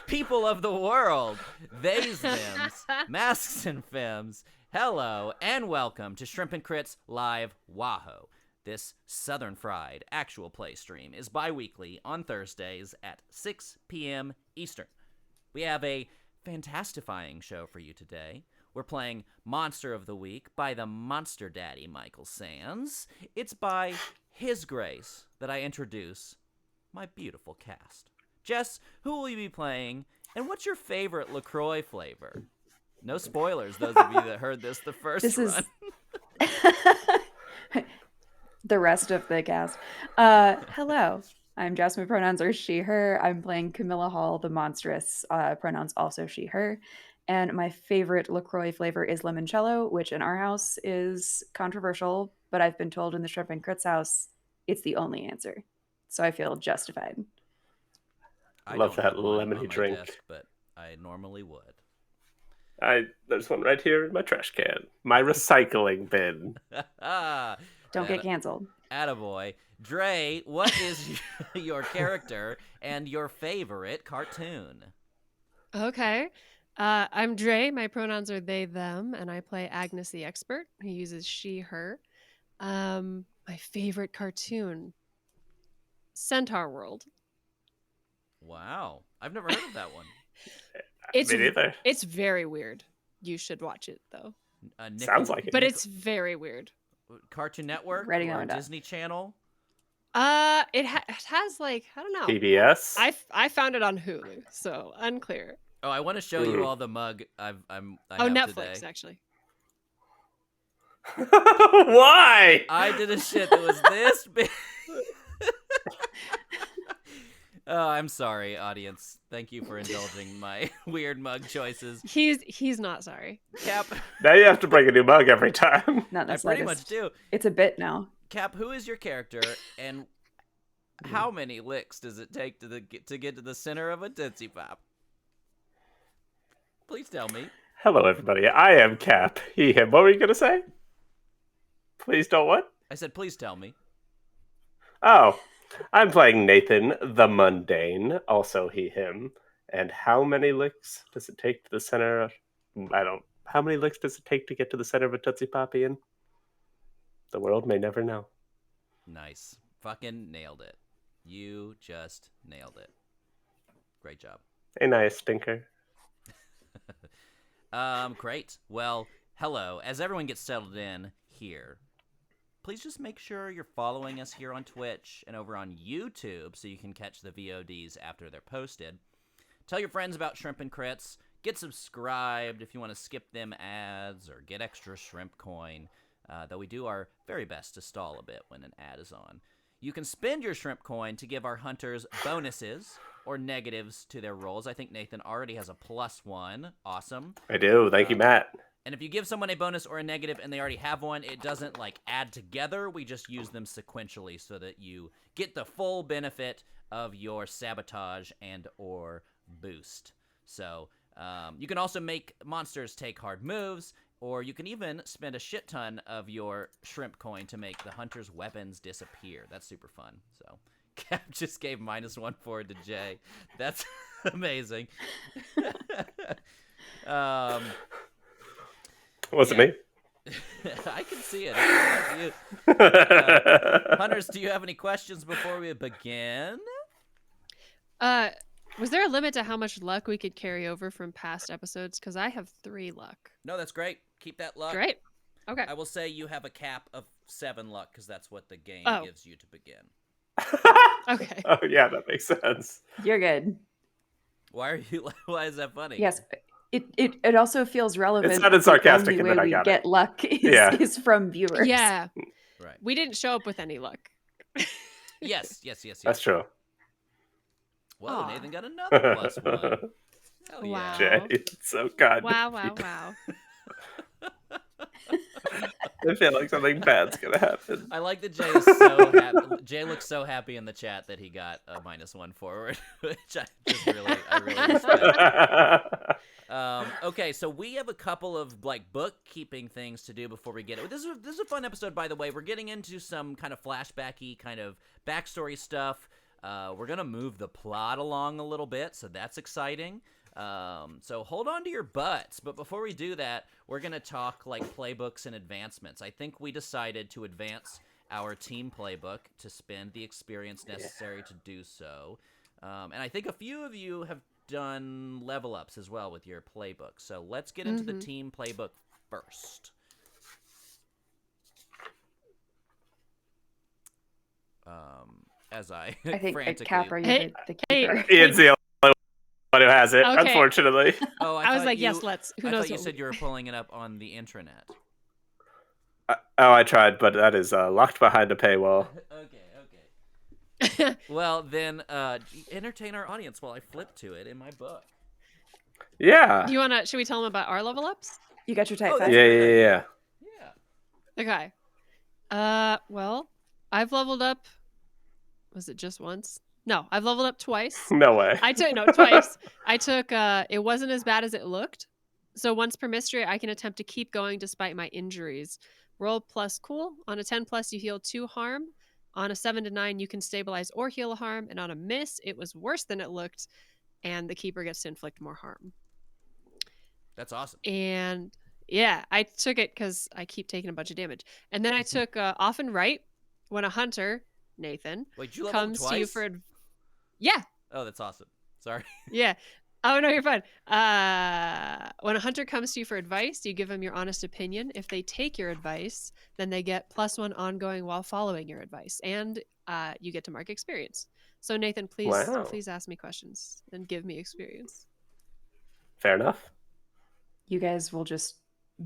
People of the world, theys, thems, masks and femmes, hello and welcome to Shrimp and Crits Live WAHO. This Southern Fried actual play stream is bi-weekly on Thursdays at 6 p.m. Eastern. We have a fantastifying show for you today. We're playing Monster of the Week by the Monster Daddy Michael Sands. It's by His Grace that I introduce my beautiful cast. Jess, who will you be playing, and what's your favorite LaCroix flavor? No spoilers, those of you that heard this the first run. The rest of the cast. Hello, I'm Jess. My pronouns are she, her. I'm playing Camilla Hall, the monstrous, pronouns also she, her. And my favorite LaCroix flavor is limoncello, which in our house is controversial, but I've been told in the Shrimp and Crits house, it's the only answer. So I feel justified. I love don't that have one lemony on my drink. desk, but I normally would. There's one right here in my trash can. My recycling bin. Don't get canceled. Attaboy. Dre, what is your character and your favorite cartoon? Okay. I'm Dre. My pronouns are they, them, and I play Agnes the Expert, who uses she, her. My favorite cartoon, Centaur World. Wow. I've never heard of that one. Me neither. It's very weird. You should watch it, though. Sounds like it. But it's very weird. Cartoon Network Writing or that down. Disney Channel? It has like, I don't know. PBS? I found it on Hulu, so unclear. Oh, I want to show you all the mug I have Netflix, today. actually. Why? I did a shit that was this big. Oh, I'm sorry, audience. Thank you for indulging my weird mug choices. He's not sorry. Cap, Now you have to bring a new mug every time. Not I pretty much do. It's a bit now. Cap, who is your character, and how many licks does it take to get to the center of a Tootsie Pop? Please tell me. Hello, everybody. I am Cap. He, him. What were you going to say? Please don't what? I said, please tell me. Oh, I'm playing Nathan, the Mundane, also he, him. And how many licks does it take to the center of... How many licks does it take to get to the center of a Tootsie Pop, Ian? The world may never know. Nice. Fucking nailed it. You just nailed it. Great job. Ain't I a stinker? Great. Well, hello. As everyone gets settled in here, please just make sure you're following us here on Twitch and over on YouTube so you can catch the VODs after they're posted. Tell your friends about Shrimp and Crits. Get subscribed if you want to skip them ads or get extra shrimp coin, though we do our very best to stall a bit when an ad is on. You can spend your shrimp coin to give our hunters bonuses or negatives to their rolls. I think Nathan already has a +1. Awesome. I do. Thank you, Matt. And if you give someone a bonus or a negative and they already have one, it doesn't like add together. We just use them sequentially so that you get the full benefit of your sabotage and or boost. So you can also make monsters take hard moves, or you can even spend a shit ton of your shrimp coin to make the hunter's weapons disappear. That's super fun. So Cap just gave -1 forward to Jay. That's amazing. Wasn't me. I can see it. Hunters, do you have any questions before we begin? Was there a limit to how much luck we could carry over from past episodes? Because I have 3 luck. No, that's great. Keep that luck. Great. Okay. I will say you have a cap of 7 luck because that's what the game gives you to begin. Okay. Oh, yeah, that makes sense. You're good. Why is that funny? Yes. It also feels relevant. It sounded sarcastic, The and only then way I we got get it. luck is from viewers. Yeah. Right. We didn't show up with any luck. Yes. That's true. Well, Aw. Nathan got another +1. Hell yeah. Wow. Jay, it's so kind. Wow. I feel like something bad's gonna happen. I like that Jay is so happy. Jay looks so happy in the chat that he got a -1 forward, which I really respect. Okay, so we have a couple of like bookkeeping things to do before we get it. This is a fun episode, by the way. We're getting into some kind of flashbacky kind of backstory stuff. We're going to move the plot along a little bit, so that's exciting. So hold on to your butts. But before we do that, we're going to talk like playbooks and advancements. I think we decided to advance our team playbook to spend the experience necessary to do so. And I think a few of you have done level ups as well with your playbook. So let's get into the team playbook first. As I think frantically... Capra, you're Hey, the keeper. Ian's the only one who has it, Okay. unfortunately. Oh, I was thought like, you, yes, let's. Who I knows thought you what said you were pulling it up on the intranet. I tried, but that is locked behind a paywall. Okay. Well, then entertain our audience while I flip to it in my book. Yeah. Do you wanna? Should we tell them about our level ups? You got your type Oh, five? that's Yeah, a great yeah, idea. yeah. Okay. Well, I've leveled up. Was it just once? No, I've leveled up twice. No way. Twice. I took. It wasn't as bad as it looked. So once per mystery, I can attempt to keep going despite my injuries. Roll plus cool. On a 10 plus, you heal 2 harm. On a 7 to 9, you can stabilize or heal a harm. And on a miss, it was worse than it looked, and the keeper gets to inflict more harm. That's awesome. And yeah, I took it because I keep taking a bunch of damage. And then I took often right when a hunter, Nathan, Wait, did you level up comes twice? to you for. Yeah, Oh, that's awesome. Sorry. yeah. Oh no, you're fine. When a hunter comes to you for advice, you give them your honest opinion. If they take your advice, then they get +1 ongoing while following your advice, and you get to mark experience. So Nathan, please ask me questions and give me experience. Fair enough. You guys will just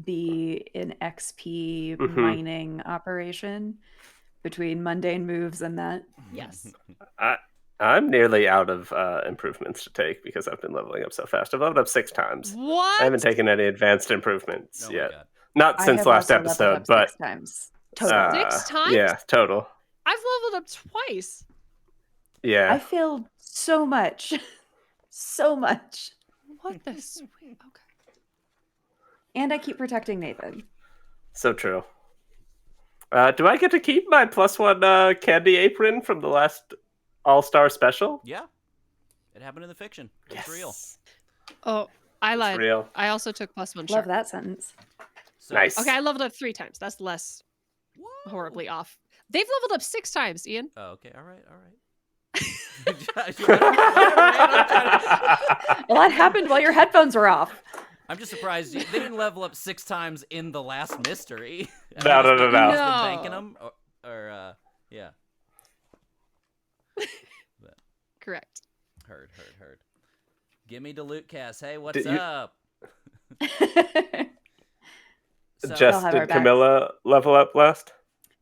be an XP mining operation between mundane moves and that. Yes. I'm nearly out of improvements to take because I've been leveling up so fast. I've leveled up 6 times. What? I haven't taken any advanced improvements Oh my yet. God. Not I since have last also leveled episode, up but 6 times. Total. 6 times? Yeah, total. I've leveled up twice. Yeah. I failed so much. So much. What the sweet? Okay. And I keep protecting Nathan. So true. Do I get to keep my +1 candy apron from the last All-Star special? Yeah. It happened in the fiction. It's real. Oh, I lied. It's real. I also took +1 Love sharp. that sentence. So, Nice. Okay, I leveled up 3 times. That's less Whoa. horribly off. They've leveled up 6 times, Ian. Oh, okay. All right. Well, that happened while your headphones were off. I'm just surprised they didn't level up 6 times in the last mystery. No. Been No. banking them, or yeah. Correct. Heard. Give me the loot cast. Hey, what's Did you- up? So, Just have our did backs. Camilla level up last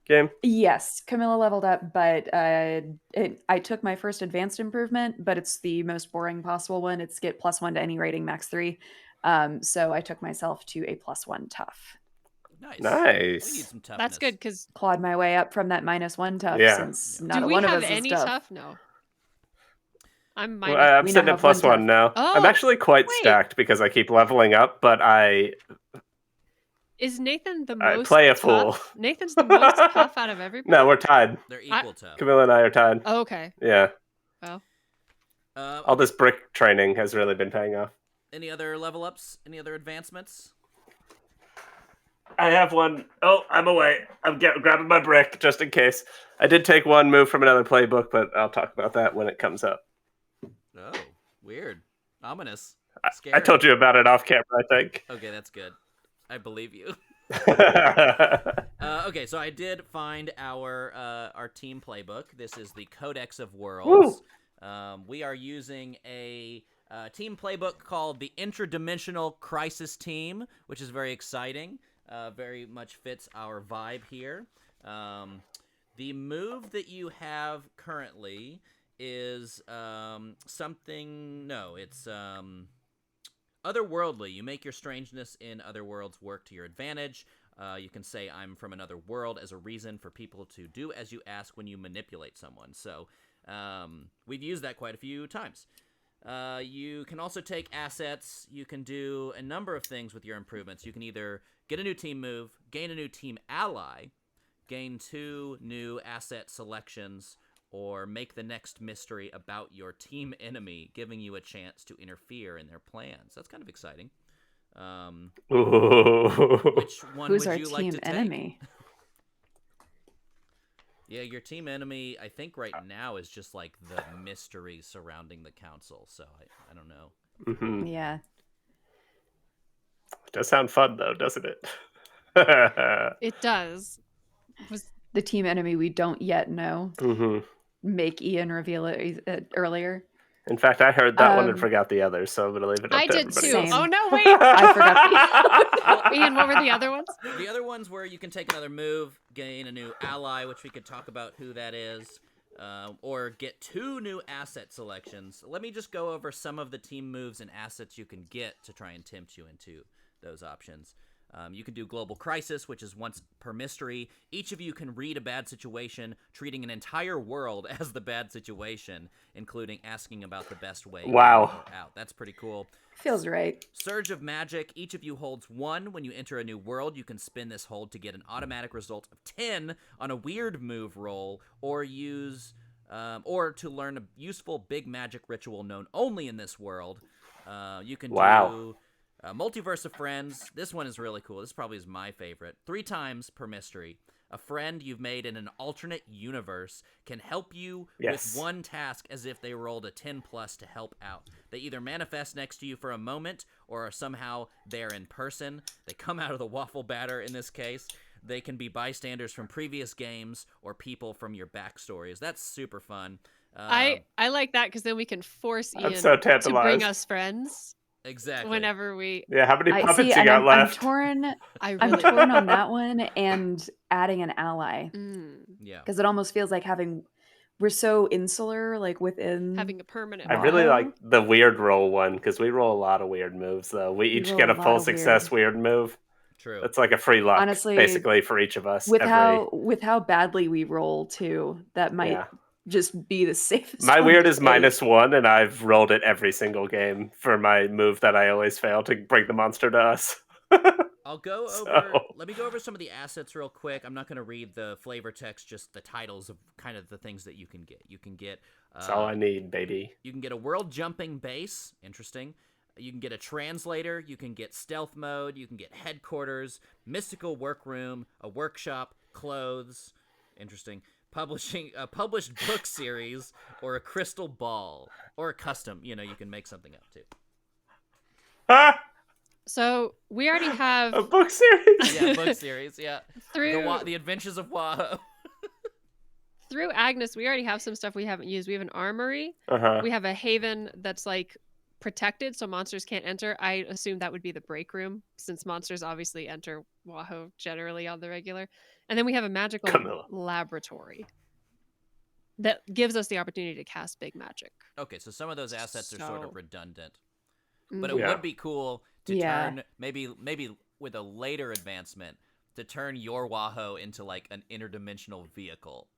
game? Yes, Camilla leveled up, but I took my first advanced improvement, but it's the most boring possible one. It's get +1 to any rating, max 3. So I took myself to a +1 tough. nice. Nice. We need some toughness. That's good because Clawed my way up from that -1 tough Yeah. since Yeah. not do a we one of have us is any tough. No. I'm Well, minus. I'm We sitting now at have one +1 now. tough. I'm Oh, actually quite wait. stacked because I keep leveling up, but I Is Nathan the I most play a tough? fool. Nathan's the most tough out of everybody? No, we're tied. They're equal tough. Camilla and I are tied. Oh, okay. Yeah. Well, All this brick training has really been paying off. Any other level ups? Any other advancements? I have one. Oh, I'm away. I'm grabbing my brick just in case. I did take one move from another playbook, but I'll talk about that when it comes up. Oh, weird. Ominous. I Scary. told you about it off camera, I think. Okay, that's good. I believe you. Woo! Okay, so I did find our team playbook. This is the Codex of Worlds. We are using a team playbook called the Interdimensional Crisis Team, which is very exciting. Very much fits our vibe here. The move that you have currently is something. No, it's otherworldly. You make your strangeness in other worlds work to your advantage. You can say I'm from another world as a reason for people to do as you ask when you manipulate someone. So we've used that quite a few times. You can also take assets. You can do a number of things with your improvements. You can either get a new team move, gain a new team ally, gain 2 new asset selections, or make the next mystery about your team enemy, giving you a chance to interfere in their plans. That's kind of exciting. Ooh. Which one Who's would our you like team to take? enemy? Yeah, your team enemy, I think right now is just like the mystery surrounding the council. So I don't know. Mhm. Yeah. Does sound fun though, doesn't it? It does. Was The team enemy we don't yet know. hmm Make Ian reveal it earlier. In fact, I heard that one and Um, forgot the others, so I'm going to leave it up I to did everybody too. else. Oh Same. no, wait. I forgot. Ian, what were the other ones? The other ones where you can take another move, gain a new ally, which we could talk about who that is, or get 2 new asset selections. Let me just go over some of the team moves and assets you can get to try and tempt you into those options. You can do Global Crisis, which is once per mystery. Each of you can read a bad situation, treating an entire world as the bad situation, including asking about the best way Wow. in or out. That's pretty cool. Feels right. Surge of Magic. Each of you holds 1. When you enter a new world, you can spin this hold to get an automatic result of 10 on a weird move roll, or use, or to learn a useful big magic ritual known only in this world. You can Wow. do Multiverse of Friends. This one is really cool. This probably is my favorite. 3 times per mystery. A friend you've made in an alternate universe can help you Yes. with one task as if they rolled a 10 plus to help out. They either manifest next to you for a moment or are somehow there in person. They come out of the waffle batter in this case. They can be bystanders from previous games or people from your backstories. That's super fun. I like that because then we can force I'm Ian so to bring tantalized. us friends Exactly. whenever we. Yeah, how many I puppets see, you and got I'm left? torn. I I'm really torn on that one and adding an ally Yeah. because it almost feels like we're so insular, like within. having a permanent. I really WAHO? like the weird roll one because we roll a lot of weird moves, though. We each roll get a a lot full of success weird move. True. That's like a free luck, Honestly, basically, for each of us. with how badly we roll too, that might Yeah. just be the safest. My one weird to is take. -1, and I've rolled it every single game for my move that I always fail to bring the monster to us. I'll go So- over. Let me go over some of the assets real quick. I'm not going to read the flavor text, just the titles of kind of the things that you can get. You can get. That's all I need, baby. You can get a world jumping base. Interesting. You can get a translator. You can get stealth mode. You can get headquarters, mystical workroom, a workshop, clothes. Interesting. Publishing a published book series, or a crystal ball, or a custom. You can make something up too. Ah! So we already have A book series? Yeah, book series. Yeah. through The Adventures of WAHO. through Agnes. We already have some stuff we haven't used. We have an armory. Uh-huh. We have a haven that's like protected, so monsters can't enter. I assume that would be the break room, since monsters obviously enter WAHO generally on the regular. And then we have a magical Camilla. laboratory that gives us the opportunity to cast big magic. Okay, so some of those assets are sort of So- redundant. But it Yeah. would be cool to Yeah. turn maybe with a later advancement to turn your WAHO into like an interdimensional vehicle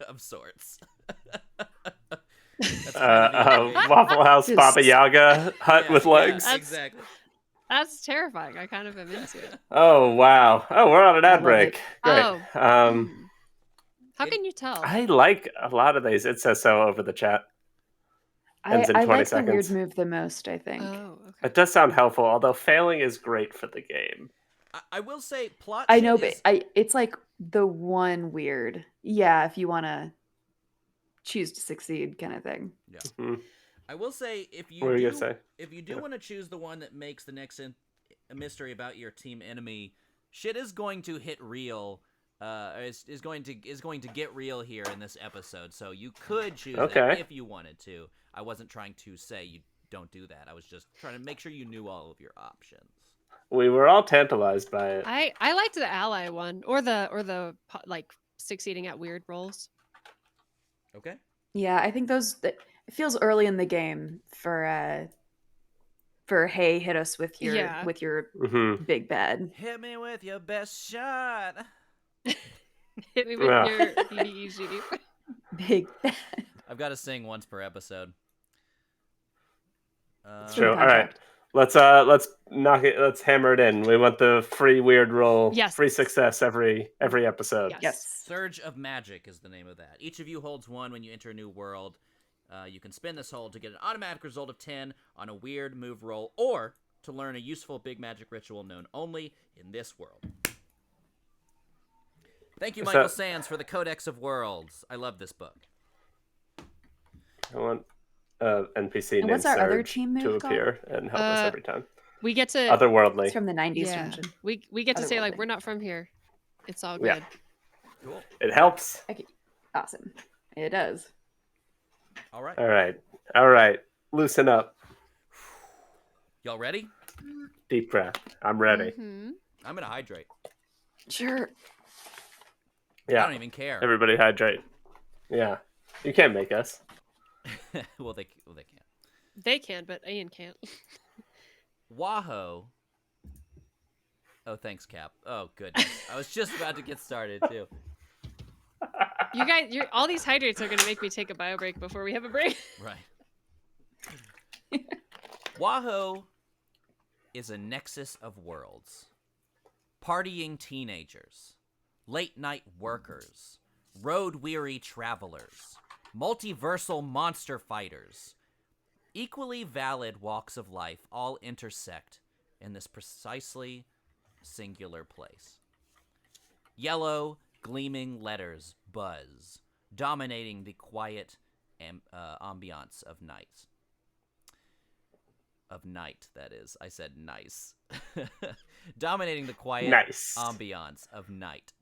of sorts. That's kind of the idea. Waffle House Just- Baba Yaga hut with legs. That's- exactly. That's terrifying. I kind of am into it. Oh, wow. Oh, we're on an I ad love break. it. Great. Oh. How It- can you tell? I like a lot of these. It says so over the chat. Ends in I 20 like the weird seconds. move the most, I think. Oh, okay. It does sound helpful, although failing is great for the game. I will say plot. I shit know, but is- it's like the one weird. Yeah, if you want to choose to succeed, kind of thing. I will say if you What were you do, gonna say? if you do Yeah. want to choose the one that makes the next a mystery about your team enemy, shit is going to hit real. Is going to get real here in this episode. So you could choose that Okay. if you wanted to. I wasn't trying to say you don't do that. I was just trying to make sure you knew all of your options. We were all tantalized by it. I liked the ally one or the like succeeding at weird rolls. Okay. Yeah, I think it feels early in the game for hey, hit us with your Yeah. Mhm. big bad. Hit me with your best shot. Hit me with Yeah. your BDEG. Big bad. I've got to sing once per episode. It's True. in the All right. contract. Let's knock it. Let's hammer it in. We want the free weird roll, Yes. free success every episode. Yes. Surge of Magic is the name of that. Each of you holds one when you enter a new world. You can spin this hold to get an automatic result of 10 on a weird move roll, or to learn a useful big magic ritual known only in this world. Thank you, Michael Sands, for the Codex of Worlds. I love this book. I want NPC named what's our other Surge team move to called? appear and help us every time. We get to Otherworldly. It's from the 90s yeah. version. We get to say like Otherworldly. we're not from here. It's all good. Yeah. Cool. It helps. Okay. Awesome. It does. All right. All right. Loosen up. Y'all ready? Deep breath. I'm ready. Mm-hmm. I'm going to hydrate. Sure. Yeah. I don't even care. Everybody hydrate. Yeah. You can't make us. well, they can't. They can, but Ian can't. WAHO. Oh, thanks, Cap. Oh, goodness. I was just about to get started, too. You guys, all these hydrates are going to make me take a bio break before we have a break. Right. WAHO is a nexus of worlds. Partying teenagers, late-night workers, road-weary travelers, multiversal monster fighters. Equally valid walks of life all intersect in this precisely singular place. Yellow, gleaming letters buzz, dominating the quiet ambiance of night. Of night, that is. I said nice. Dominating the quiet ambiance of night.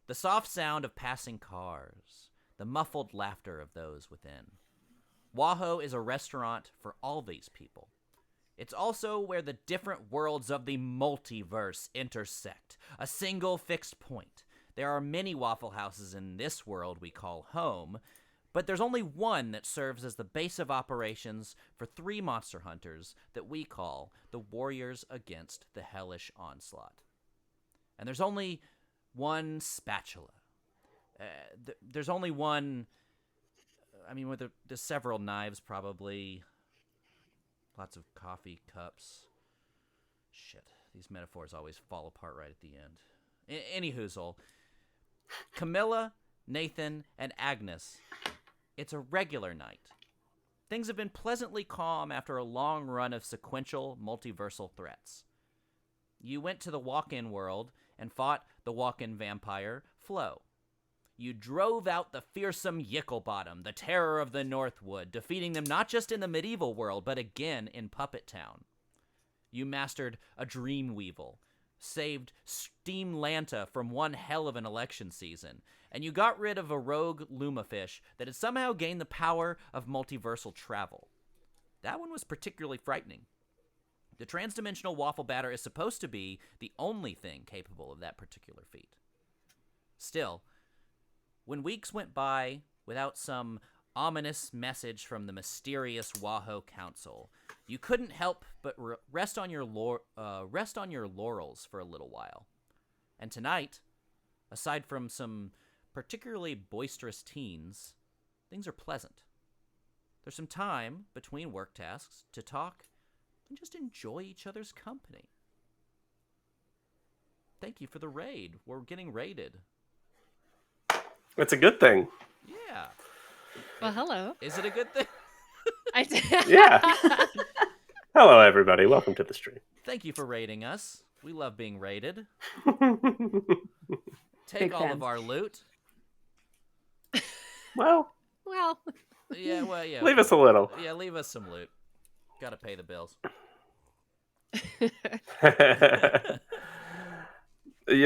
The soft sound of passing cars. The muffled laughter of those within. WAHO is a restaurant for all these people. It's also where the different worlds of the multiverse intersect. A single fixed point. There are many Waffle Houses in this world we call home, but there's only one that serves as the base of operations for 3 monster hunters that we call the Warriors Against the Hellish Onslaught. And there's only one spatula. There's only one... I mean, there's several knives, probably. Lots of coffee cups. Shit, these metaphors always fall apart right at the end. Any hoozle. Camilla, Nathan, and Agnes. It's a regular night. Things have been pleasantly calm after a long run of sequential multiversal threats. You went to the walk-in world and fought the walk-in vampire, Flo. You drove out the fearsome Yicklebottom, the terror of the Northwood, defeating them not just in the medieval world, but again in Puppet Town. You mastered a Dreamweevil, saved Steam Lanta from one hell of an election season, and you got rid of a rogue Lumafish that had somehow gained the power of multiversal travel. That one was particularly frightening. The transdimensional waffle batter is supposed to be the only thing capable of that particular feat. Still, when weeks went by without some ominous message from the mysterious WAHO Council, you couldn't help but rest on your laurels for a little while. And tonight, aside from some particularly boisterous teens, things are pleasant. There's some time between work tasks to talk and just enjoy each other's company. Thank you for the raid. We're getting raided. It's a good thing. Yeah. Well, hello. Is it a good thing? Yeah. Hello, everybody. Welcome to the stream. Thank you for raiding us. We love being raided. Take Big all fans. of our loot. Well, Yeah, well, yeah. leave us a little. Yeah, leave us some loot. Gotta pay the bills.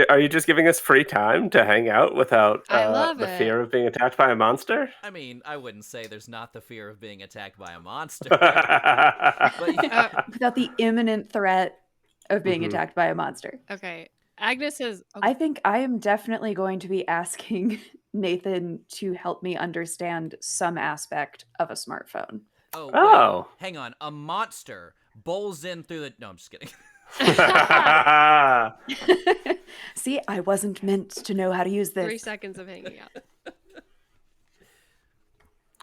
Are you just giving us free time to hang out without I love the it. fear of being attacked by a monster? I mean, I wouldn't say there's not the fear of being attacked by a monster. Well, But yeah, Without the imminent threat of being Mhm. attacked by a monster. Okay. Agnes is. I think I am definitely going to be asking Nathan to help me understand some aspect of a smartphone. oh, wait, hang on. A monster bowls in through the... No, I'm just kidding. See, I wasn't meant to know how to use 3 this. seconds of hanging out.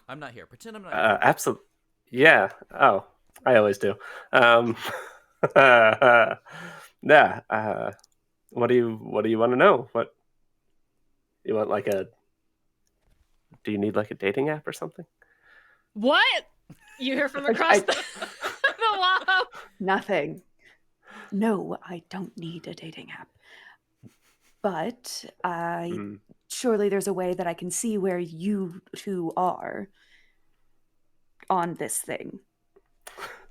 I'm not here. Pretend I'm not here. Absolutely. Yeah. Oh, I always do. Yeah. What do you want to know? What you want? Like a? Do you need like a dating app or something? What? You hear from across the WAHO. Nothing. No, I don't need a dating app. But Hmm. surely there's a way that I can see where you two are on this thing.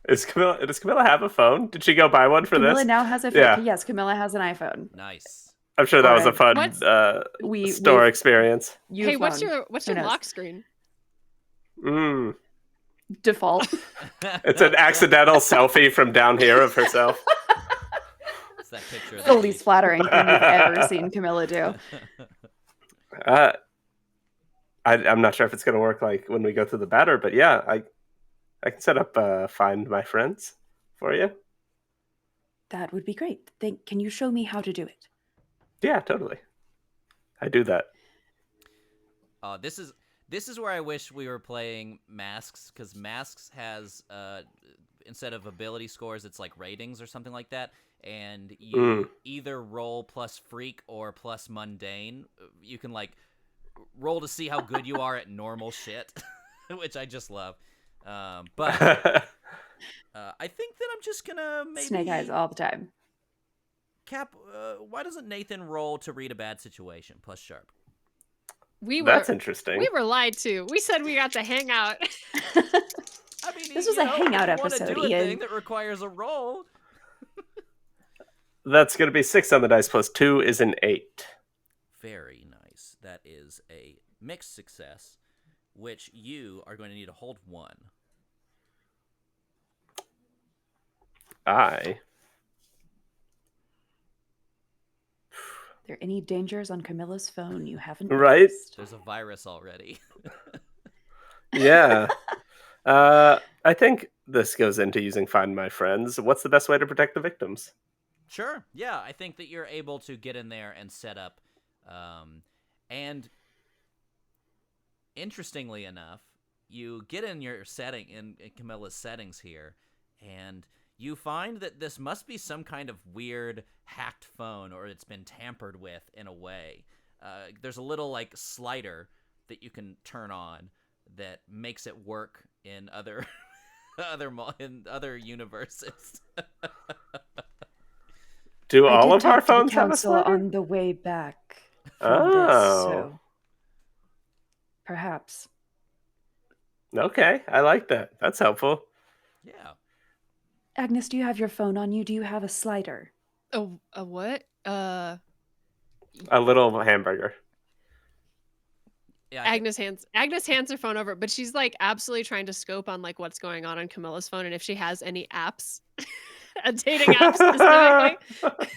Does Camilla have a phone? Did she go buy one for Camilla this? now has a phone. Yeah. Yes, Camilla has an iPhone. Nice. I'm sure that was a Or fun What's- store experience. Hey, what's phone. your Who knows? lock screen? Mm. Default? It's an accidental selfie from down here of herself. It's that picture of The the least flattering thing you've ever seen Camilla do. I'm not sure if it's going to work like when we go through the batter, but yeah, I can set up Find My Friends for you. That would be great. Can you show me how to do it? Yeah, totally. I do that. This is where I wish we were playing Masks, because Masks has instead of ability scores, it's like ratings or something like that, and you either roll plus freak or plus mundane. You can like roll to see how good you are at normal shit, which I just love. But I think that I'm just gonna maybe Snake eyes all the time. Cap. Why doesn't Nathan roll to read a bad situation plus sharp? That's interesting. We were lied to. We said we got to hang out. I mean, This was a hangout if you wanna episode, do a Ian. thing that requires a roll. That's going to be 6 on the dice plus 2 is an 8. Very nice. That is a mixed success, which you are going to need to hold 1. I Are there any dangers on Camilla's phone you haven't Right? noticed? There's a virus already. Yeah. I think this goes into using Find My Friends. What's the best way to protect the victims? Sure. Yeah, I think that you're able to get in there and set up. And interestingly enough, you get in your setting in Camilla's settings here, and you find that this must be some kind of weird hacked phone, or it's been tampered with in a way. There's a little like slider that you can turn on that makes it work in other in other universes. Do I all did of our talk to the phones have a council slider? on the way back from this, Oh. so perhaps. Okay, I like that. That's helpful. Yeah. Agnes, do you have your phone on you? Do you have a slider? A what? A little hamburger. Yeah. Agnes hands her phone over, but she's like absolutely trying to scope on like what's going on Camilla's phone and if she has any apps, a dating app specifically.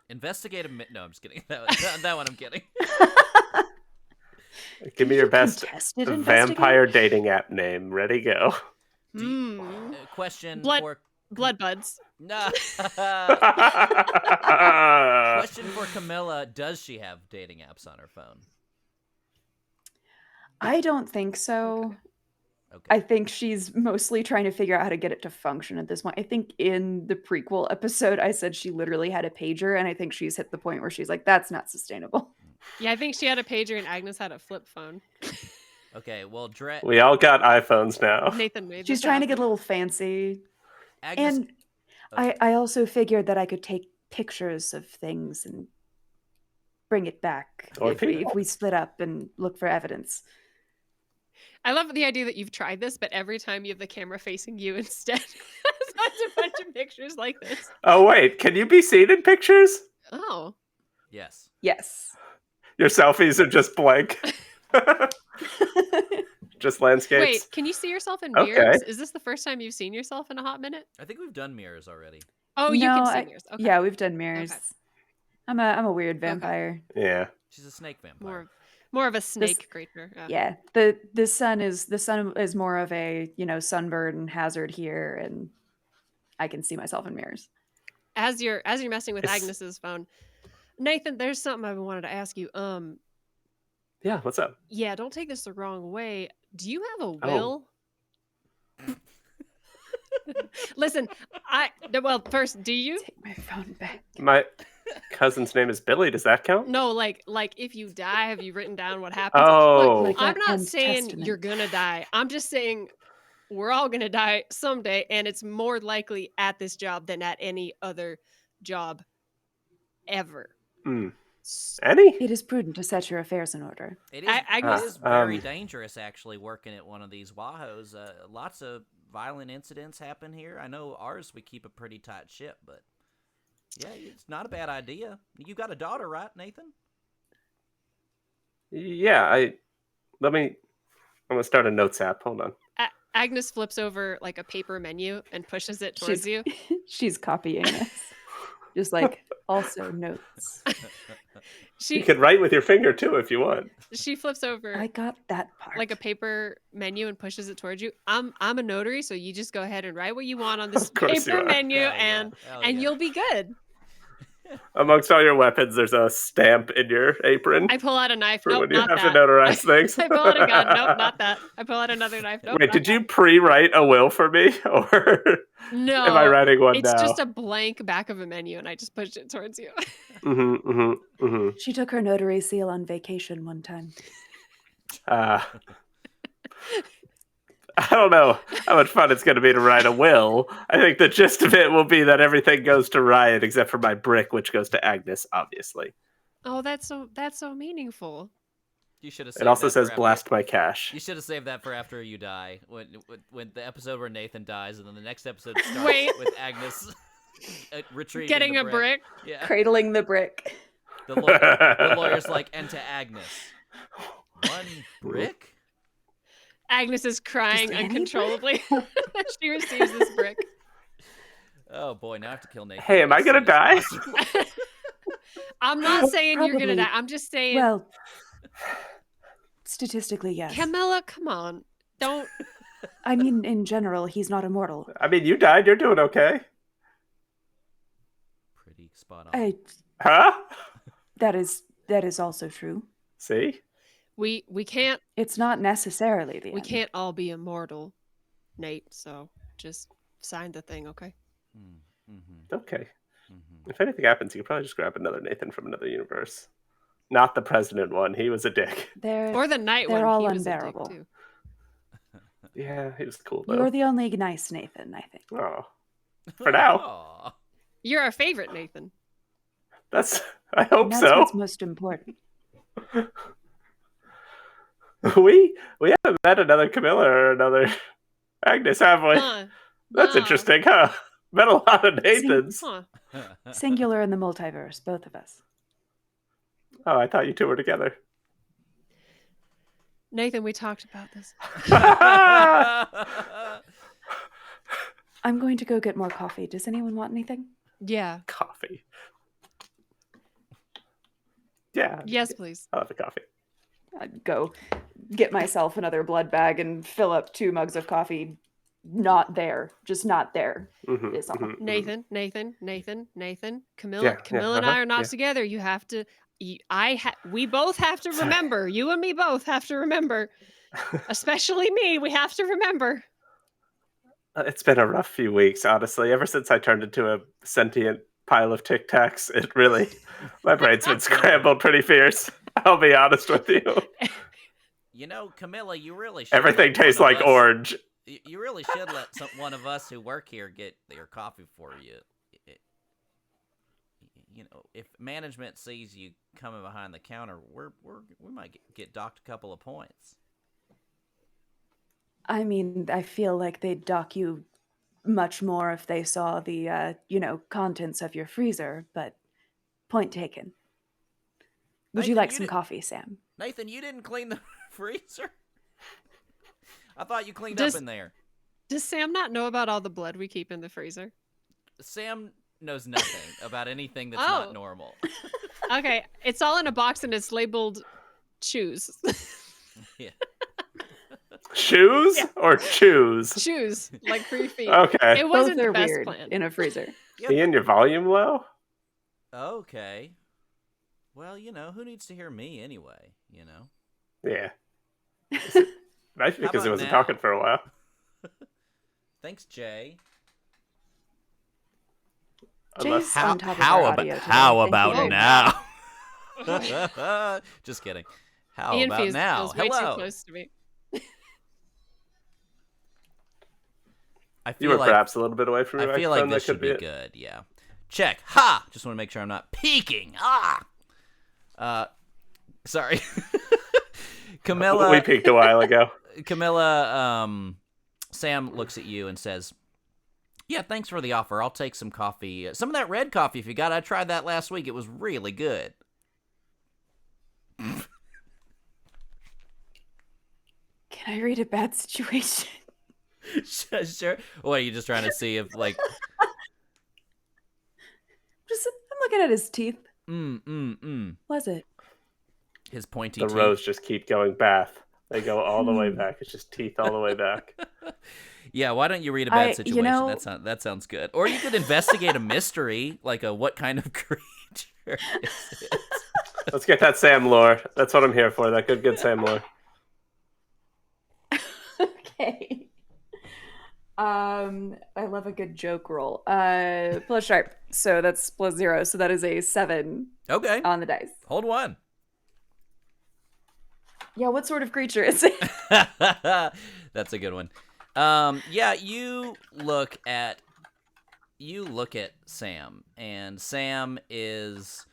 Investigative. No, I'm just kidding. That one I'm kidding. Give me your best Contested vampire dating app name. Ready, go. Question Blood- for Blood buds. no. Question for Camilla: does she have dating apps on her phone? I don't think so. Okay. I think she's mostly trying to figure out how to get it to function at this point. I think in the prequel episode, I said she literally had a pager, and I think she's hit the point where she's like, that's not sustainable. Yeah, I think she had a pager and Agnes had a flip phone. Okay. Well, Dre. We all got iPhones now. Nathan made She's this trying to get a happen. little fancy. Agnes. And Oh, I also figured that I could take pictures of things and bring it back Or if we people. split up and look for evidence. I love the idea that you've tried this, but every time you have the camera facing you instead. So it's a bunch of pictures like this. Oh, wait. Can you be seen in pictures? Oh. yes. Yes. Your selfies are just blank. Just landscapes. Wait, can you see yourself in Okay. mirrors? Is this the first time you've seen yourself in a hot minute? I think we've done mirrors already. Oh, you can No, see I- mirrors. Okay. Yeah, we've done mirrors. I'm a weird vampire. Yeah. She's a snake vampire. More of a snake creature. Yeah. The sun is more of a, sunburn hazard here, and I can see myself in mirrors. As you're messing with It's- Agnes's phone, Nathan, there's something I wanted to ask you. Yeah, what's up? Yeah, don't take this the wrong way. Do you have a Oh. will? Listen, well, first, do you? Take my phone back. My cousin's name is Billy. Does that count? No, like if you die, have you written down what happens? Oh. Look, Like I'm an not end saying testament. you're gonna die. I'm just saying we're all gonna die someday, and it's more likely at this job than at any other job ever. Hmm. S- Any? It is prudent to set your affairs in order. It Agnes- is very dangerous, actually, working at one of these WAHOs. Lots of violent incidents happen here. I know ours, we keep a pretty tight ship, but yeah, it's not a bad idea. You got a daughter, right, Nathan? Yeah, I'm gonna start a notes app. Hold on. Agnes flips over like a paper menu and pushes it towards you. She's copying this. Just like also notes. You can write with your finger too if you want. She flips over I got that part. like a paper menu and pushes it towards you. I'm a notary, so you just go ahead and write what you want on this Of course you paper are. menu, Hell yeah. and Hell and yeah. you'll be good. Amongst all your weapons, there's a stamp in your apron I pull out a knife. for Nope, when you not have that. to notarize things. I pull out a gun. Nope, not that. I pull out another knife. Nope. Wait, not did you pre-write a will for me, or that. No. am I writing one It's now? just a blank back of a menu, and I just pushed it towards you. She took her notary seal on vacation one time. I don't know how much fun it's going to be to write a will. I think the gist of it will be that everything goes to Ryan except for my brick, which goes to Agnes, obviously. Oh, that's so meaningful. You should have. It also says blast my cash. You should have saved that for after you die, when the episode where Nathan dies, and then the next episode starts Wait. with Agnes retrieving Getting the a brick. Yeah. Cradling the brick. The lawyer's like, and to Agnes, one brick. Agnes is crying Just any uncontrollably. She receives this brick. Oh boy, now I have to kill Nathan. Hey, am I as gonna soon as die? possible. I'm not saying you're gonna Probably. die. I'm just saying, Well, statistically, yes. Camilla, come on, don't. I mean, in general, he's not immortal. I mean, you died. You're doing okay. Pretty spot on. Huh? That is also true. See? We can't It's not necessarily the we end. can't all be immortal, Nate. So just sign the thing, okay? Mm-hmm. Okay. Mm-hmm. If anything happens, you can probably just grab another Nathan from another universe. Not the president one. He was a dick. Or the night they're one. all He was unbearable. a dick too. Yeah, he was cool though. You're the only nice Nathan, I think. Oh. For now. Aw. You're our favorite, Nathan. I hope And that's so. what's most important. We haven't met another Camilla or another Agnes, have we? That's Huh. interesting, huh? Met a lot of Nathans. Huh. Singular in the multiverse, both of us. Oh, I thought you two were together. Nathan, we talked about this. I'm going to go get more coffee. Does anyone want anything? Yeah. Coffee. Yeah. Yes, please. I'll have a coffee. I'd go get myself another blood bag and fill up 2 mugs of coffee. Not there. Just not there. Mhm, Is all. mhm, mhm. Nathan. Camilla Yeah, Camilla and yeah, I are not yeah. together. You have to. We both have to remember. You and me both have to remember. Especially me. We have to remember. It's been a rough few weeks, honestly. Ever since I turned into a sentient pile of Tic Tacs, it really, my brain's been scrambled pretty fierce. I'll be honest with you. You know, Camilla, you really should. Everything let one tastes of like us- orange. You really should let one of us who work here get your coffee for you. You know, if management sees you coming behind the counter, we might get docked a couple of points. I mean, I feel like they'd dock you much more if they saw the, contents of your freezer, but point taken. Would you Nathan, like you some did- coffee, Sam? Nathan, you didn't clean the freezer? I thought you cleaned Does- up in there. Does Sam not know about all the blood we keep in the freezer? Sam knows nothing about anything that's Oh. not normal. Okay, it's all in a box and it's labeled choose. Yeah. Shoes or choose? Choose, like for your feet. Okay. It wasn't Both the are best weird plan. in a freezer. Ian, your volume low? Okay. Well, who needs to hear me anyway, Yeah. Might be because about he wasn't now? talking for a while. Thanks, Jay. Unless Jace on top of our audio today. How Thank you about very much. now? Just kidding. How Ian about now? feels way too Hello. close to me. I you feel were like perhaps a little bit away from your I feel like microphone. this That should could be it. good. Yeah. Check. Ha! Just want to make sure I'm not peeking. Sorry. Camilla. We peaked a while ago. Camilla, Sam looks at you and says, "Yeah, thanks for the offer. I'll take some coffee. Some of that red coffee if you got. I tried that last week. It was really good." Can I read a bad situation? Sure. What, are you just trying to see if, like... I'm looking at his teeth. Was it? His pointy The teeth. rows just keep going back. They go all the way back. It's just teeth all the way back. Yeah, why don't you read a bad situation? You know, that sounds good. Or you could investigate a mystery, like a what kind of creature is it? Let's get that Sam lore. That's what I'm here for. That good Sam lore. okay. I love a good joke roll. Plus sharp. So that's plus 0. So that is a 7 Okay. on the dice. Hold one. Yeah, what sort of creature is it? That's a good one. Yeah, you look at Sam, and Sam is...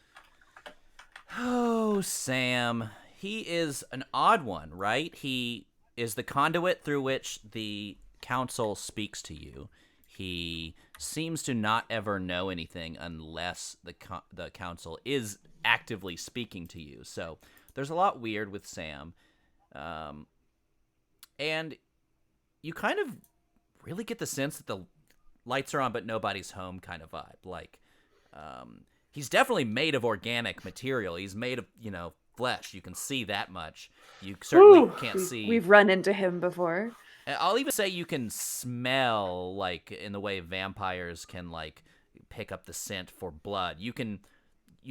Oh, Sam. He is an odd one, right? He is the conduit through which the council speaks to you. He seems to not ever know anything unless the council is actively speaking to you. So there's a lot weird with Sam. And you kind of really get the sense that the lights are on but nobody's home kind of vibe. Like, he's definitely made of organic material. He's made of, flesh. You can see that much. You certainly can't see. We've run into him before. I'll even say you can smell, like, in the way vampires can, like, pick up the scent for blood. You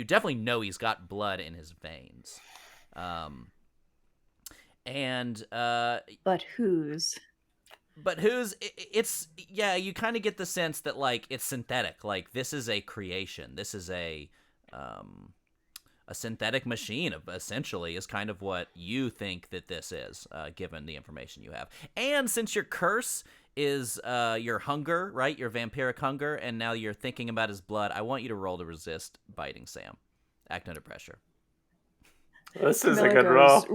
definitely know he's got blood in his veins. But whose? You kind of get the sense that, like, it's synthetic. Like, this is a creation. This is a synthetic machine, essentially, is kind of what you think that this is, given the information you have. And since your curse is your hunger, right? Your vampiric hunger, and now you're thinking about his blood, I want you to roll to resist biting Sam. Act under pressure. This is Camilla a good roll. goes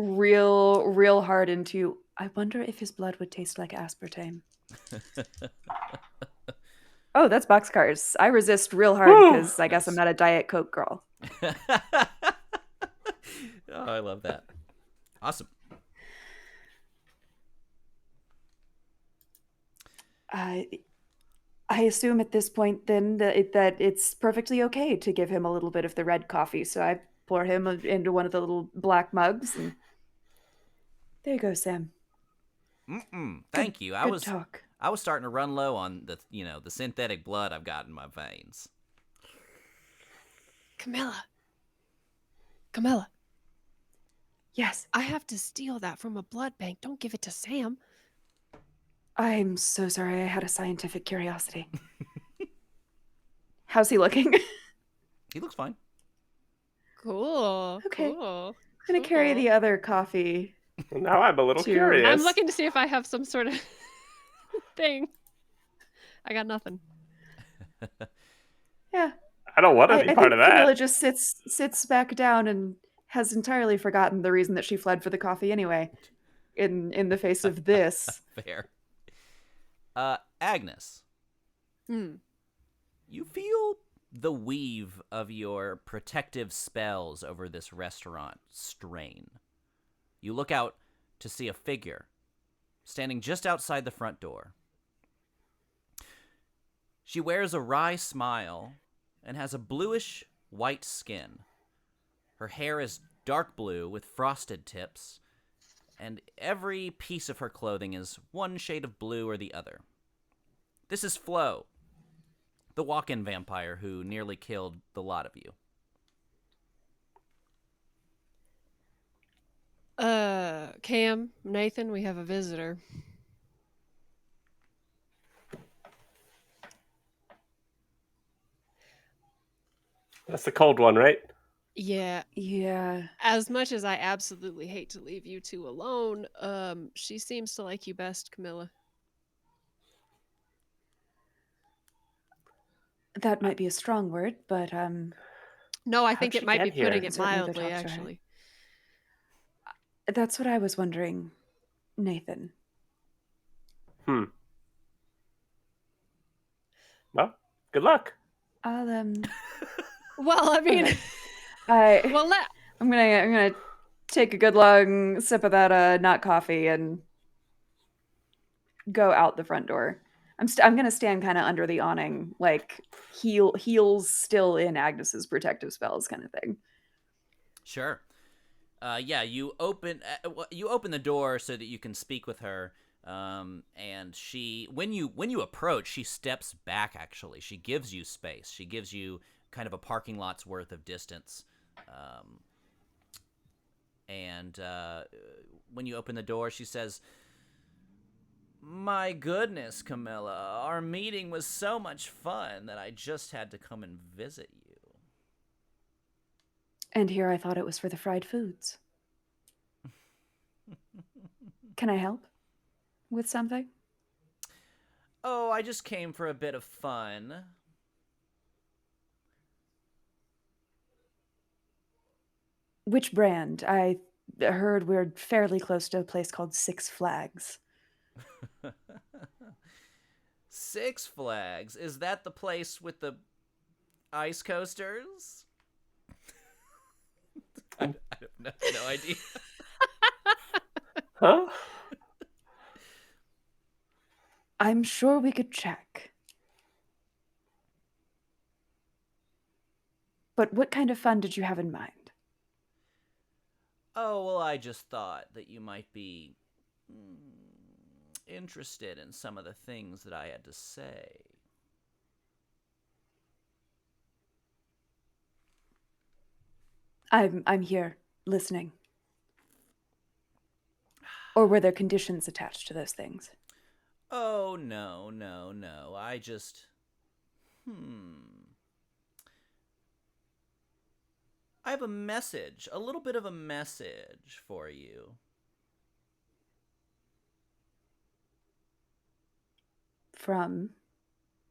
real hard into, I wonder if his blood would taste like aspartame. Oh, that's boxcars. I resist real hard because I guess I'm not a Diet Coke girl. Oh, I love that. Awesome. I assume at this point then that it's perfectly okay to give him a little bit of the red coffee. So I pour him into one of the little black mugs, and there you go, Sam. Thank you. Good talk. I was starting to run low on the synthetic blood I've got in my veins. Camilla. Yes. I have to steal that from a blood bank. Don't give it to Sam. I'm so sorry. I had a scientific curiosity. How's he looking? He looks fine. Cool. Okay. Cool. I'm going to carry the other coffee. Now I'm a little Two. curious. I'm looking to see if I have some sort of thing. I got nothing. Yeah. I don't want to be part of that. Camilla just sits back down and has entirely forgotten the reason that she fled for the coffee anyway. In the face of this. Fair. Agnes. You feel the weave of your protective spells over this restaurant strain. You look out to see a figure standing just outside the front door. She wears a wry smile and has a bluish white skin. Her hair is dark blue with frosted tips, and every piece of her clothing is one shade of blue or the other. This is Flo, the walk-in vampire who nearly killed the lot of you. Cam, Nathan, we have a visitor. That's the cold one, right? Yeah. Yeah. As much as I absolutely hate to leave you two alone, she seems to like you best, Camilla. That might be a strong word, but No, I How'd think it she might be get here? putting I can it certainly go mildly, talk to her. actually. That's what I was wondering, Nathan. Hmm. Well, good luck. I'll Well, I mean, okay. I well, I'm gonna take a good long sip of that not coffee and go out the front door. I'm gonna stand kind of under the awning, like heels still in Agnes's protective spells, kind of thing. Sure. Yeah, you open the door so that you can speak with her. And when you approach, she steps back. Actually, she gives you space. She gives you kind of a parking lot's worth of distance. And when you open the door, she says, "My goodness, Camilla, our meeting was so much fun that I just had to come and visit you." And here I thought it was for the fried foods. Can I help with something? Oh, I just came for a bit of fun. Which brand? I heard we're fairly close to a place called Six Flags. Six Flags? Is that the place with the ice coasters? I have no idea. Huh? I'm sure we could check. But what kind of fun did you have in mind? Oh, well, I just thought that you might be interested in some of the things that I had to say. I'm here, listening. Or were there conditions attached to those things? Oh, no. I just... I have a message, a little bit of a message for you. From?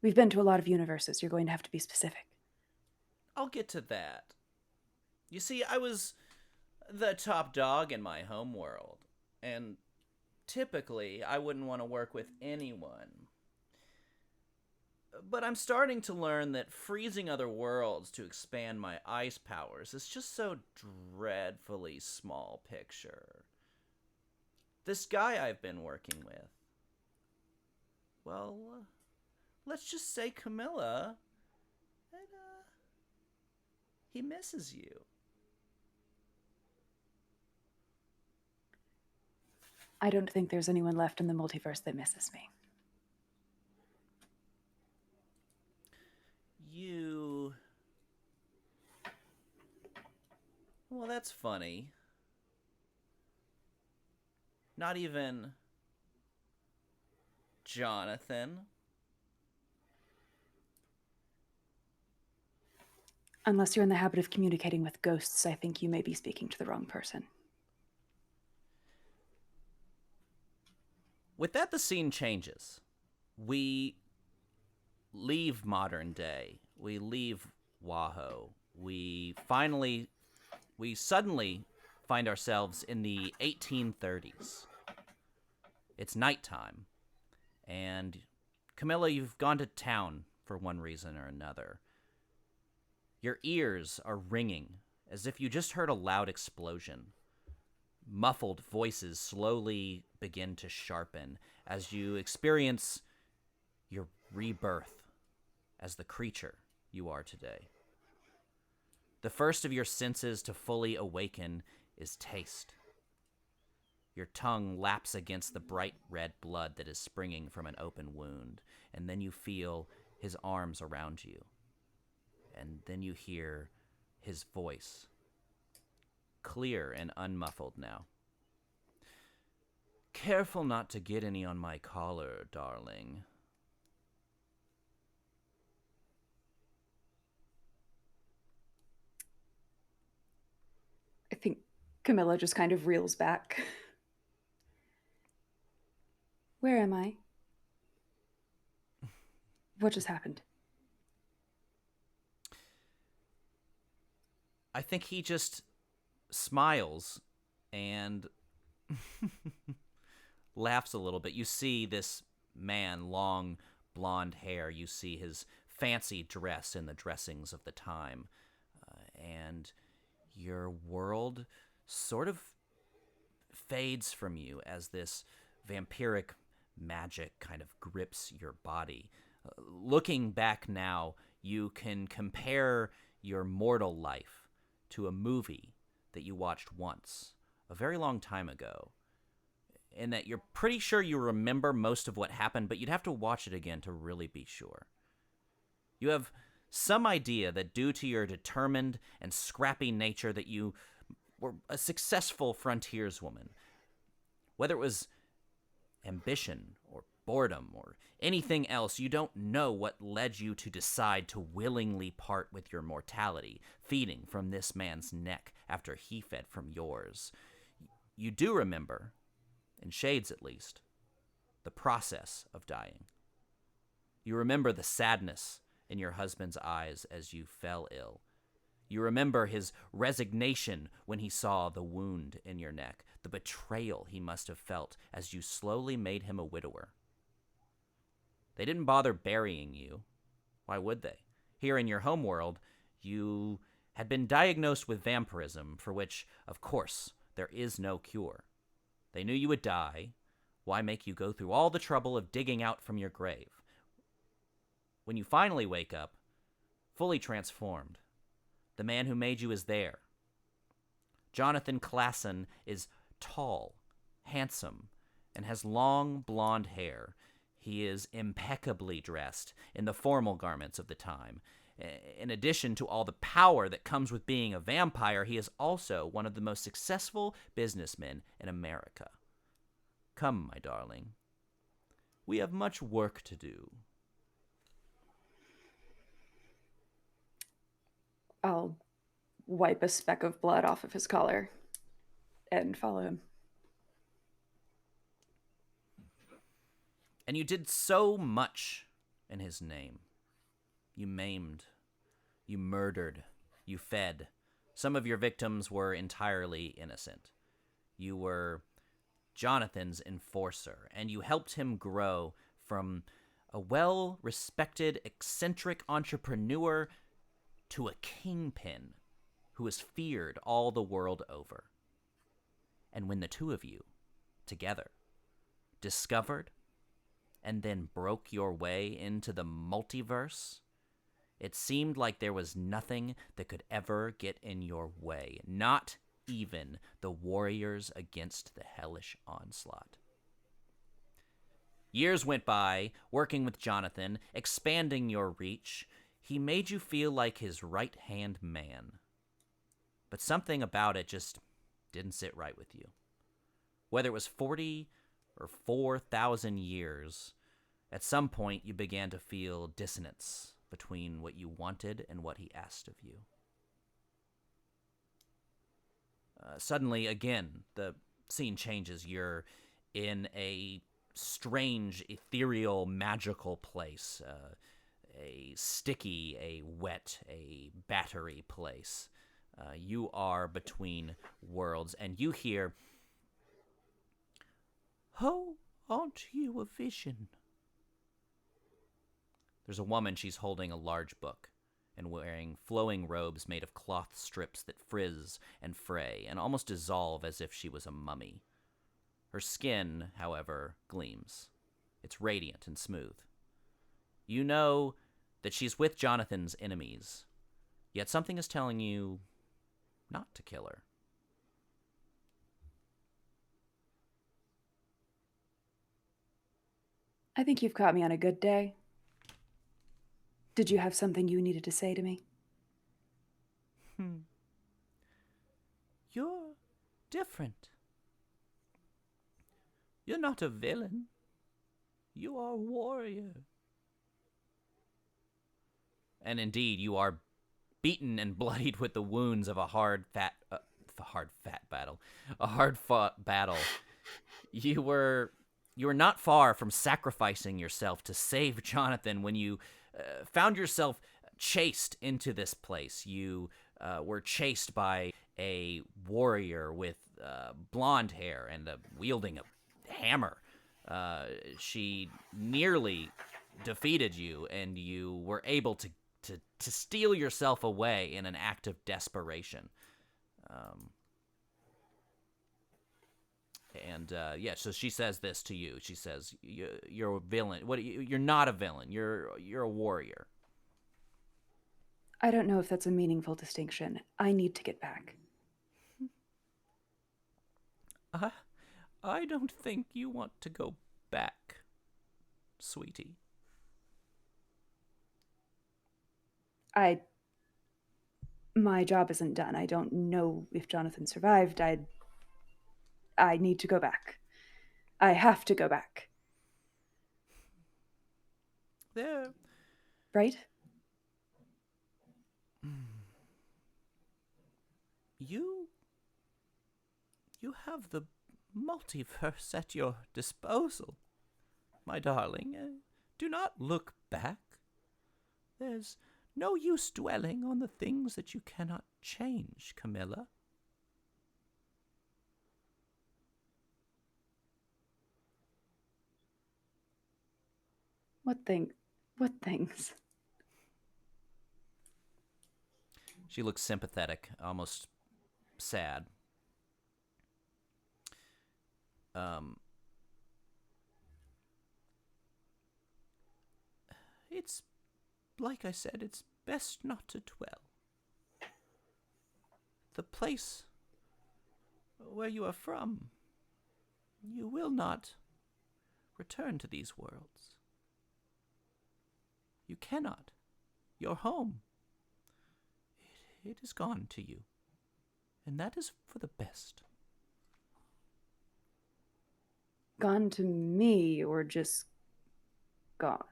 We've been to a lot of universes. You're going to have to be specific. I'll get to that. You see, I was the top dog in my home world, and typically I wouldn't want to work with anyone. But I'm starting to learn that freezing other worlds to expand my ice powers is just so dreadfully small picture. This guy I've been working with, well, let's just say Camilla, and, he misses you. I don't think there's anyone left in the multiverse that misses me. You... Well, that's funny. Not even Jonathan. Unless you're in the habit of communicating with ghosts, I think you may be speaking to the wrong person. With that, the scene changes. We leave modern day. We leave WAHO. We suddenly find ourselves in the 1830s. It's nighttime. And Camilla, you've gone to town for one reason or another. Your ears are ringing as if you just heard a loud explosion. Muffled voices slowly begin to sharpen as you experience your rebirth as the creature you are today. The first of your senses to fully awaken is taste. Your tongue laps against the bright red blood that is springing from an open wound, and then you feel his arms around you. And then you hear his voice, clear and unmuffled now. "Careful not to get any on my collar, darling." think Camilla just kind of reels back. Where am I? What just happened? I think he just smiles and laughs a little bit. You see this man, long blonde hair. You see his fancy dress in the dressings of the time. And your world sort of fades from you as this vampiric magic kind of grips your body. Looking back now, you can compare your mortal life to a movie that you watched once, a very long time ago, in that you're pretty sure you remember most of what happened, but you'd have to watch it again to really be sure. You have some idea that due to your determined and scrappy nature that you were a successful frontierswoman. Whether it was ambition or boredom or anything else, you don't know what led you to decide to willingly part with your mortality, feeding from this man's neck after he fed from yours. You do remember, in shades at least, the process of dying. You remember the sadness in your husband's eyes as you fell ill. You remember his resignation when he saw the wound in your neck, the betrayal he must have felt as you slowly made him a widower. They didn't bother burying you. Why would they? Here in your homeworld, you had been diagnosed with vampirism, for which, of course, there is no cure. They knew you would die. Why make you go through all the trouble of digging out from your grave? When you finally wake up, fully transformed, the man who made you is there. Jonathan Klassen is tall, handsome, and has long blonde hair. He is impeccably dressed in the formal garments of the time. In addition to all the power that comes with being a vampire, he is also one of the most successful businessmen in America. Come, my darling. We have much work to do. I'll wipe a speck of blood off of his collar and follow him. And you did so much in his name. You maimed, you murdered, you fed. Some of your victims were entirely innocent. You were Jonathan's enforcer, and you helped him grow from a well-respected, eccentric entrepreneur to a kingpin who is feared all the world over. And when the two of you, together, discovered and then broke your way into the multiverse, it seemed like there was nothing that could ever get in your way, not even the warriors against the hellish onslaught. Years went by, working with Jonathan, expanding your reach. He made you feel like his right-hand man. But something about it just didn't sit right with you. Whether it was 40 or 4,000 years, at some point you began to feel dissonance between what you wanted and what he asked of you. Suddenly, again, the scene changes. You're in a strange, ethereal, magical place. A sticky, a wet, a battery place. You are between worlds, and you hear, "Oh, aren't you a vision?" There's a woman. She's holding a large book and wearing flowing robes made of cloth strips that frizz and fray and almost dissolve as if she was a mummy. Her skin, however, gleams. It's radiant and smooth. You know that she's with Jonathan's enemies, yet something is telling you not to kill her. I think you've caught me on a good day. Did you have something you needed to say to me? You're different. You're not a villain. You are a warrior. And indeed, you are beaten and bloodied with the wounds of a a hard-fought battle. You were not far from sacrificing yourself to save Jonathan when you found yourself chased into this place. You were chased by a warrior with blonde hair and wielding a hammer. She nearly defeated you, and you were able to steal yourself away in an act of desperation. So she says this to you. She says, "You're a villain. You're not a villain. You're a warrior." I don't know if that's a meaningful distinction. I need to get back. I don't think you want to go back, sweetie. My job isn't done. I don't know if Jonathan survived. I need to go back. I have to go back. There. Right? You have the multiverse at your disposal, my darling. Do not look back. There's no use dwelling on the things that you cannot change, Camilla. What things? She looks sympathetic, almost sad. It's, like I said, it's best not to dwell. The place where you are from, you will not return to these worlds. You cannot. Your home, it is gone to you. And that is for the best. Gone to me or just gone?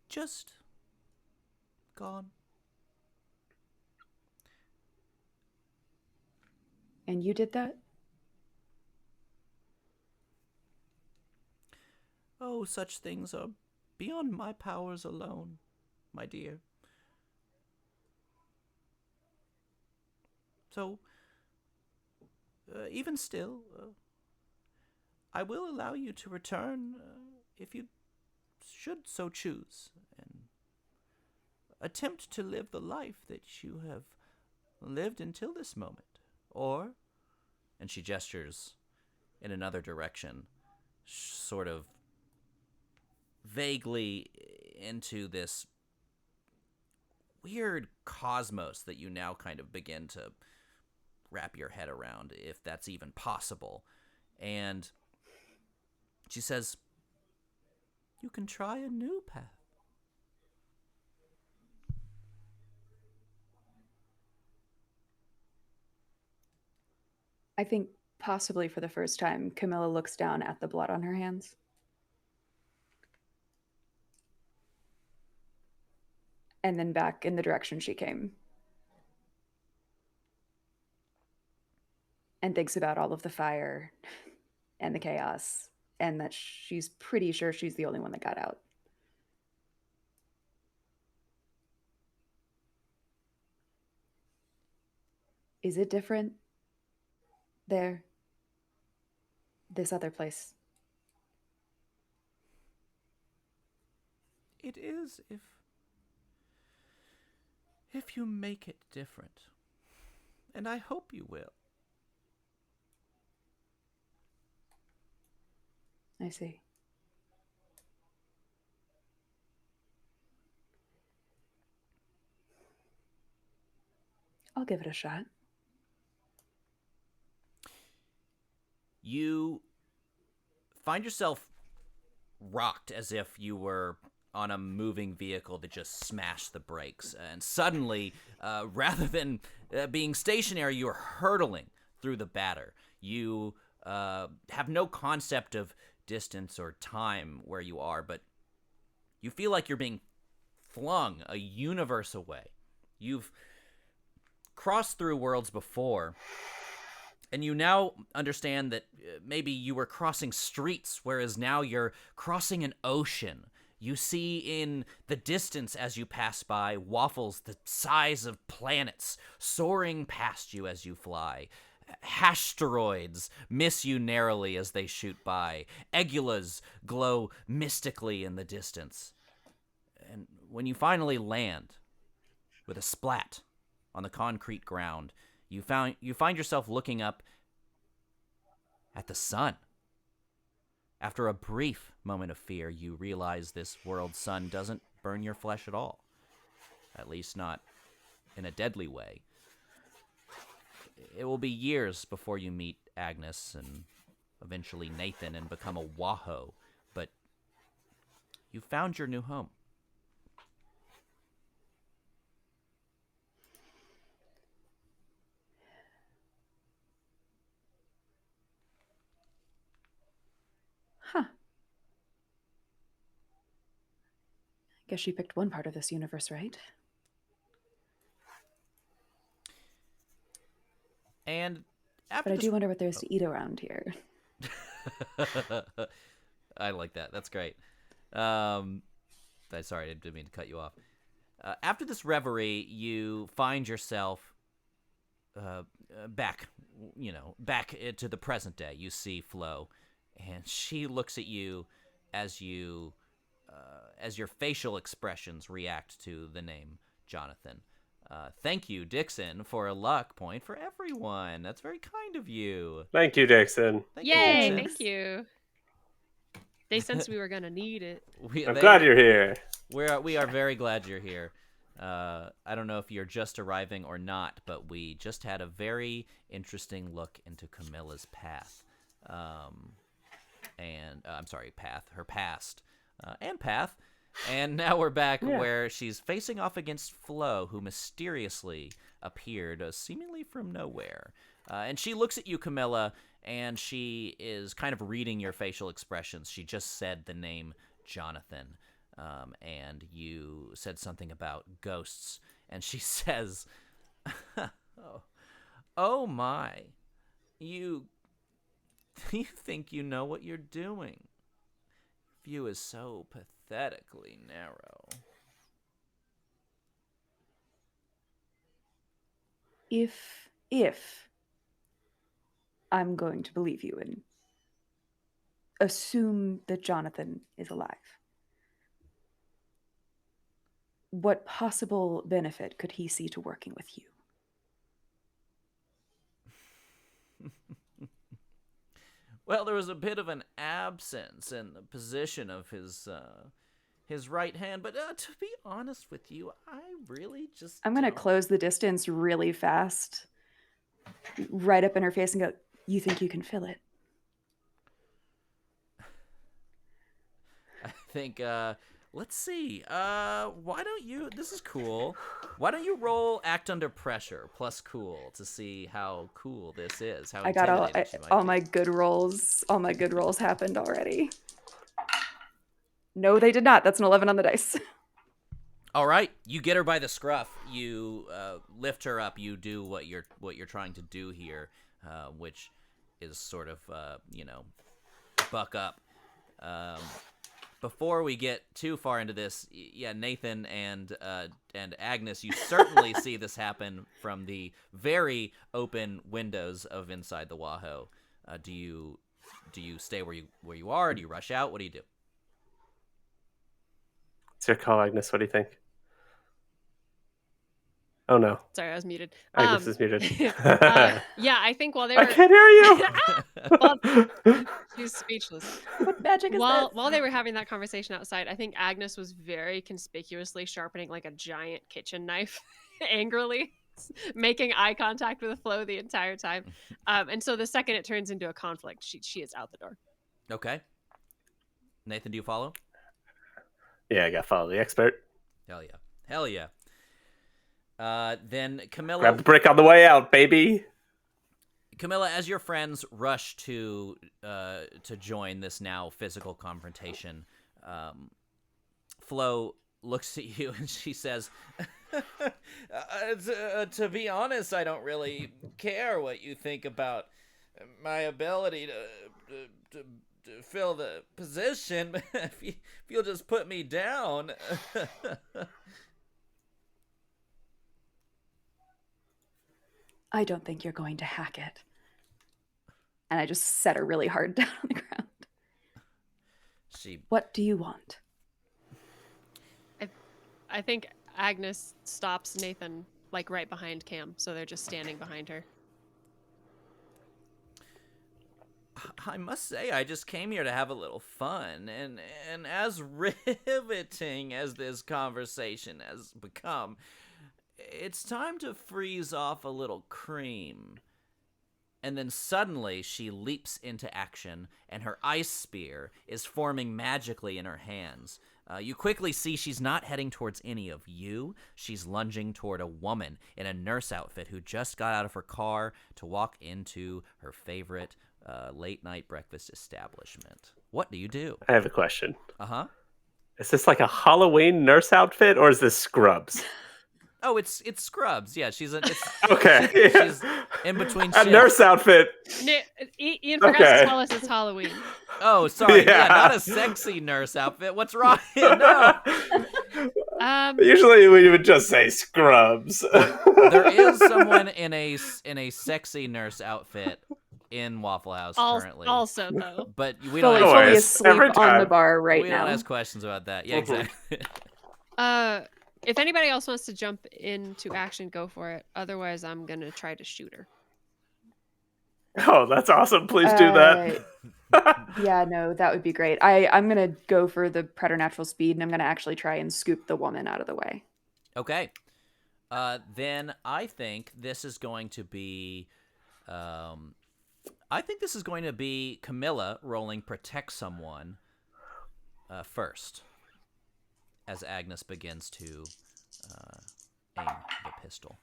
Just gone. And you did that? Oh, such things are beyond my powers alone, my dear. So, even still, I will allow you to return if you should so choose, and attempt to live the life that you have lived until this moment. Or, and she gestures in another direction, sort of vaguely into this weird cosmos that you now kind of begin to wrap your head around, if that's even possible. And she says, you can try a new path. I think possibly for the first time, Camilla looks down at the blood on her hands. And then back in the direction she came. And thinks about all of the fire and the chaos, and that she's pretty sure she's the only one that got out. Is it different there? This other place? It is if you make it different. And I hope you will. I see. I'll give it a shot. You find yourself rocked as if you were on a moving vehicle that just smashed the brakes. And suddenly, rather than being stationary, you're hurtling through the batter. You have no concept of distance or time where you are, but You feel like you're being flung a universe away. You've crossed through worlds before, and you now understand that maybe you were crossing streets, whereas now you're crossing an ocean. You see in the distance as you pass by waffles the size of planets soaring past you as you fly. Hashsteroids miss you narrowly as they shoot by. Egulas glow mystically in the distance. And when you finally land with a splat on the concrete ground, you find yourself looking up at the sun. After a brief moment of fear, you realize this world's sun doesn't burn your flesh at all. At least not in a deadly way. It will be years before you meet Agnes and eventually Nathan and become a WAHO, but you found your new home. Huh. Guess she picked one part of this universe, right? And after But I do wonder what there's to eat around here. I like that. That's great. Sorry, I didn't mean to cut you off. After this reverie, you find yourself back to the present day. You see Flo, and she looks at you as your facial expressions react to the name Jonathan. Thank you, Dixon, for a luck point for everyone. That's very kind of you. Thank you, Dixon. Yay, Dixon. thank you. They sensed we were going to need it. I'm glad you're here. We are very glad you're here. I don't know if you're just arriving or not, but we just had a very interesting look into Camilla's path. Her past, and path. And now we're back where she's facing off against Flo, who mysteriously appeared seemingly from nowhere. And she looks at you, Camilla, and she is kind of reading your facial expressions. She just said the name Jonathan, and you said something about ghosts. And she says, oh my, you think you know what you're doing. View is so pathetically narrow. If I'm going to believe you and assume that Jonathan is alive, what possible benefit could he see to working with you? Well, there was a bit of an absence in the position of his right hand, but to be honest with you, I really just I'm going to close the distance really fast, right up in her face and go, you think you can fill it? I think, let's see, why don't you, this is cool, why don't you roll Act Under Pressure plus Cool to see how cool this is, how I got intimidating she might all be. my good rolls happened already. No, they did not. That's an 11 on the dice. All right, you get her by the scruff. You lift her up. You do what you're trying to do here, which is sort of buck up. Before we get too far into this, Nathan and Agnes, you certainly see this happen from the very open windows of inside the WAHO. Do you stay where you are? Or do you rush out? What do you do? It's your call, Agnes. What do you think? Oh no. Sorry, I was muted. Agnes is muted. Yeah, I think while they were... I can't hear you! She's speechless. What magic is that? While they were having that conversation outside, I think Agnes was very conspicuously sharpening like a giant kitchen knife angrily, making eye contact with Flo the entire time. And so the second it turns into a conflict, she is out the door. Okay. Nathan, do you follow? Yeah, I got to follow the expert. Hell yeah. Then Camilla... Grab the brick on the way out, baby! Camilla, as your friends rush to join this now physical confrontation, Flo looks at you and she says, to be honest, I don't really care what you think about my ability to fill the position, but if you'll just put me down. I don't think you're going to hack it. And I just set her really hard down on the ground. What do you want? I think Agnes stops Nathan like right behind Cam, so they're just standing behind her. I must say, I just came here to have a little fun, and as riveting as this conversation has become, it's time to freeze off a little cream. And then suddenly she leaps into action, and her ice spear is forming magically in her hands. You quickly see she's not heading towards any of you. She's lunging toward a woman in a nurse outfit who just got out of her car to walk into her favorite late-night breakfast establishment. What do you do? I have a question. Uh-huh. Is this like a Halloween nurse outfit, or is this Scrubs? Oh, it's Scrubs. Yeah, she's Okay. She's in between A shifts. nurse outfit. Ian forgot to tell us it's Halloween. Oh, sorry. Yeah. Yeah, not a sexy nurse outfit. What's wrong? No. Usually we would just say Scrubs. There is someone in a sexy nurse outfit in Waffle House currently. Also, though. But we Fully don't Always. asleep Every on time. the bar right we now. don't ask questions about that. Yeah, exactly. If anybody else wants to jump into action, go for it. Otherwise, I'm gonna try to shoot her. Oh, that's awesome. Please do that. Yeah, no, that would be great. I'm going to go for the preternatural speed, and I'm going to actually try and scoop the woman out of the way. Okay. Then I think this is going to be Camilla rolling protect someone first, as Agnes begins to aim the pistol.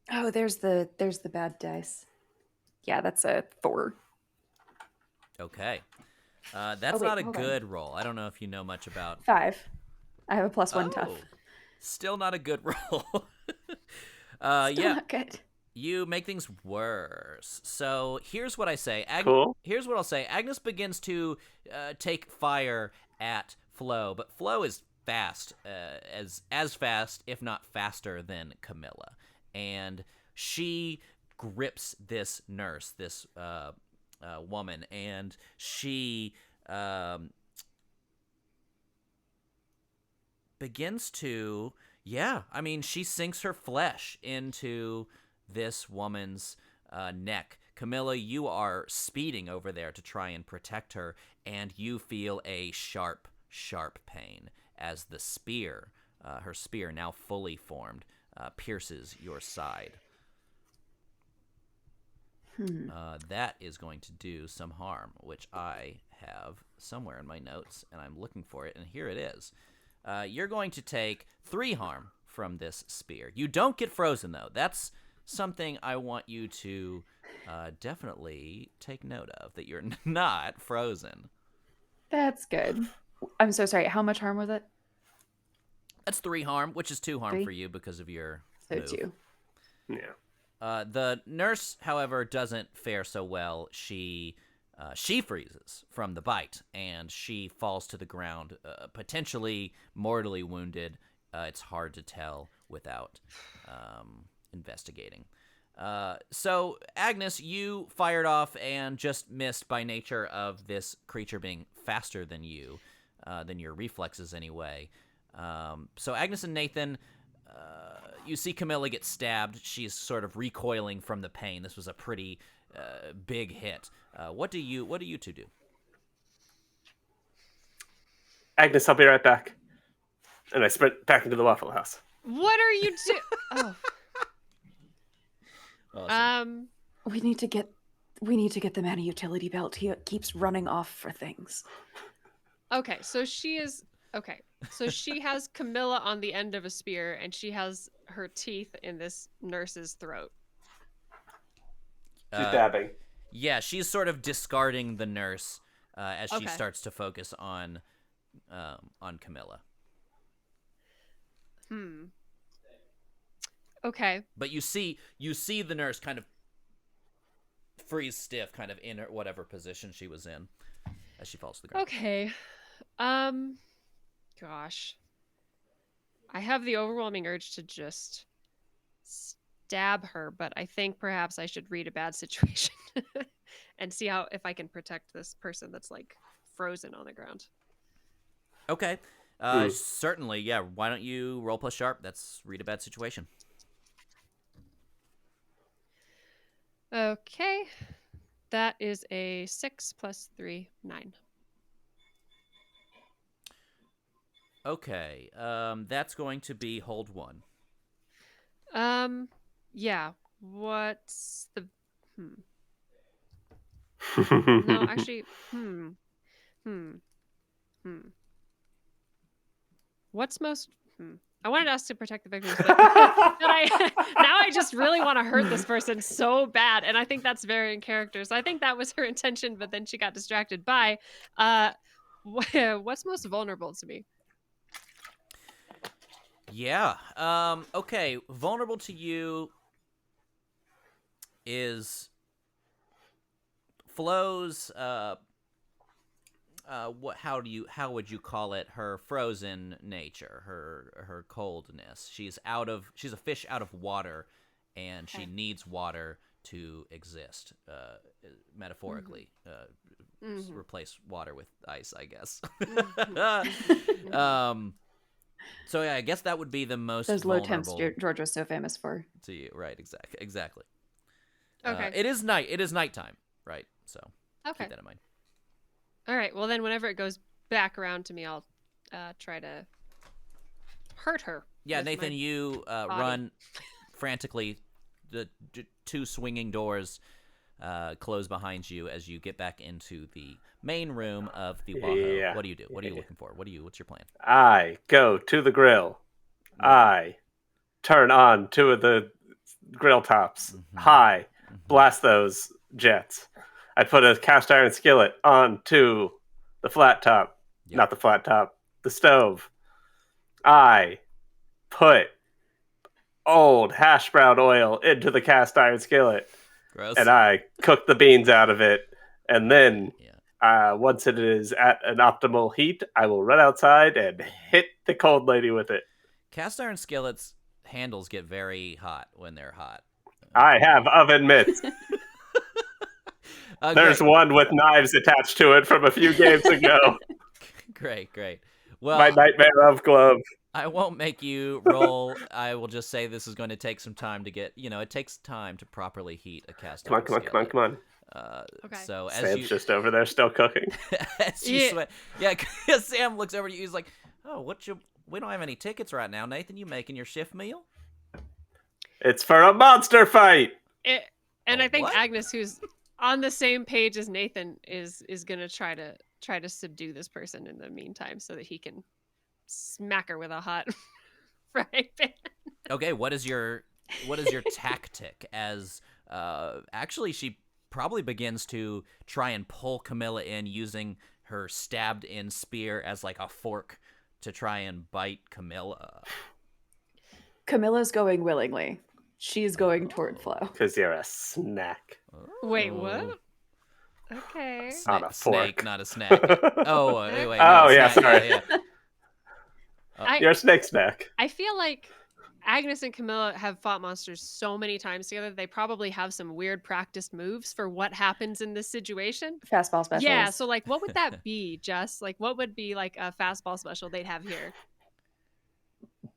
Oh, there's the bad dice. Yeah, that's a 4. Okay. That's wait, not a hold on. good roll. I don't know if you know much about... 5. I have a +1 tough. Still not a good roll. Still not good. You make things worse. So here's what I say. Cool. Here's what I'll say. Agnes begins to take fire at Flo, but Flo is fast, as fast, if not faster, than Camilla. And she grips this nurse, this woman, and she begins to, she sinks her flesh into this woman's neck. Camilla, you are speeding over there to try and protect her, and you feel a sharp, sharp pain as the spear, her spear now fully formed, pierces your side. That is going to do some harm, which I have somewhere in my notes, and I'm looking for it, and here it is. You're going to take 3 harm from this spear. You don't get frozen, though. That's something I want you to definitely take note of, that you're not frozen. That's good. I'm so sorry. How much harm was it? That's 3 harm, which is 2 harm 3? for you because of your So move. 2. Yeah. The nurse, however, doesn't fare so well. She freezes from the bite, and she falls to the ground, potentially mortally wounded. It's hard to tell without investigating. So, Agnes, you fired off and just missed by nature of this creature being faster than you, than your reflexes anyway. So, Agnes and Nathan... you see Camilla get stabbed. She's sort of recoiling from the pain. This was a pretty big hit. What do you two do? Agnes, I'll be right back. And I sprint back into the Waffle House. What are you doing? Awesome. We need to get the man a utility belt. He keeps running off for things. Okay, so she has Camilla on the end of a spear, and she has her teeth in this nurse's throat. She's dabbing. Yeah, she's sort of discarding the nurse as she starts to focus on Camilla. Okay. But you see the nurse kind of freeze stiff, kind of in her whatever position she was in as she falls to the ground. Okay. Gosh. I have the overwhelming urge to just stab her, but I think perhaps I should read a bad situation and see if I can protect this person that's like frozen on the ground. Okay. Certainly, yeah. Why don't you roll plus sharp? That's read a bad situation. Okay. That is a 6 plus 3, 9. Okay. That's going to be hold 1. Yeah. What's the No, actually, What's most I wanted to ask to protect the victims, but now I just really want to hurt this person so bad, and I think that's very in character. So I think that was her intention, but then she got distracted by what's most vulnerable to me? Yeah. Okay. Vulnerable to you is Flo's how would you call it, her frozen nature, her coldness. She's a fish out of water, and she needs water to exist, metaphorically. Replace water with ice, I guess. So yeah, I guess that would be the most Those low temps vulnerable George was so famous for. to you, right? Exactly. Okay. It is nighttime, right? So keep that in mind. All right. Well, then whenever it goes back around to me, I'll try to hurt her. Yeah, Nathan, you run frantically. The two swinging doors close behind you as you get back into the main room of the WAHO. Yeah. What do you do? What are you looking for? What's your plan? I go to the grill. I turn on 2 of the grill tops. High. Blast those jets. I put a cast iron skillet onto the flat top. Yep. Not the flat top. The stove. I put old hash brown oil into the cast iron skillet. Gross. And I cook the beans out of it. And then once it is at an optimal heat, I will run outside and hit the cold lady with it. Cast iron skillets handles get very hot when they're hot. I have oven mitts. There's one with knives attached to it from a few games ago. Great. Well, my nightmare of glove. I won't make you roll. I will just say this is going to take some time to get. It takes time to properly heat a cast iron skillet. Come on. Okay. So as Sam's just over there still cooking. As you sweat, because Sam looks over to you. He's like, "Oh, we don't have any tickets right now, Nathan. You making your shift meal?" It's for a monster fight. I think what? Agnes, who's on the same page as Nathan, is gonna try to subdue this person in the meantime, so that he can smack her with a hot frying pan. Okay, what is your tactic? As actually, she probably begins to try and pull Camilla in, using her stabbed in spear as like a fork to try and bite Camilla. Camilla's going willingly. She's going toward Flo. Because you're a snack. Wait, what? Okay. On a fork. Snake, not a snack. Oh, wait. Oh, no, yeah, snack, sorry. Yeah. You're a snake snack. I feel like Agnes and Camilla have fought monsters so many times together. They probably have some weird practiced moves for what happens in this situation. Fastball specials. Yeah, so like what would that be, Jess? Like what would be like a fastball special they'd have here?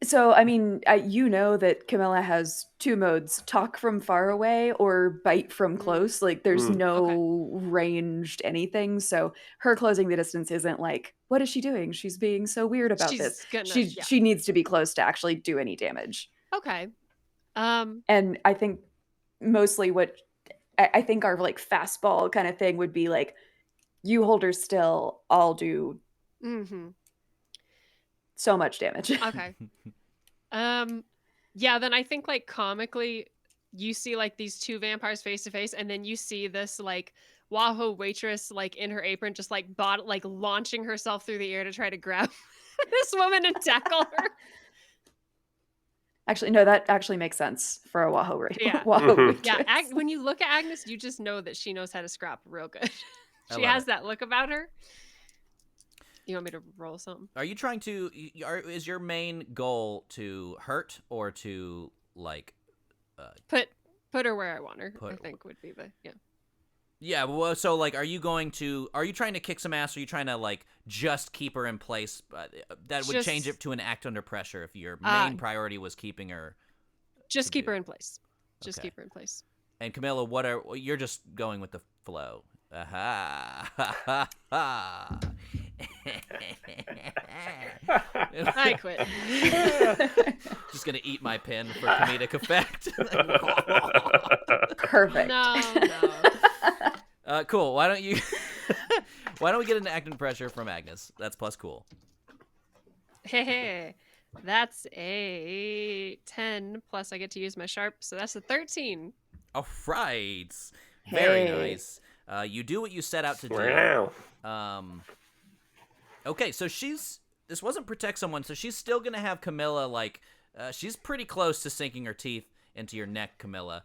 So, I mean, you know that Camilla has 2 modes, talk from far away or bite from close. Like, there's no ranged anything. So her closing the distance isn't like, what is she doing? She's being so weird about this. She needs to be close to actually do any damage. Okay. And I think mostly what I think our like fastball kind of thing would be like, you hold her still, I'll do so much damage. Okay. Yeah, then I think like comically you see like these 2 vampires face to face, and then you see this like WAHO waitress, like in her apron, just like launching herself through the air to try to grab this woman and tackle her. Actually, no, that actually makes sense for a WAHO Yeah. WAHO Mhm. waitress. Yeah, when you look at Agnes, you just know that she knows how to scrap real good. I She love has it. that look about her. You want me to roll something? Are you trying to? Is your main goal to hurt or to like? Put her where I want her. Put- I think would be the Yeah. Well, so like, are you trying to kick some ass? Or are you trying to like just keep her in place? That would change Just- it to an act under pressure if your main priority was keeping her. Just keep do. her in place. Just Okay. keep her in place. And Camilla, you're just going with the flow. Aha. I quit. Just gonna eat my pen for comedic effect. Perfect. No. Cool. Why don't we get into acting pressure from Agnes? That's plus cool. Hey, that's a 10 plus I get to use my sharp, so that's a 13. All right. Very Hey. nice. You do what you set out to do. Wow. Okay, so this wasn't protect someone, so she's still gonna have Camilla like she's pretty close to sinking her teeth into your neck, Camilla.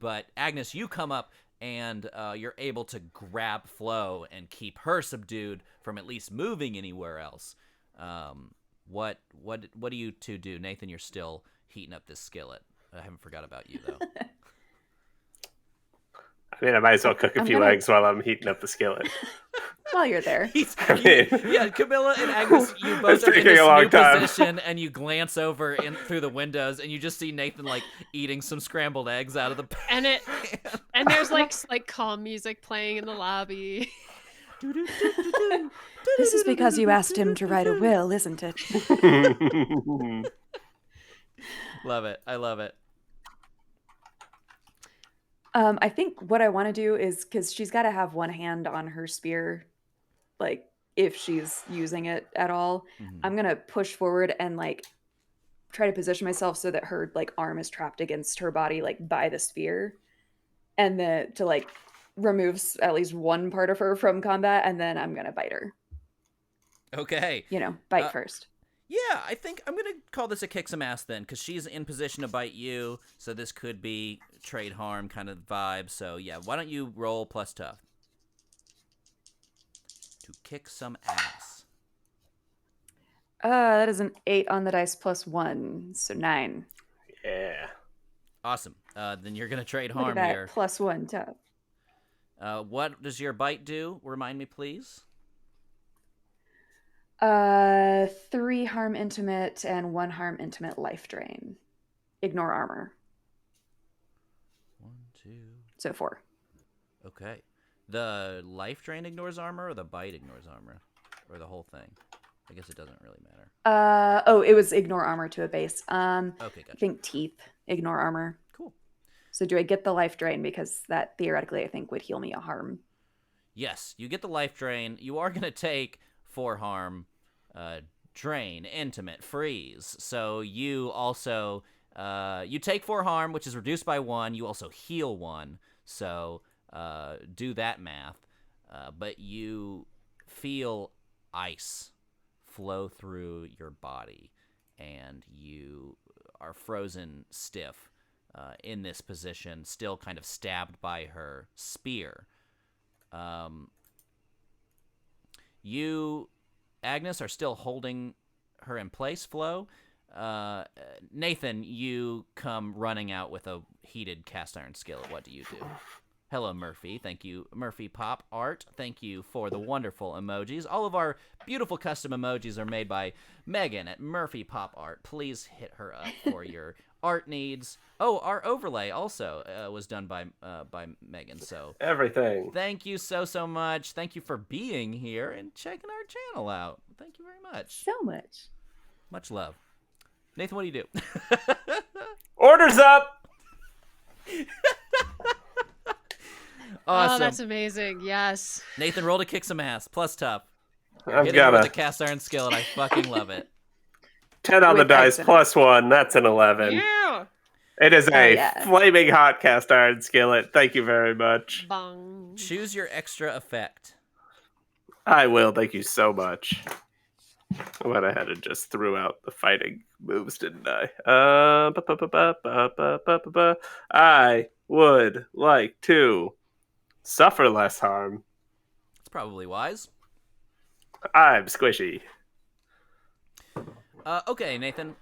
But Agnes, you come up and you're able to grab Flo and keep her subdued from at least moving anywhere else. What do you two do? Nathan, you're still heating up this skillet. I haven't forgot about you though. I mean, I might as well cook a I'm few gonna- eggs while I'm heating up the skillet. While you're there. Yeah, Camilla and Agnes, you both It's are in taking this a long new time. position, and you glance over through the windows, and you just see Nathan like eating some scrambled eggs out of the pan. And there's like calm music playing in the lobby. This is because you asked him to write a will, isn't it? Love it. I love it. I think what I want to do is, because she's got to have one hand on her spear, like if she's using it at all, Mhm. I'm gonna push forward and like try to position myself so that her like arm is trapped against her body, like by the spear, and then to like removes at least one part of her from combat, and then I'm gonna bite her. Okay. Bite first. Yeah, I think I'm gonna call this a kick some ass then, because she's in position to bite you, so this could be trade harm kind of vibe. So yeah, why don't you roll plus tough to kick some ass? That is an 8 on the dice plus 1, so 9. Yeah. Awesome. Then you're gonna trade Look at harm that, here. plus 1 tough. What does your bite do? Remind me, please. 3 harm intimate and 1 harm intimate life drain. Ignore armor. 1, 2. So 4. Okay. The life drain ignores armor, or the bite ignores armor, or the whole thing? I guess it doesn't really matter. It was ignore armor to a base. Okay, I gotcha. think teeth, ignore armor. Cool. So do I get the life drain, because that theoretically I think would heal me a harm? Yes, you get the life drain. You are gonna take 4 harm, drain, intimate, freeze. So you also you take 4 harm, which is reduced by 1. You also heal 1. So do that math. But you feel ice flow through your body, and you are frozen stiff in this position, still kind of stabbed by her spear. You, Agnes, are still holding her in place, Flo. Nathan, you come running out with a heated cast iron skillet. What do you do? Hello, Murphy. Thank you, Murphy Pop Art. Thank you for the wonderful emojis. All of our beautiful custom emojis are made by Megan at Murphy Pop Art. Please hit her up for your art needs. Oh, our overlay also was done by Megan. So Everything. thank you so much. Thank you for being here and checking our channel out. Thank you very much. So much. Much love. Nathan, what do you do? Orders up! Awesome. Oh, that's amazing. Yes. Nathan, roll to kick some ass. Plus tough. I've Hitting got with a a cast iron skillet. I fucking love it. 10 on the With dice excellent. plus 1. That's an 11. Yeah. It is Oh, a yeah. flaming hot cast iron skillet. Thank you very much. Bong. Choose your extra effect. I will. Thank you so much. I went ahead and just threw out the fighting moves, didn't I? I would like to suffer less harm. It's probably wise. I'm squishy. Okay, Nathan.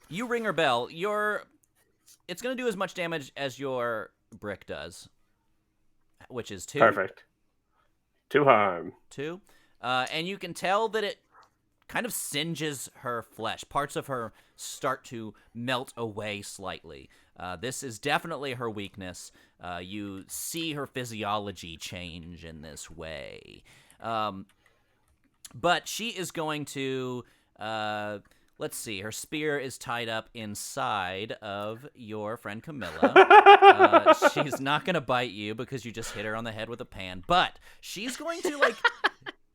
You ring her bell. It's going to do as much damage as your brick does, which is 2. Perfect. 2 harm. 2. And you can tell that it kind of singes her flesh. Parts of her start to melt away slightly. This is definitely her weakness. You see her physiology change in this way. But she is going to... let's see. Her spear is tied up inside of your friend Camilla. She's not going to bite you because you just hit her on the head with a pan. But she's going to, like,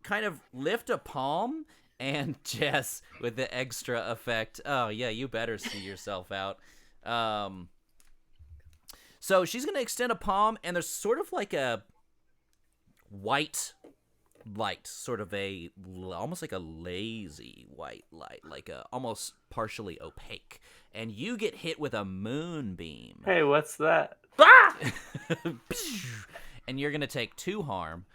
kind of lift a palm... And Jess, with the extra effect, oh yeah, you better see yourself out. So she's gonna extend a palm, and there's sort of like a white light, sort of almost like a lazy white light, like a almost partially opaque. And you get hit with a moonbeam. Hey, what's that? And you're gonna take 2 harm,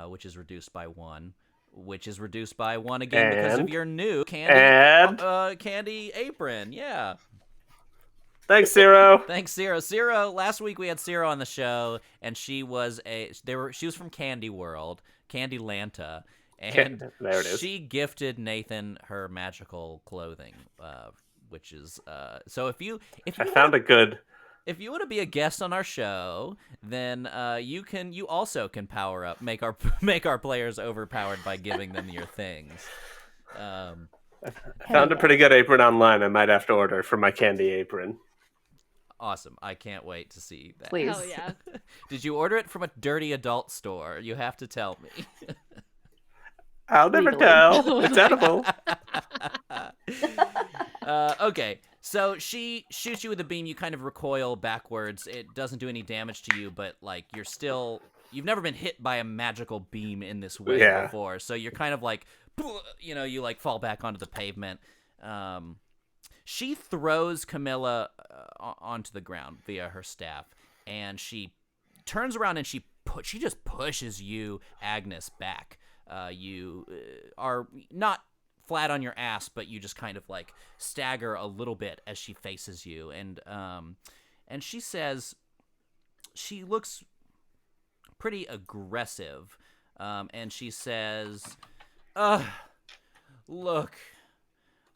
which is reduced by 1. Which is reduced by 1 again because of your new candy apron. Yeah. Thanks, Zero. Thanks, Zero. Zero. Last week we had Zero on the show, and she was from Candy World, Candy Lanta, and there it is. She gifted Nathan her magical clothing, which is so if you found a good. If you want to be a guest on our show, then you also can power up, make our players overpowered by giving them your things. I found a pretty good apron online. I might have to order for my candy apron. Awesome! I can't wait to see that. Please. Hell yeah. Did you order it from a dirty adult store? You have to tell me. I'll never Legally. tell. It's edible. Okay, so she shoots you with a beam. You kind of recoil backwards. It doesn't do any damage to you, but like you've never been hit by a magical beam in this way before. So you're kind of like, you like fall back onto the pavement. She throws Camilla onto the ground via her staff, and she turns around and she just pushes you, Agnes, back. You are not flat on your ass, but you just kind of like stagger a little bit as she faces you, and she says, she looks pretty aggressive, and she says, look,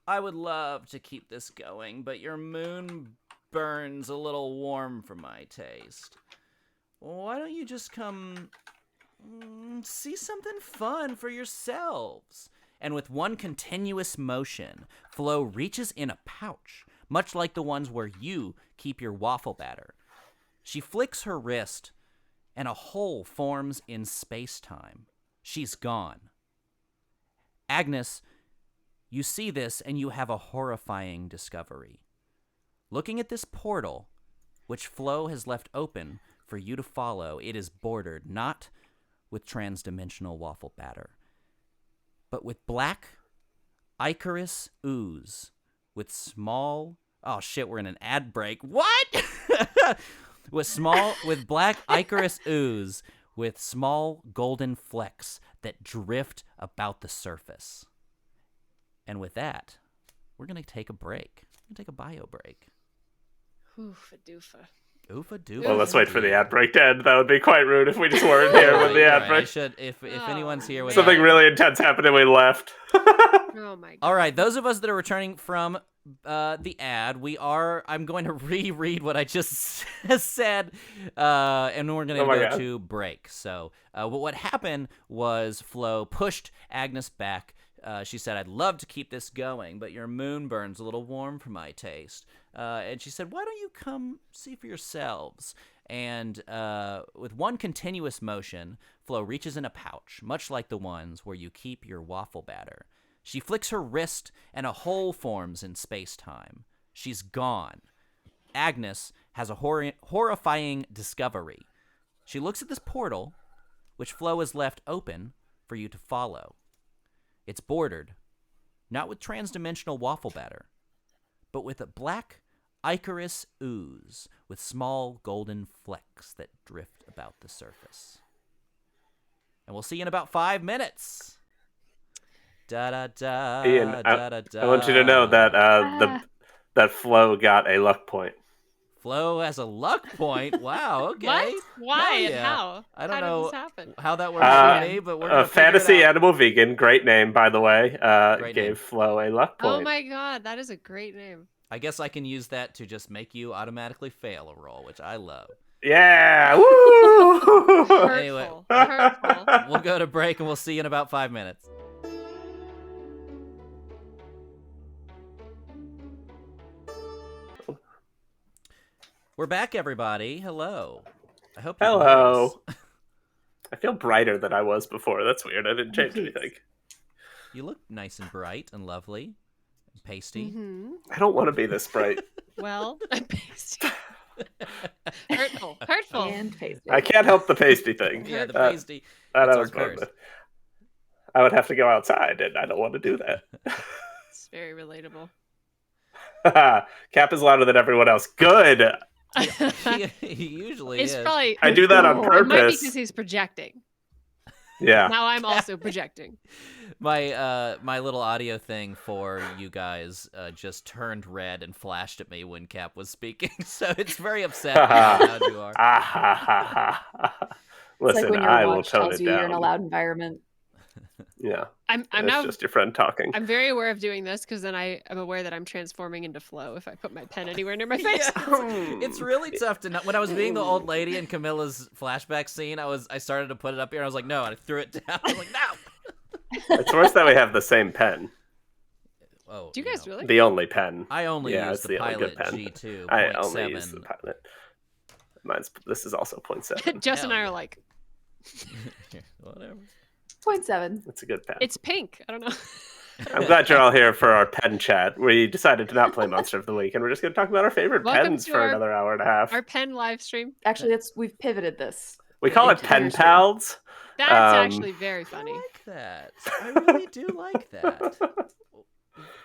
I would love to keep this going, but your moon burns a little warm for my taste. Why don't you just come see something fun for yourselves? And with one continuous motion, Flo reaches in a pouch, much like the ones where you keep your waffle batter. She flicks her wrist, and a hole forms in space-time. She's gone. Agnes, you see this, and you have a horrifying discovery. Looking at this portal, which Flo has left open for you to follow, it is bordered not with transdimensional waffle batter, but with black ichorous ooze with small... Oh, shit, we're in an ad break. What? with black ichorous ooze with small golden flecks that drift about the surface. And with that, we're going to take a break. We're going to take a bio break. Oofa doofa. Oofa doofa. Well, let's wait for the ad break to end. That would be quite rude if we just weren't here when the ad I break. should, if anyone's here with Something really intense happened and we left. Oh my god. All right, those of us that are returning from the ad, I'm going to reread what I just said, and we're going to go to break. So what happened was Flo pushed Agnes back. She said, I'd love to keep this going, but your moon burns a little warm for my taste. And she said, why don't you come see for yourselves? And with one continuous motion, Flo reaches in a pouch, much like the ones where you keep your waffle batter. She flicks her wrist, and a hole forms in space-time. She's gone. Agnes has a horrifying discovery. She looks at this portal, which Flo has left open for you to follow. It's bordered, not with transdimensional waffle batter, but with a black ichorous ooze with small golden flecks that drift about the surface. And we'll see you in about 5 minutes. Da da da. Ian, da, da, da. I want you to know that that Flo got a luck point. Flo has a luck point. Wow. Okay. What? Why Hell and yeah. how? I don't how know did this happen? how that works for me, but we're gonna figure Fantasy it out. Animal Vegan, great name by the way. Great Gave name. Flo a luck point. Oh my god, that is a great name. I guess I can use that to just make you automatically fail a roll, which I love. Yeah! Woo! Anyway. Hurtful. We'll go to break and we'll see you in about 5 minutes. We're back, everybody. Hello. I hope you can hear Hello. us. I feel brighter than I was before. That's weird. I didn't change anything. You look nice and bright and lovely and pasty. Mm-hmm. I don't want to be this bright. Well, I'm pasty. Hurtful. Hurtful. And pasty. I can't help the pasty thing. Yeah, the That- pasty. that That's I was our born curse. with. I would have to go outside, and I don't want to do that. It's very relatable. Cap is louder than everyone else. Good. He usually It's is. probably I do that on Oh, it might be purpose. because he's projecting. Yeah. Now I'm also projecting. My my little audio thing for you guys just turned red and flashed at me when Cap was speaking, so it's very upset how loud you are. Ah, ha, ha, ha, ha. It's Listen, like when your I will watch tone tells it you you're in a down. loud environment. Yeah. I'm It's now just your friend talking. I'm very aware of doing this because then I'm aware that I'm transforming into Flo if I put my pen anywhere near my face. Yeah, it's really tough to not. When I was being the old lady in Camilla's flashback scene, I started to put it up here. And I was like, no, and I threw it down. I was like, no. It's worse that we have the same pen. Oh, Do you guys really? The only pen. I only Yeah, use it's the the only Pilot good pen. G2 I only use 0.7. the pilot. This is also 0.7. Jess and Hell I yeah. are like, Whatever. 0.7. It's a good pen. it's pink. I don't know. I'm glad you're all here for our pen chat. We decided to not play Monster of the Week, and we're just going to talk about our favorite Welcome pens to for our- another hour and a half. Our pen live stream. Actually, we've pivoted this. We call it entire Pen stream. Pals. That's Um, actually very I funny. like that. I really do like that.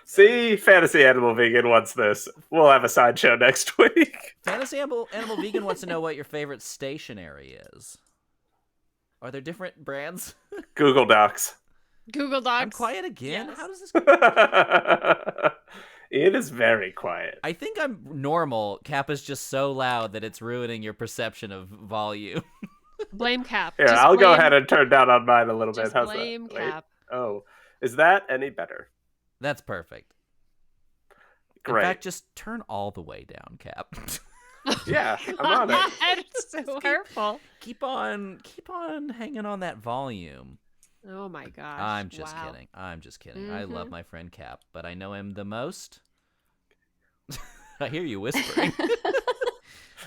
See, Fantasy Animal Vegan wants this. We'll have a sideshow next week. Fantasy Animal Vegan wants to know what your favorite stationery is. Are there different brands? Google Docs. Google Docs. I'm quiet again. Yes. How does this? It is very quiet. I think I'm normal. Cap is just so loud that it's ruining your perception of volume. Blame Cap. Here, Just I'll go blame- ahead and turn down on mine a little bit. Just How's blame that? Wait. Cap. Oh, is that any better? That's perfect. Great. In fact, just turn all the way down, Cap. Yeah, I'm on it. It's so hurtful. keep on hanging on that volume. Oh my gosh. I'm just wow. kidding. I'm just kidding. I love Mhm. my friend Cap, but I know him the most. I hear you whispering.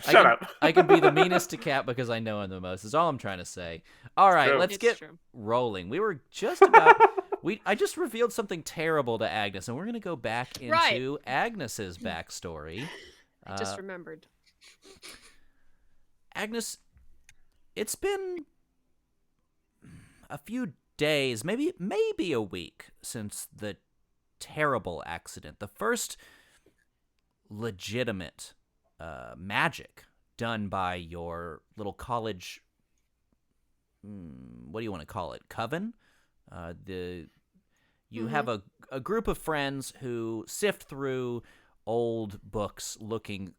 Shut up. I can be the meanest to Cap because I know him the most. Is all I'm trying to say. All right, true. let's It's get true. rolling. We were just about. I just revealed something terrible to Agnes, and we're gonna go back Right. into Agnes's backstory. I just remembered. Agnes, it's been a few days, maybe a week since the terrible accident. The first legitimate magic done by your little college. What do you want to call it? Coven. You have a group of friends who sift through old books looking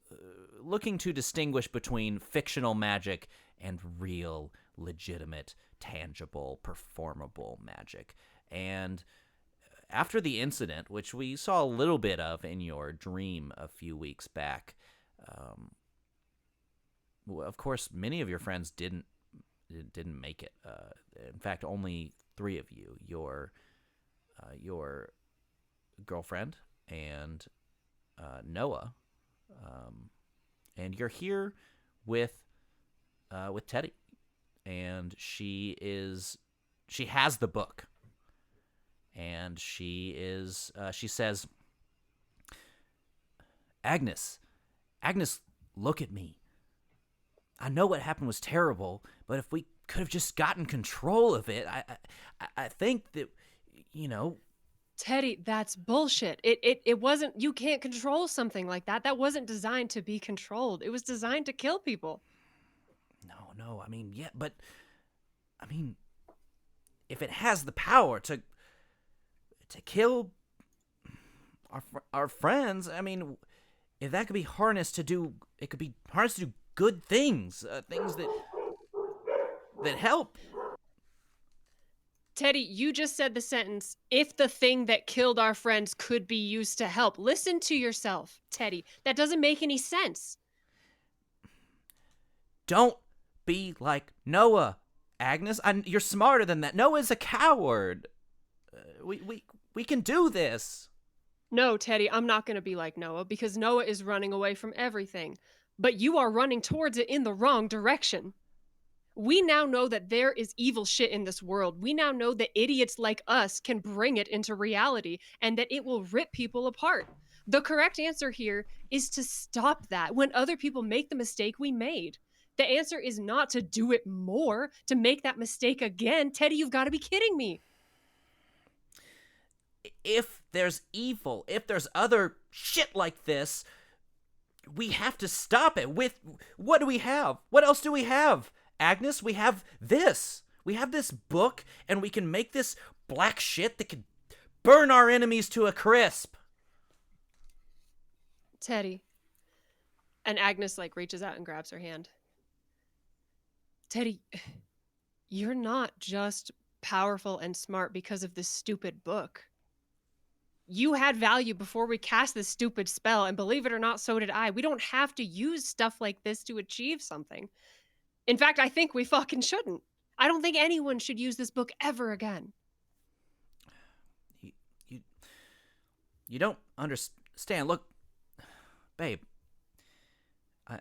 to distinguish between fictional magic and real, legitimate, tangible, performable magic. And after the incident, which we saw a little bit of in your dream a few weeks back, well, of course, many of your friends didn't make it. In fact, only 3 of you, your girlfriend and Noah, and you're here with Teddy, and she has the book, and she says, Agnes, Agnes, look at me. I know what happened was terrible, but if we could have just gotten control of it, I think that, you know. Teddy, that's bullshit. It wasn't. You can't control something like that. That wasn't designed to be controlled. It was designed to kill people. No. I mean, yeah, but I mean, if it has the power to kill our friends, I mean, if that could be harnessed to do, it could be harnessed to do good things, things that help. Teddy, you just said the sentence, if the thing that killed our friends could be used to help. Listen to yourself, Teddy. That doesn't make any sense. Don't be like Noah, Agnes. You're smarter than that. Noah's a coward. We can do this. No, Teddy, I'm not going to be like Noah because Noah is running away from everything. But you are running towards it in the wrong direction. We now know that there is evil shit in this world. We now know that idiots like us can bring it into reality and that it will rip people apart. The correct answer here is to stop that when other people make the mistake we made. The answer is not to do it more, to make that mistake again. Teddy, you've got to be kidding me. If there's evil, if there's other shit like this, we have to stop it. With what do we have? What else do we have? Agnes, we have this. We have this book, and we can make this black shit that can burn our enemies to a crisp. Teddy. And Agnes, reaches out and grabs her hand. Teddy, you're not just powerful and smart because of this stupid book. You had value before we cast this stupid spell, and believe it or not, so did I. We don't have to use stuff like this to achieve something. In fact, I think we fucking shouldn't. I don't think anyone should use this book ever again. You don't understand. Look, babe,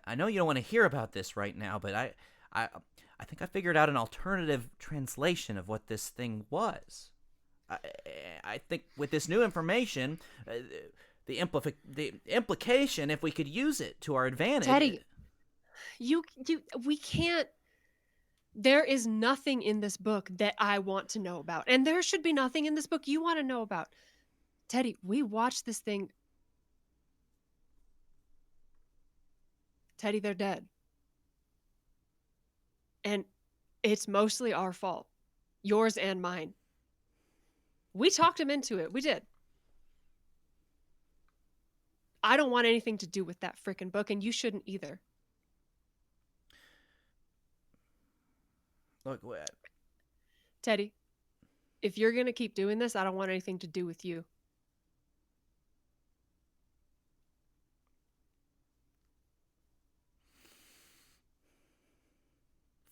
I know you don't want to hear about this right now, but I think I figured out an alternative translation of what this thing was. I think with this new information, the implication, if we could use it to our advantage. Teddy, we can't. There is nothing in this book that I want to know about, and there should be nothing in this book you want to know about. Teddy, we watched this thing. Teddy, they're dead. And it's mostly our fault. Yours and mine. We talked him into it. We did. I don't want anything to do with that frickin' book, and you shouldn't either. Look, what? Teddy, if you're going to keep doing this, I don't want anything to do with you.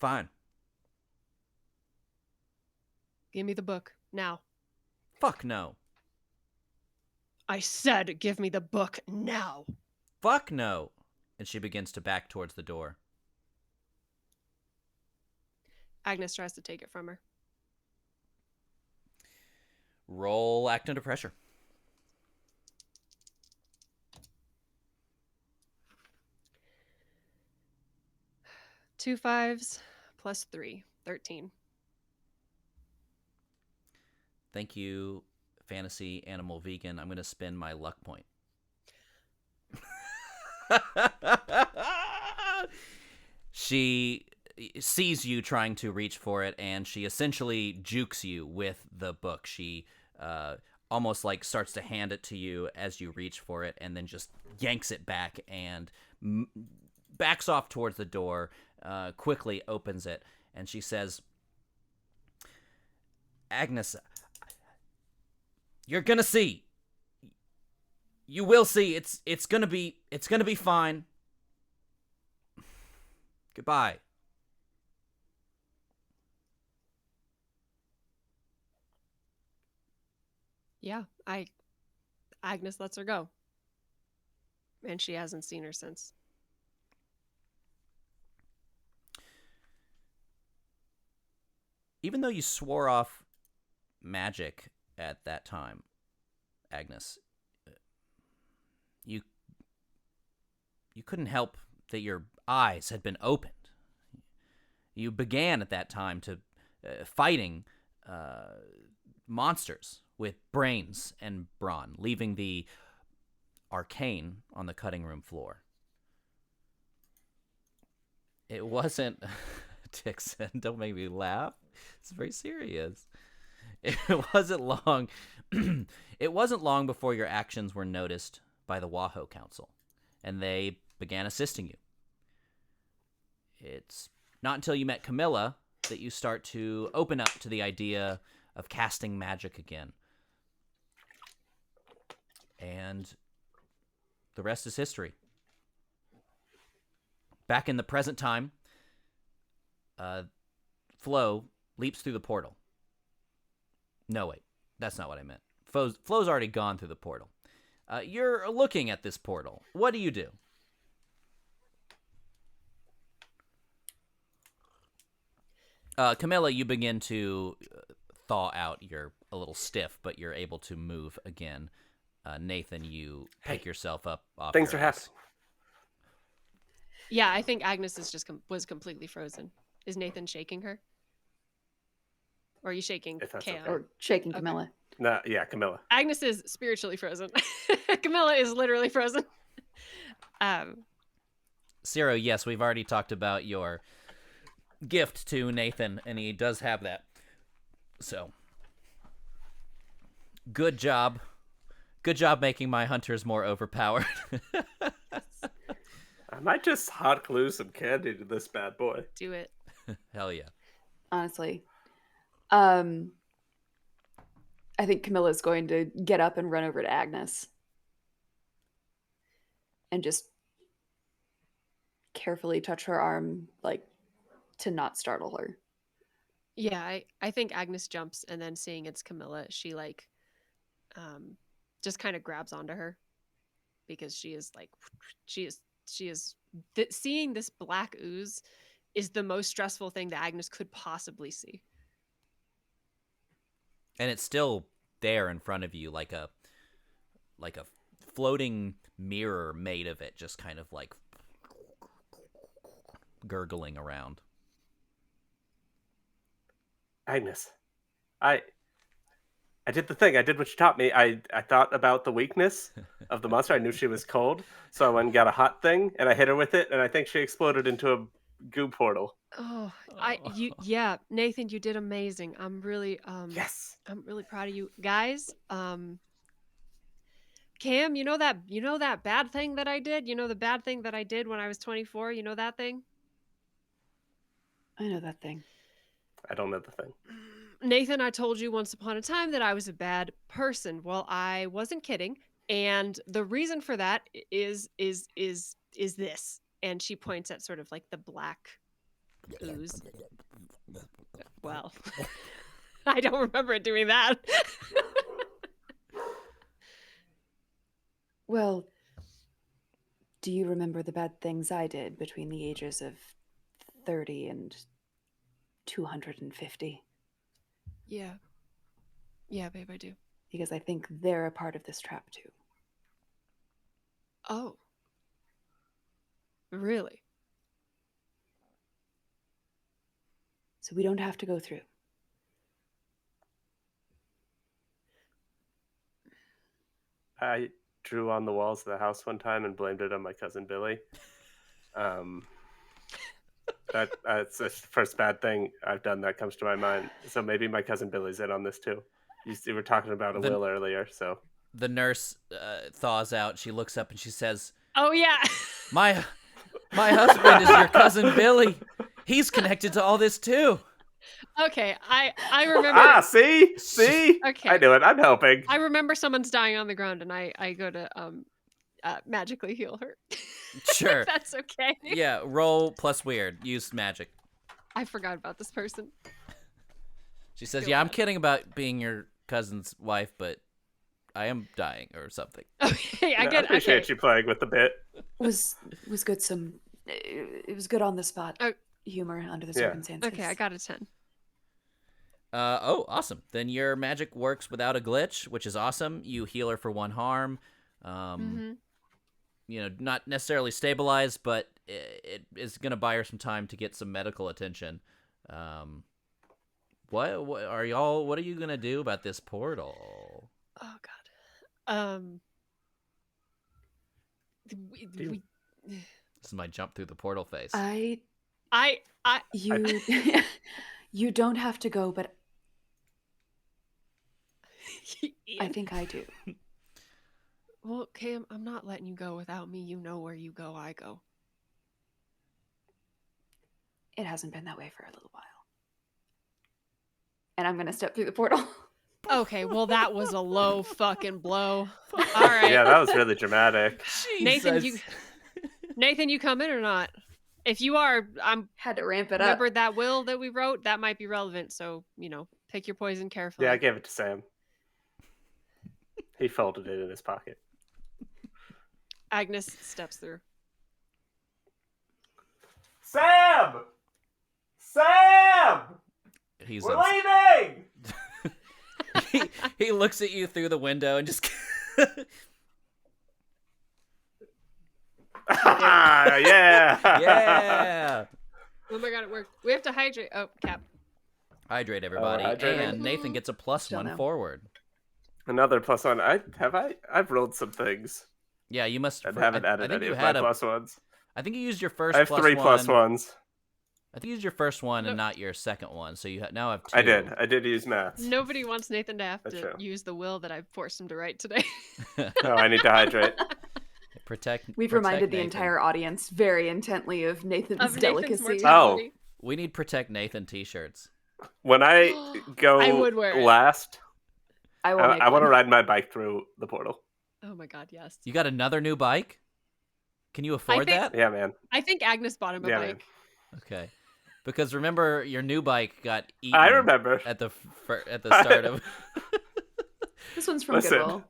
Fine. Give me the book, now. Fuck no. I said give me the book, now. Fuck no. And she begins to back towards the door. Agnes tries to take it from her. Roll act under pressure. 2 5s plus 3, 13. Thank you, fantasy animal vegan. I'm going to spend my luck point. She sees you trying to reach for it, and she essentially jukes you with the book. She almost starts to hand it to you as you reach for it, and then just yanks it back and backs off towards the door, quickly opens it, and she says, Agnes, you're gonna see. You will see. It's gonna be fine. Goodbye. Yeah, Agnes lets her go. And she hasn't seen her since. Even though you swore off magic at that time, Agnes, you you couldn't help that your eyes had been opened. You began at that time to fighting monsters with brains and brawn, leaving the arcane on the cutting room floor. It wasn't... Dixon, don't make me laugh. It's very serious. It wasn't long. It wasn't long before your actions were noticed by the WAHO Council, and they began assisting you. It's not until you met Camilla that you start to open up to the idea of casting magic again. And the rest is history. Back in the present time, Flo leaps through the portal. No, wait. That's not what I meant. Flo's already gone through the portal. You're looking at this portal. What do you do? Camilla, you begin to thaw out. You're a little stiff, but you're able to move again. Nathan, you pick yourself up off Things your are ass. happening. Yeah, I think Agnes is was completely frozen. Is Nathan shaking her? Or are you shaking If that's Kale? okay. Or shaking Okay. Camilla. No, yeah, Camilla. Agnes is spiritually frozen. Camilla is literally frozen. Ciro, yes, we've already talked about your gift to Nathan, and he does have that. So, good job. Good job making my hunters more overpowered. I might just hot glue some candy to this bad boy. Do it. Hell yeah. Honestly. I think Camilla's going to get up and run over to Agnes. And just carefully touch her arm, like, to not startle her. Yeah, I think Agnes jumps, and then seeing it's Camilla, she like just kind of grabs onto her, because she is seeing this black ooze is the most stressful thing that Agnes could possibly see. And it's still there in front of you, like a floating mirror made of it, just kind of like gurgling around. Agnes, I did the thing. I did what you taught me. I thought about the weakness of the monster. I knew she was cold, so I went and got a hot thing, and I hit her with it, and I think she exploded into a goo portal. Oh, yeah, Nathan, you did amazing. I'm really Yes. I'm really proud of you guys. Cam, you know that bad thing that I did? You know the bad thing that I did when I was 24? You know that thing? I know that thing. I don't know the thing. Nathan, I told you once upon a time that I was a bad person. Well, I wasn't kidding, and the reason for that is this. And she points at sort of like the black ooze. Well, I don't remember it doing that. Well, do you remember the bad things I did between the ages of 30 and 250? Yeah. Yeah, babe, I do. Because I think they're a part of this trap too. Oh. Really? So we don't have to go through. I drew on the walls of the house one time and blamed it on my cousin Billy. That's the first bad thing I've done that comes to my mind. So maybe my cousin Billy's in on this too. You were talking about a will earlier, so. The nurse thaws out. She looks up and she says, Oh, yeah. My husband is your cousin Billy. He's connected to all this too. Okay, I remember. See? Okay. I knew it. I'm helping. I remember someone's dying on the ground, and I go to magically heal her. Sure. If that's okay. Yeah, roll plus weird. Use magic. I forgot about this person. She says, Go yeah, I'm ahead. kidding about being your cousin's wife, but I am dying or something. Okay, I I get. appreciate Okay. you playing with the bit. Was good. It was good on the spot Oh. humor under the Yeah. circumstances. Okay, I got a 10. Oh, awesome. Then your magic works without a glitch, which is awesome. You heal her for 1 harm. Mm-hmm. not necessarily stabilized, but it is going to buy her some time to get some medical attention. What are y'all? What are you going to do about this portal? Oh God. We This is my jump through the portal face. You you don't have to go, but I think I do. Well, Cam, I'm not letting you go without me. You know where you go, I go. It hasn't been that way for a little while. And I'm gonna step through the portal. Okay, well that was a low fucking blow. All right. Yeah, that was really dramatic. Nathan, you come in or not? If you are, Had to ramp it up. remember that will that we wrote? That might be relevant. So, pick your poison carefully. Yeah, I gave it to Sam. He folded it in his pocket. Agnes steps through. Sam! Sam! We're leaving! he looks at you through the window and just Yeah. yeah. Oh my God, it worked. We have to hydrate. Oh, Cap. Hydrate everybody, and Nathan gets a +1 forward. Another +1. I've rolled some things. Yeah, you must. I haven't added any of my +1s. I think you used your first. I have 3 +1s. I think you used your first one and not your second one, so you now have 2. I did use maths. Nobody wants Nathan to have to use the will that I forced him to write today. No, I need to hydrate. We've reminded the entire audience very intently of Nathan's delicacy. We need Protect Nathan t-shirts. When I go I would wear last, I want to ride my bike through the portal. Oh my God, yes. You got another new bike? Can you afford that? Yeah, man. I think Agnes bought him a bike. Man. Okay. Because remember, your new bike got eaten. I remember at the start of. This one's from Goodwill.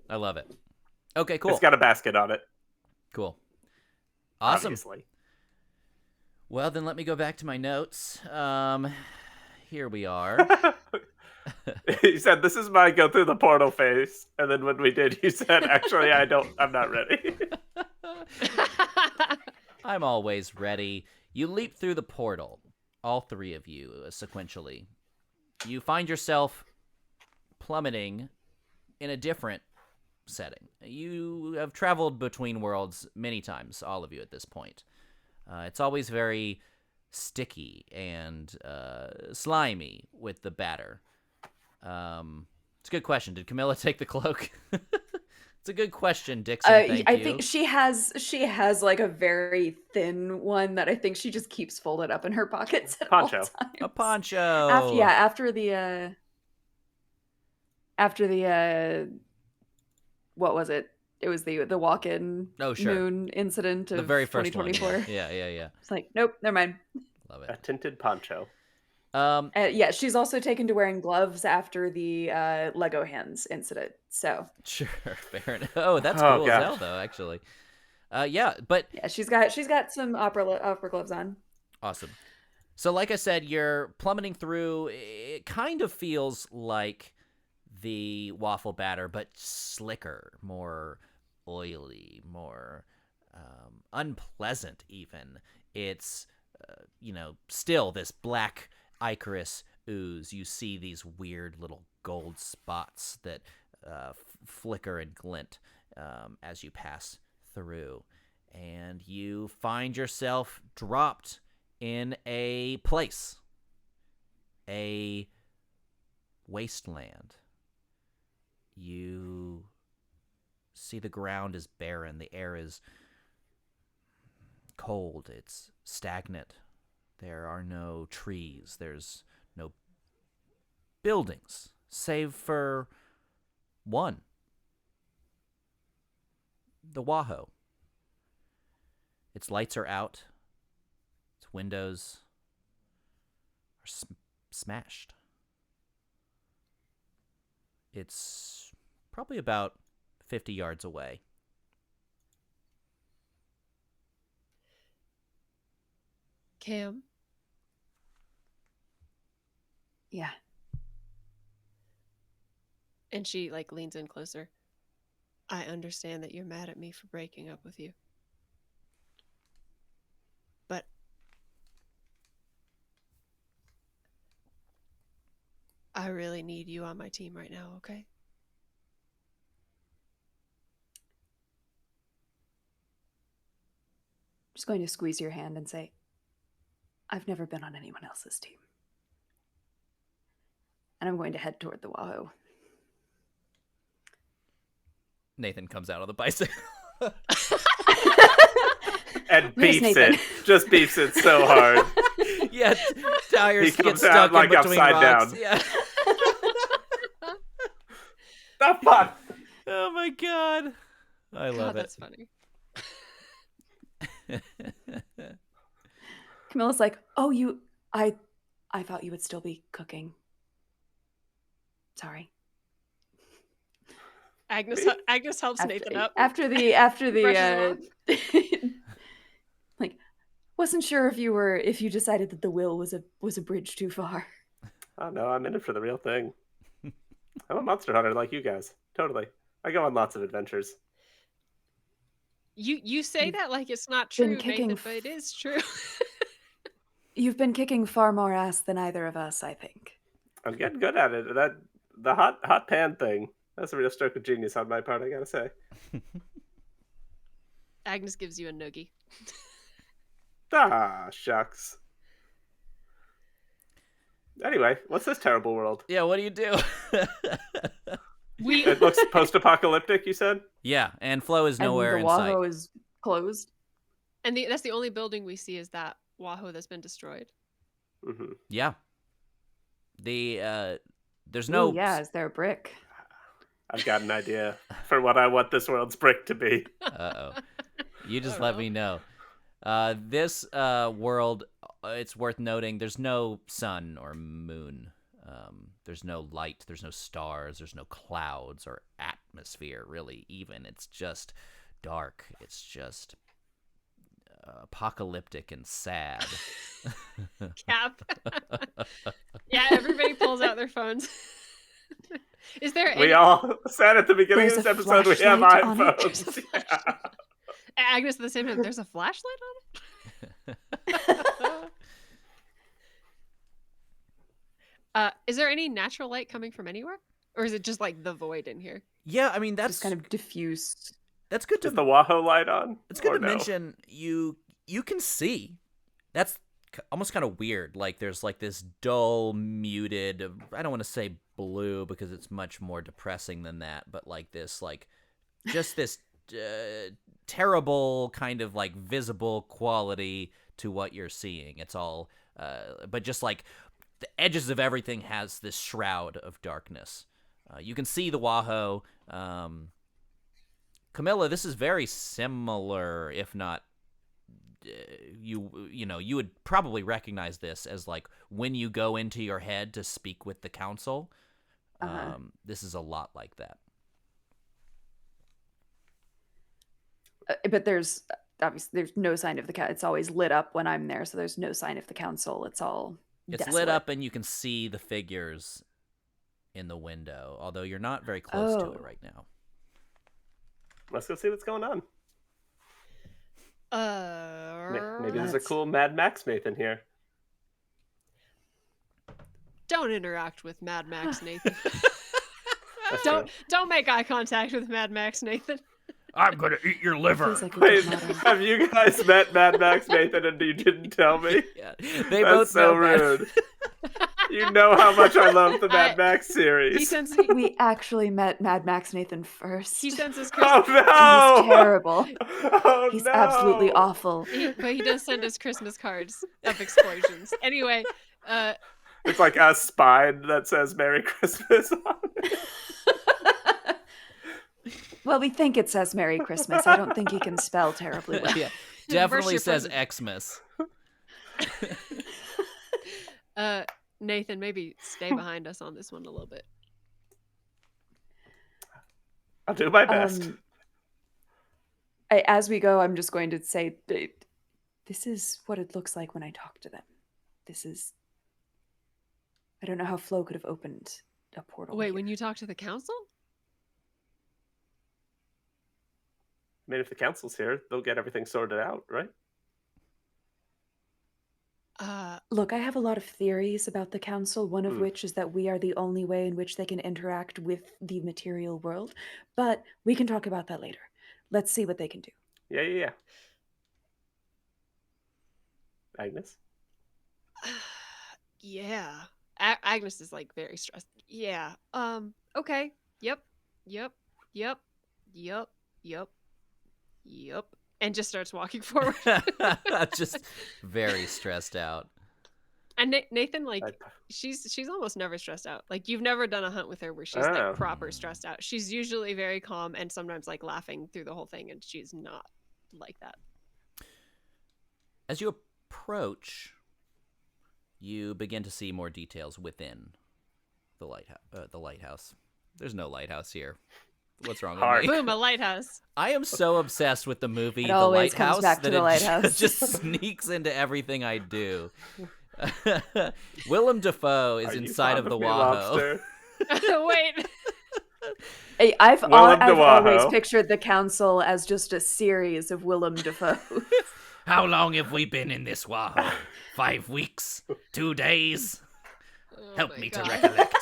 I love it. Okay, cool. It's got a basket on it. Cool. Awesome. Obviously. Well, then let me go back to my notes. Here we are. You said, "This is my go through the portal phase," and then when we did, you said, "Actually, I'm not ready." I'm always ready. You leap through the portal, all 3 of you, sequentially. You find yourself plummeting in a different setting. You have traveled between worlds many times, all of you at this point. It's always very sticky and slimy with the batter. It's a good question. Did Camilla take the cloak? It's a good question, Dixon. I think she has like a very thin one that I think she just keeps folded up in her pockets at all times. A poncho. After the what was it? It was the walk-in moon incident of the very first 2024. One. Yeah. It's like, nope, never mind. Love it. A tinted poncho. She's also taken to wearing gloves after the Lego hands incident. So sure, fair enough. Oh, that's cool as hell, though. Actually, but she's got some opera gloves on. Awesome. So, like I said, you're plummeting through. It kind of feels like the waffle batter, but slicker, more oily, more unpleasant. Even it's still this black ichorous ooze. You see these weird little gold spots that flicker and glint as you pass through, and you find yourself dropped in a place, a wasteland. You see the ground is barren, the air is cold, it's stagnant. There are no trees, there's no buildings, save for one. The WAHO. Its lights are out, its windows are smashed. It's probably about 50 yards away. Cam? Yeah. And she leans in closer. I understand that you're mad at me for breaking up with you. But I really need you on my team right now, okay? I'm just going to squeeze your hand and say, I've never been on anyone else's team. And I'm going to head toward the WAHO. Nathan comes out of the bicycle. And Where's beefs Nathan? it. Just beefs it so hard. Yeah, tires He get comes stuck out, in like, between upside rocks. down. Yeah. The fuck? Oh my god. I love God, that's funny. it. Camilla's like, oh, I thought you would still be cooking. Sorry. Agnes helps Nathan up. After the Brushes like, wasn't sure if you decided that the will was a bridge too far. Oh no, I'm in it for the real thing. I'm a monster hunter like you guys. Totally. I go on lots of adventures. You say You've that like it's not been true, kicking Nathan, but it is true. You've been kicking far more ass than either of us, I think. I'm getting good at it. The hot pan thing. That's a real stroke of genius on my part, I gotta say. Agnes gives you a noogie. Ah, shucks. Anyway, what's this terrible world? Yeah, what do you do? It looks post-apocalyptic, you said? Yeah, and Flo is nowhere and in the sight. WAHO is closed. And that's the only building we see is that WAHO that's been destroyed. Mm-hmm. Yeah. There's no. Ooh, yeah, is there a brick? I've got an idea for what I want this world's brick to be. Uh-oh. You just Oh, let no. me know. This world, it's worth noting, there's no sun or moon. There's no light, there's no stars, there's no clouds or atmosphere, really, even. It's just dark. It's just apocalyptic and sad. Cap. Yeah, everybody pulls out their phones. Is there any... We all said at the beginning There's of this a episode we have flashlight on it. iPhones. Yeah. Agnes at the same time, there's a flashlight on it? Is there any natural light coming from anywhere? Or is it just like the void in here? Yeah, I mean, Just kind of diffused. that's good to Is the WAHO light on? It's good Or to no? mention you can see. That's almost kind of weird. Like there's like this dull, muted. I don't want to say blue because it's much more depressing than that. But like this, like just this terrible kind of like visible quality to what you're seeing. It's all, but just like the edges of everything has this shroud of darkness. You can see the WAHO. Camilla, this is very similar, if not, you know, you would probably recognize this as like when you go into your head to speak with the council. This is a lot like that. But there's obviously there's no sign of the cat. It's always lit up when I'm there, so there's no sign of the council. It's all It's desolate. lit up and you can see the figures in the window, although you're not very close to it right now. Let's go see what's going on. Maybe there's a Let's- cool Mad Max Nathan here. Don't interact with Mad Max, Nathan. That's don't true. don't make eye contact with Mad Max, Nathan. I'm gonna eat your liver. Feels like a Wait, good motto. have you guys met Mad Max Nathan and you didn't tell me? Yeah, they That's both so know that. rude. You know how much I love the Mad Max He series. sends We actually met Mad Max Nathan first. he sends his Oh Christmas, no! He's terrible. Oh, He's no! absolutely awful. but he does send us Christmas cards of explosions. Anyway, It's like a spine that says Merry Christmas on it. Well, we think it says Merry Christmas. I don't think he can spell terribly well. Yeah, definitely your says present. Xmas. Nathan, maybe stay behind us on this one a little bit. I'll do my best. As we go, I'm just going to say, this is what it looks like when I talk to them. This is... I don't know how Flo could have opened a portal. Wait, here. when you talk to the council? I mean, if the council's here, they'll get everything sorted out, right? Look, I have a lot of theories about the council, one of Hmm. which is that we are the only way in which they can interact with the material world, but we can talk about that later. Let's see what they can do. Yeah. Agnes? Yeah. Agnes is like very stressed. Yeah. Okay. Yep. And just starts walking forward. Just very stressed out. And Nathan, like, she's almost never stressed out. Like, you've never done a hunt with her where she's like proper stressed out. She's usually very calm and sometimes like laughing through the whole thing, and she's not like that. As you approach, you begin to see more details within the lighthouse. There's no lighthouse here. What's wrong with me? Boom, a lighthouse. I am so obsessed with the movie It The always Lighthouse comes back to that the it lighthouse. just sneaks into everything I do. Willem Dafoe is inside of the WAHO. Wait. Hey, I've Willem always Dafoe. pictured the council as just a series of Willem Dafoe. How long have we been in this WAHO? 5 weeks? 2 days? Oh Help my me God. to recollect.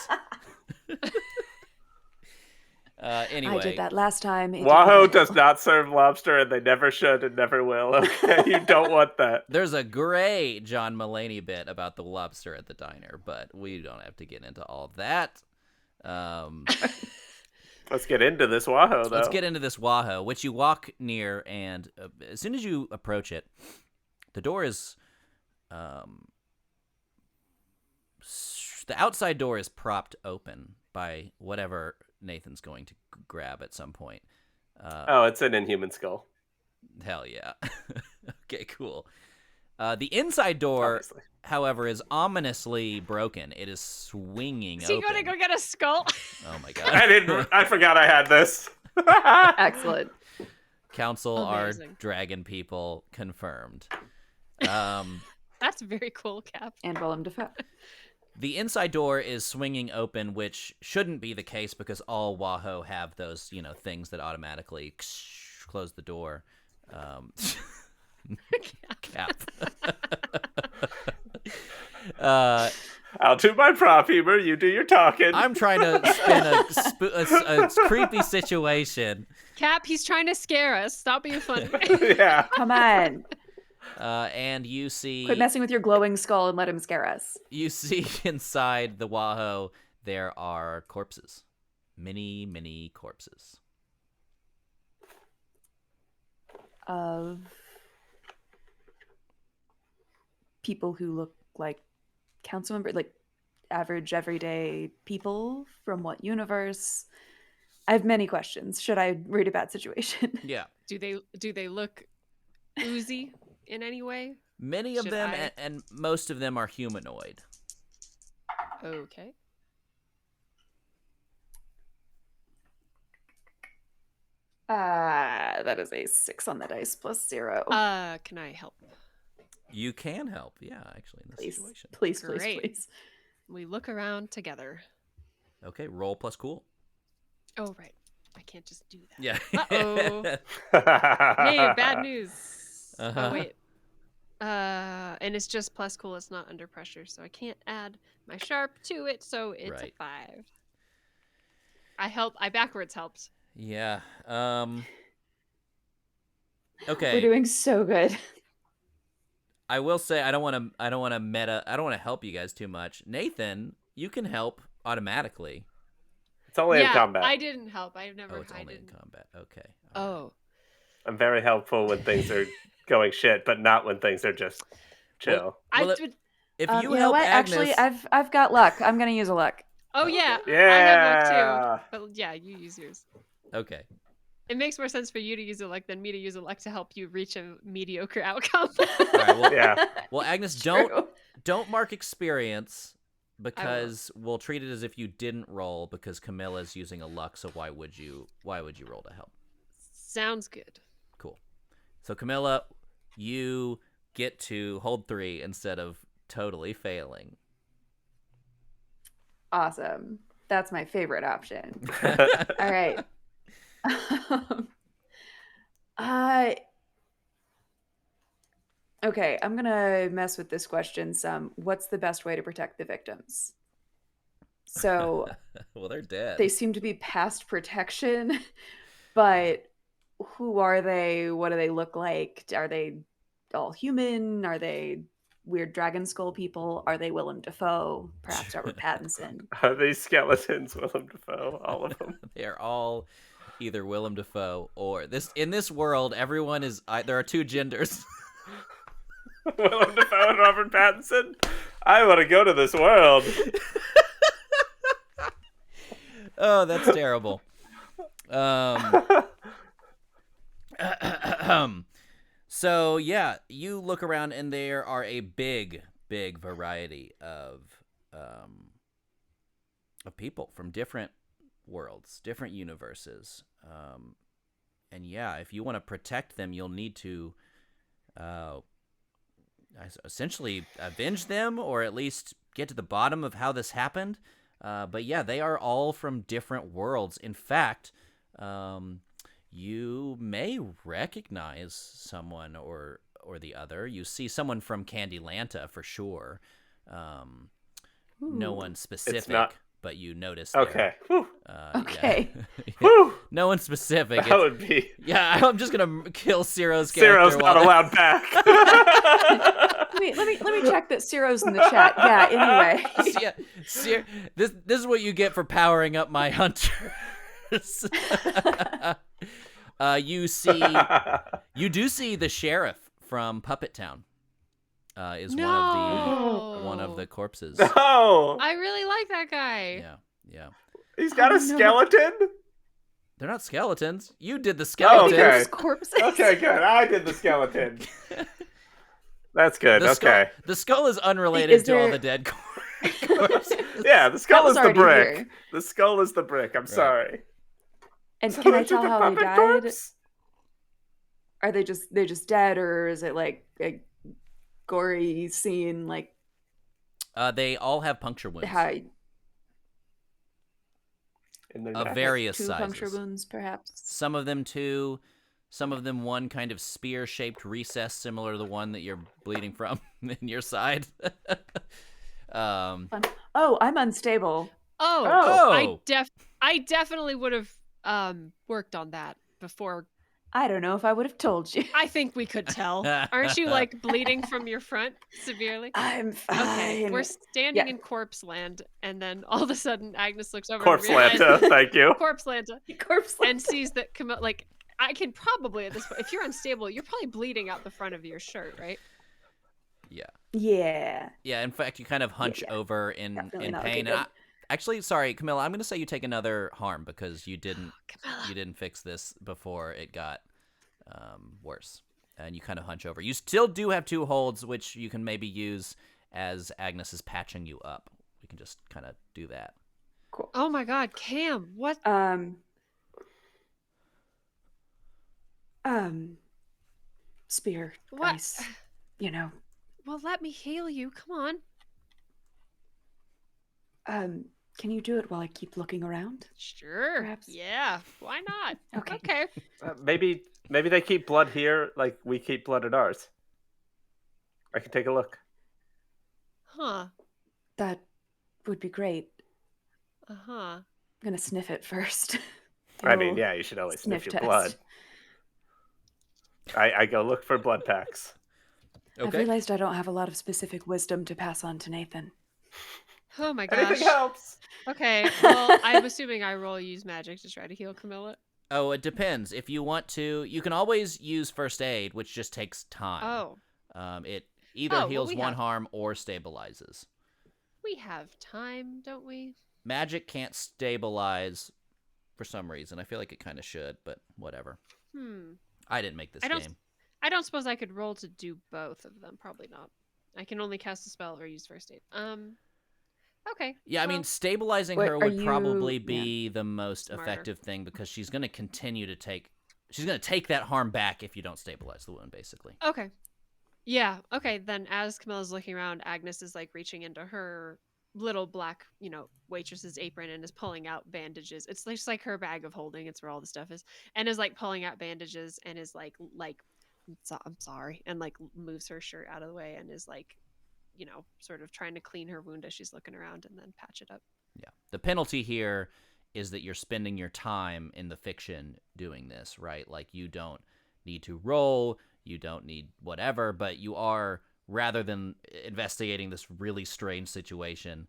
Anyway. I did that last time. It WAHO didn't go does well. not serve lobster, and they never should and never will. Okay, you don't want that. There's a great John Mulaney bit about the lobster at the diner, but we don't have to get into all that. Let's get into this WAHO, though. Let's get into this WAHO, which you walk near, and as soon as you approach it, the door is... the outside door is propped open by whatever Nathan's going to grab at some point. Oh, it's an inhuman skull. Hell yeah. Okay, cool. The inside door, Obviously. however, is ominously broken. It is swinging Is he open. going to go get a skull? Oh my god. I forgot I had this. Excellent. Council Amazing. are dragon people confirmed. That's very cool, Cap. And Willem Dafoe. The inside door is swinging open, which shouldn't be the case because all WAHO have those, things that automatically close the door. Cap. I'll do my prop humor. You do your talking. I'm trying to spin a creepy situation. Cap, he's trying to scare us. Stop being funny. Yeah. Come on. And you see... Quit messing with your glowing skull and let him scare us. You see inside the WAHO, there are corpses. Many, many corpses. Of people who look like council members, like average, everyday people from what universe? I have many questions. Should I read a bad situation? Yeah. Do they look oozy in any way? Many of Should them, I- and most of them are humanoid. Okay. That is a 6 on the dice plus 0. Can I help? You can help, yeah, actually, in this Please, situation. please, Great. please. We look around together. Okay, roll plus cool. Oh, right. I can't just do that. Yeah. Uh-oh. Hey, bad news. Uh-huh. Oh, wait. And it's just plus cool. It's not under pressure, so I can't add my sharp to it, so it's Right. a 5. I backwards helped. Yeah. We're Okay. doing so good. I will say I don't want to help you guys too much. Nathan, you can help automatically. It's only in combat. I didn't help. I've never. It's I only in didn't. combat. Okay. All right. Oh. I'm very helpful when things are going shit, but not when things are just chill. Well, I it- would. If You you know help what? Agnes, Actually, I've got luck. I'm gonna use a luck. Oh yeah. I Yeah. have luck too. But yeah, you use yours. okay. It makes more sense for you to use a luck than me to use a luck to help you reach a mediocre outcome. All right. Well, Yeah. well, Agnes, True. don't mark experience because we'll treat it as if you didn't roll because Camilla's using a luck. So why would you roll to help? Sounds good. Cool. So Camilla, you get to hold 3 instead of totally failing. Awesome. That's my favorite option. All right. Uh, okay, I'm gonna mess with this question some. What's the best way to protect the victims? So Well, they're dead. they seem to be past protection, but who are they? What do they look like? Are they all human? Are they weird dragon skull people? Are they Willem Dafoe? Perhaps Robert Pattinson? Are these skeletons Willem Dafoe? All of them. They are all either Willem Dafoe or this. In this world, everyone is. There are two genders. Willem Dafoe and Robert Pattinson. I want to go to this world. Oh, that's terrible. So yeah, you look around and there are a big variety of people from different worlds, different universes. And yeah, if you want to protect them, you'll need to essentially avenge them, or at least get to the bottom of how this happened. But yeah, they are all from different worlds. In fact, you may recognize someone or the other. You see someone from Candylanta for sure. No one specific, but you notice. Okay. Okay. Yeah. Whew. No one specific. That would be. Yeah, I'm just gonna kill Ciro's character. Ciro's not allowed back. Let me check that Ciro's in the chat. Yeah. Anyway. Yeah, this is what you get for powering up my hunters. You do see the sheriff from Puppet Town. Is one of the corpses. No. I really like that guy. Yeah. He's got a skeleton. They're not skeletons. You did the skeleton. Okay. Those corpses. Okay, good. I did the skeleton. That's good. The skull is unrelated to all the dead corpses. Yeah, the skull is was the already brick. here. The skull is the brick. I'm sorry. And So can I those are tell the how they puppet died? corpse? Are they just dead, or is it like a gory scene? Like They all have puncture wounds how In their of neck. various two sizes. puncture wounds, perhaps? Some of them two, some of them one kind of spear-shaped recess, similar to the one that you're bleeding from in your side. Oh, I'm unstable. Oh, I definitely would have worked on that before. I don't know if I would have told you. I think we could tell. Aren't you like bleeding from your front severely? I'm fine. Okay, we're standing in corpse land, and then all of a sudden Agnes looks over Corpse and realizes, Lanta, thank you. Corpse Lanta, corpse and sees that Camilla, like, I can probably at this point, if you're unstable, you're probably bleeding out the front of your shirt, right? Yeah. Yeah. In fact, you kind of hunch over in Definitely not pain. looking good. Actually, sorry, Camilla. I'm going to say you take another harm because you didn't fix this before it got worse, and you kind of hunch over. You still do have 2 holds, which you can maybe use as Agnes is patching you up. We can just kind of do that. Cool. Oh my God, Cam, what? Spear. What? Ice. You know. Well, let me heal you. Come on. Can you do it while I keep looking around? Sure. Perhaps. Yeah. Why not? Okay. Maybe they keep blood here like we keep blood at ours. I can take a look. Huh. That would be great. Uh-huh. I'm gonna sniff it first. I mean, yeah, you should always sniff your test. blood. I go look for blood packs. I've Okay. realized I don't have a lot of specific wisdom to pass on to Nathan. Oh my gosh. Anything helps. Okay, well, I'm assuming I roll use magic to try to heal Camilla. Oh, it depends. If you want to, you can always use first aid, which just takes time. It either well, heals we one have- harm or stabilizes. We have time, don't we? Magic can't stabilize for some reason. I feel like it kind of should, but whatever. I didn't make this game. I don't suppose I could roll to do both of them. Probably not. I can only cast a spell or use first aid. Okay. Yeah, I mean, well, stabilizing Wait, her are would you- probably be the most Smarter. effective thing because she's going to continue to take... She's going to take that harm back if you don't stabilize the wound, basically. Okay. Yeah. Okay. Then as Camilla's looking around, Agnes is like reaching into her little black, waitress's apron and is pulling out bandages. It's just like her bag of holding. It's where all the stuff is, and is like pulling out bandages and is like I'm sorry, and like moves her shirt out of the way and is like, sort of trying to clean her wound as she's looking around and then patch it up. Yeah. The penalty here is that you're spending your time in the fiction doing this, right? Like, you don't need to roll, you don't need whatever, but you are, rather than investigating this really strange situation,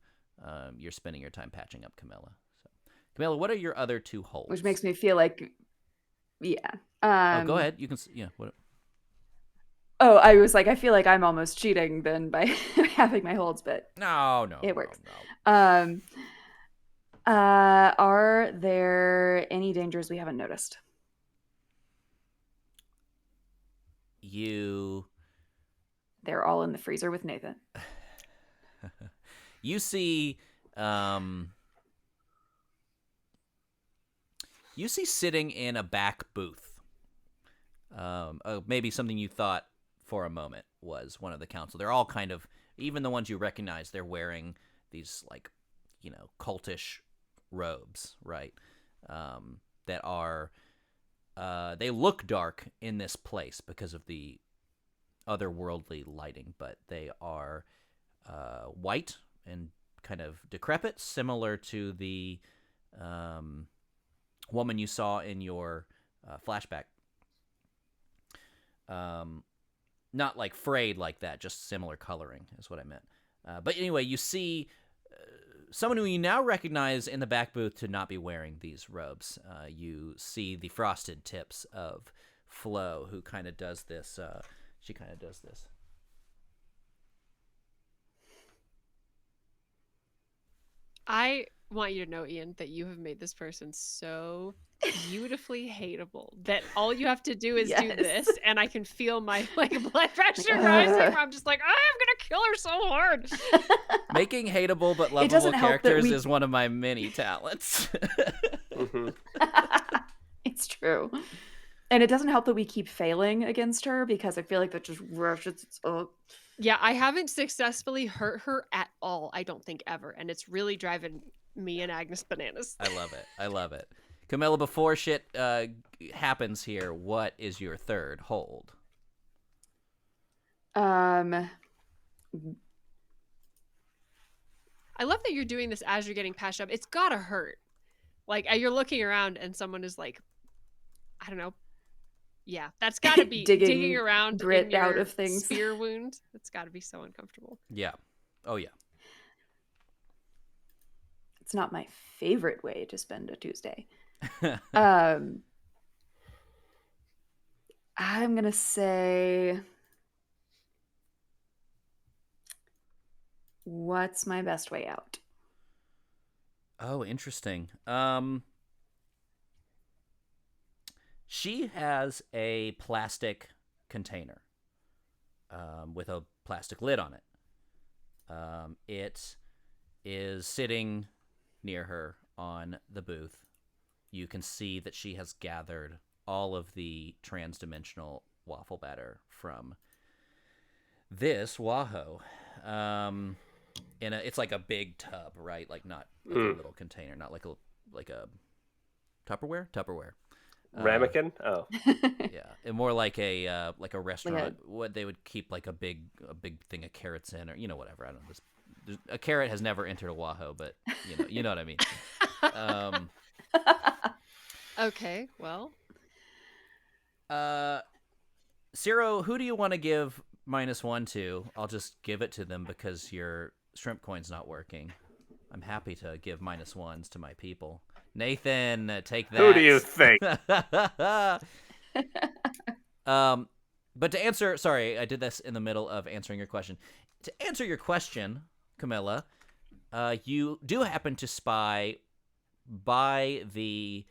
you're spending your time patching up Camilla. So, Camilla, what are your other 2 holds? Which makes me feel like, yeah. Go ahead. You can, yeah. What? Oh, I was like, I feel like I'm almost cheating then by having my holds, but No, it works. No. Are there any dangers we haven't noticed? They're all in the freezer with Nathan. You see, sitting in a back booth, maybe something you thought for a moment was one of the council. They're all kind of, even the ones you recognize, they're wearing these, like, cultish robes, right? That are, they look dark in this place because of the otherworldly lighting, but they are white and kind of decrepit, similar to the woman you saw in your flashback. Not like frayed like that, just similar coloring is what I meant. But anyway, you see someone who you now recognize in the back booth to not be wearing these robes. You see the frosted tips of Flo, who kind of does this. She kind of does this. I want you to know, Ian, that you have made this person so beautifully hateable that all you have to do is do this, and I can feel my blood pressure rising. Where I'm just like, I'm gonna kill her so hard. Making hateable but lovable characters is one of my many talents. It's true. And it doesn't help that we keep failing against her, because I feel like that just rushes up. Yeah, I haven't successfully hurt her at all, I don't think, ever. And it's really driving me and Agnes bananas. I love it. Camilla, before shit happens here, what is your third hold? I love that you're doing this as you're getting patched up. It's gotta hurt. Like, you're looking around and someone is like, I don't know. Yeah, that's gotta be digging around grit in your out of things. spear wound. That's gotta be so uncomfortable. Yeah. Oh, yeah. It's not my favorite way to spend a Tuesday. I'm going to say, what's my best way out? Oh, interesting. She has a plastic container with a plastic lid on it. It is sitting near her on the booth. You can see that she has gathered all of the transdimensional waffle batter from this WAHO. It's like a big tub, right? Like, not like a little container, not like a Tupperware. Ramekin? Oh, yeah, and more like a restaurant. What they would keep like a big thing of carrots in, or whatever. I don't know. A carrot has never entered a WAHO, but you know what I mean. Okay, well. Ciro, who do you want to give -1 to? I'll just give it to them because your shrimp coin's not working. I'm happy to give -1s to my people. Nathan, take that. Who do you think? But to answer, sorry, I did this in the middle of answering your question. To answer your question, Camilla, you do happen to spy by the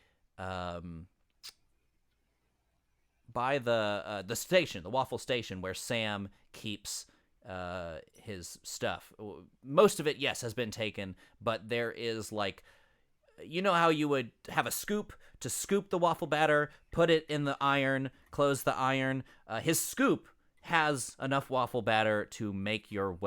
station, the waffle station, where Sam keeps his stuff. Most of it, yes, has been taken, but there is, like, how you would have a scoop to scoop the waffle batter, put it in the iron, close the iron. His scoop has enough waffle batter to make your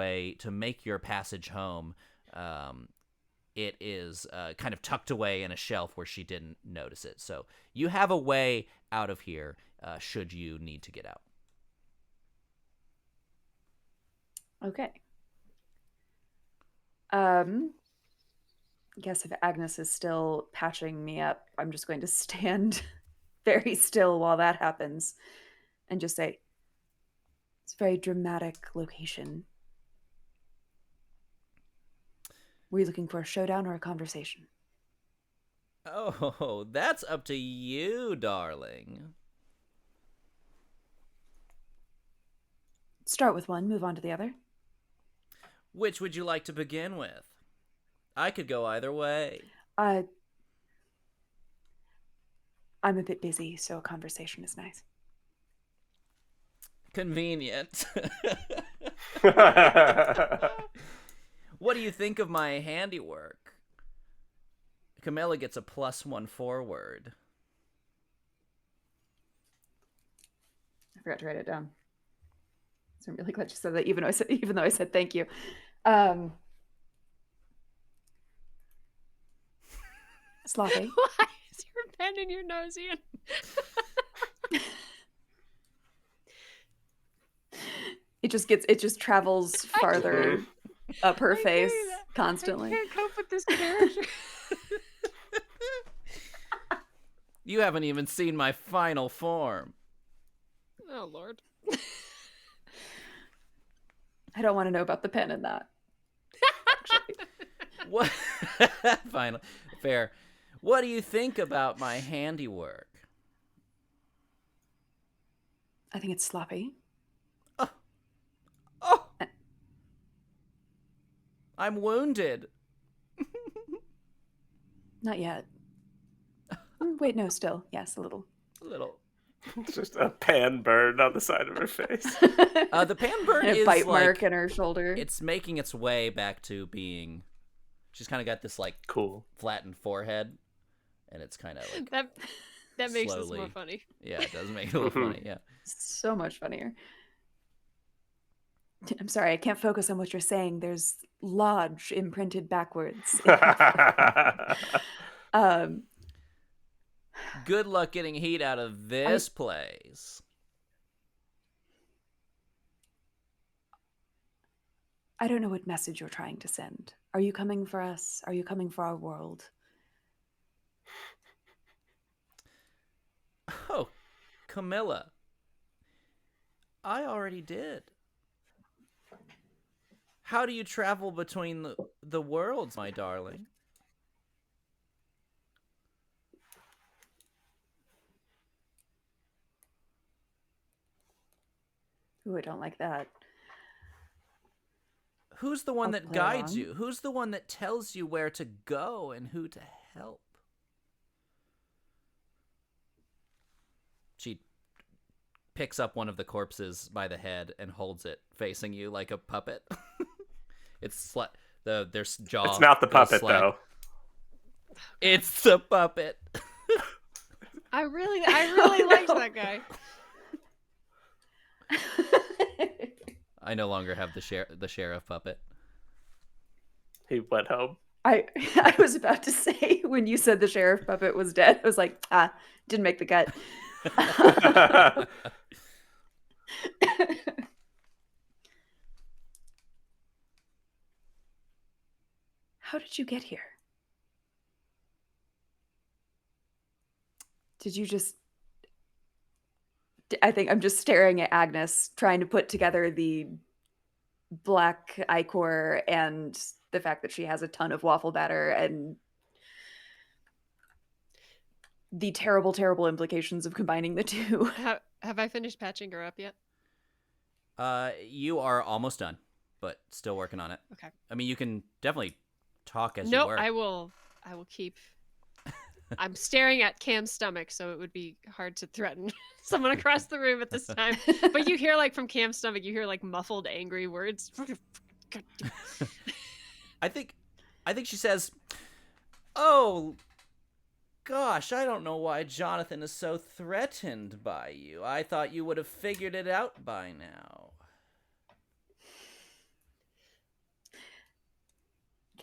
passage home It is kind of tucked away in a shelf where she didn't notice it. So you have a way out of here should you need to get out. Okay. Guess if Agnes is still patching me up, I'm just going to stand very still while that happens and just say, it's a very dramatic location. Were you looking for a showdown or a conversation? Oh, that's up to you, darling. Start with one, move on to the other. Which would you like to begin with? I could go either way. I'm a bit busy, so a conversation is nice. Convenient. What do you think of my handiwork? Camilla gets a +1 forward. I forgot to write it down. So I'm really glad you said that, even though I said thank you. Sloppy. Why is your pen in your nose, Ian? It just travels farther up her face constantly. I can't cope with this character. You haven't even seen my final form. Oh, Lord. I don't want to know about the pen in that. Actually. What? Final. Fair. What do you think about my handiwork? I think it's sloppy. Oh! I'm wounded. Not yet. Wait, no, still. Yes, a little. A little. It's just a pan burn on the side of her face. The pan burn And a is bite like, mark in her shoulder. it's making its way back to being. She's kind of got this like Cool. flattened forehead, and it's kind of like That makes this slowly. more funny. Yeah, it does make it a little funny. Yeah. So much funnier. I'm sorry, I can't focus on what you're saying. There's Lodge imprinted backwards. Good luck getting heat out of this place. I don't know what message you're trying to send. Are you coming for us? Are you coming for our world? Oh, Camilla. I already did. How do you travel between the worlds, my darling? Ooh, I don't like that. Who's the one I'll that play guides along. you? Who's the one that tells you where to go and who to help? She picks up one of the corpses by the head and holds it facing you like a puppet. It's their jaw. It's not the goes puppet, slack. though. It's the puppet. I really liked that guy. I no longer have the sheriff puppet. He went home. I was about to say, when you said the sheriff puppet was dead, I was like, didn't make the cut. How did you get here? Did you just... I think I'm just staring at Agnes, trying to put together the black ichor and the fact that she has a ton of waffle batter and the terrible, terrible implications of combining the two. Have I finished patching her up yet? You are almost done, but still working on it. Okay. I mean, you can definitely talk as you No, work. I will keep. I'm staring at Cam's stomach, so it would be hard to threaten someone across the room at this time. But you hear, like, from Cam's stomach, you hear, like, muffled, angry words. I think she says, "Oh, gosh, I don't know why Jonathan is so threatened by you. I thought you would have figured it out by now."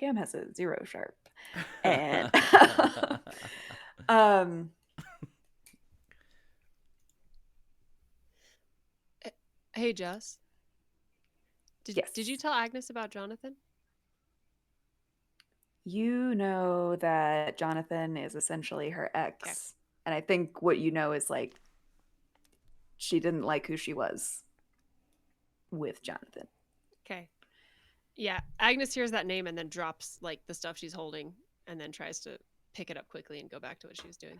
Cam has a 0 sharp. And Hey, Jess. Yes. Did you tell Agnes about Jonathan? You know that Jonathan is essentially her ex. Okay. And I think what you know is like she didn't like who she was with Jonathan. Okay. Yeah, Agnes hears that name and then drops like the stuff she's holding and then tries to pick it up quickly and go back to what she was doing.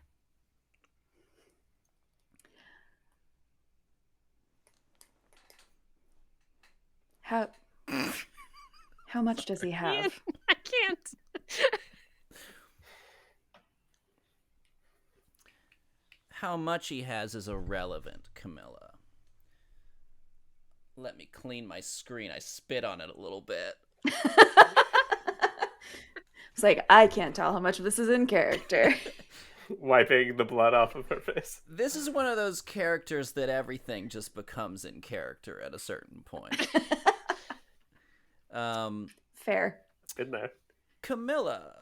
How much does he have? I can't. How much he has is irrelevant, Camilla. Let me clean my screen. I spit on it a little bit. It's like, I can't tell how much of this is in character. Wiping the blood off of her face. This is one of those characters that everything just becomes in character at a certain point. Fair. Good there. Camilla,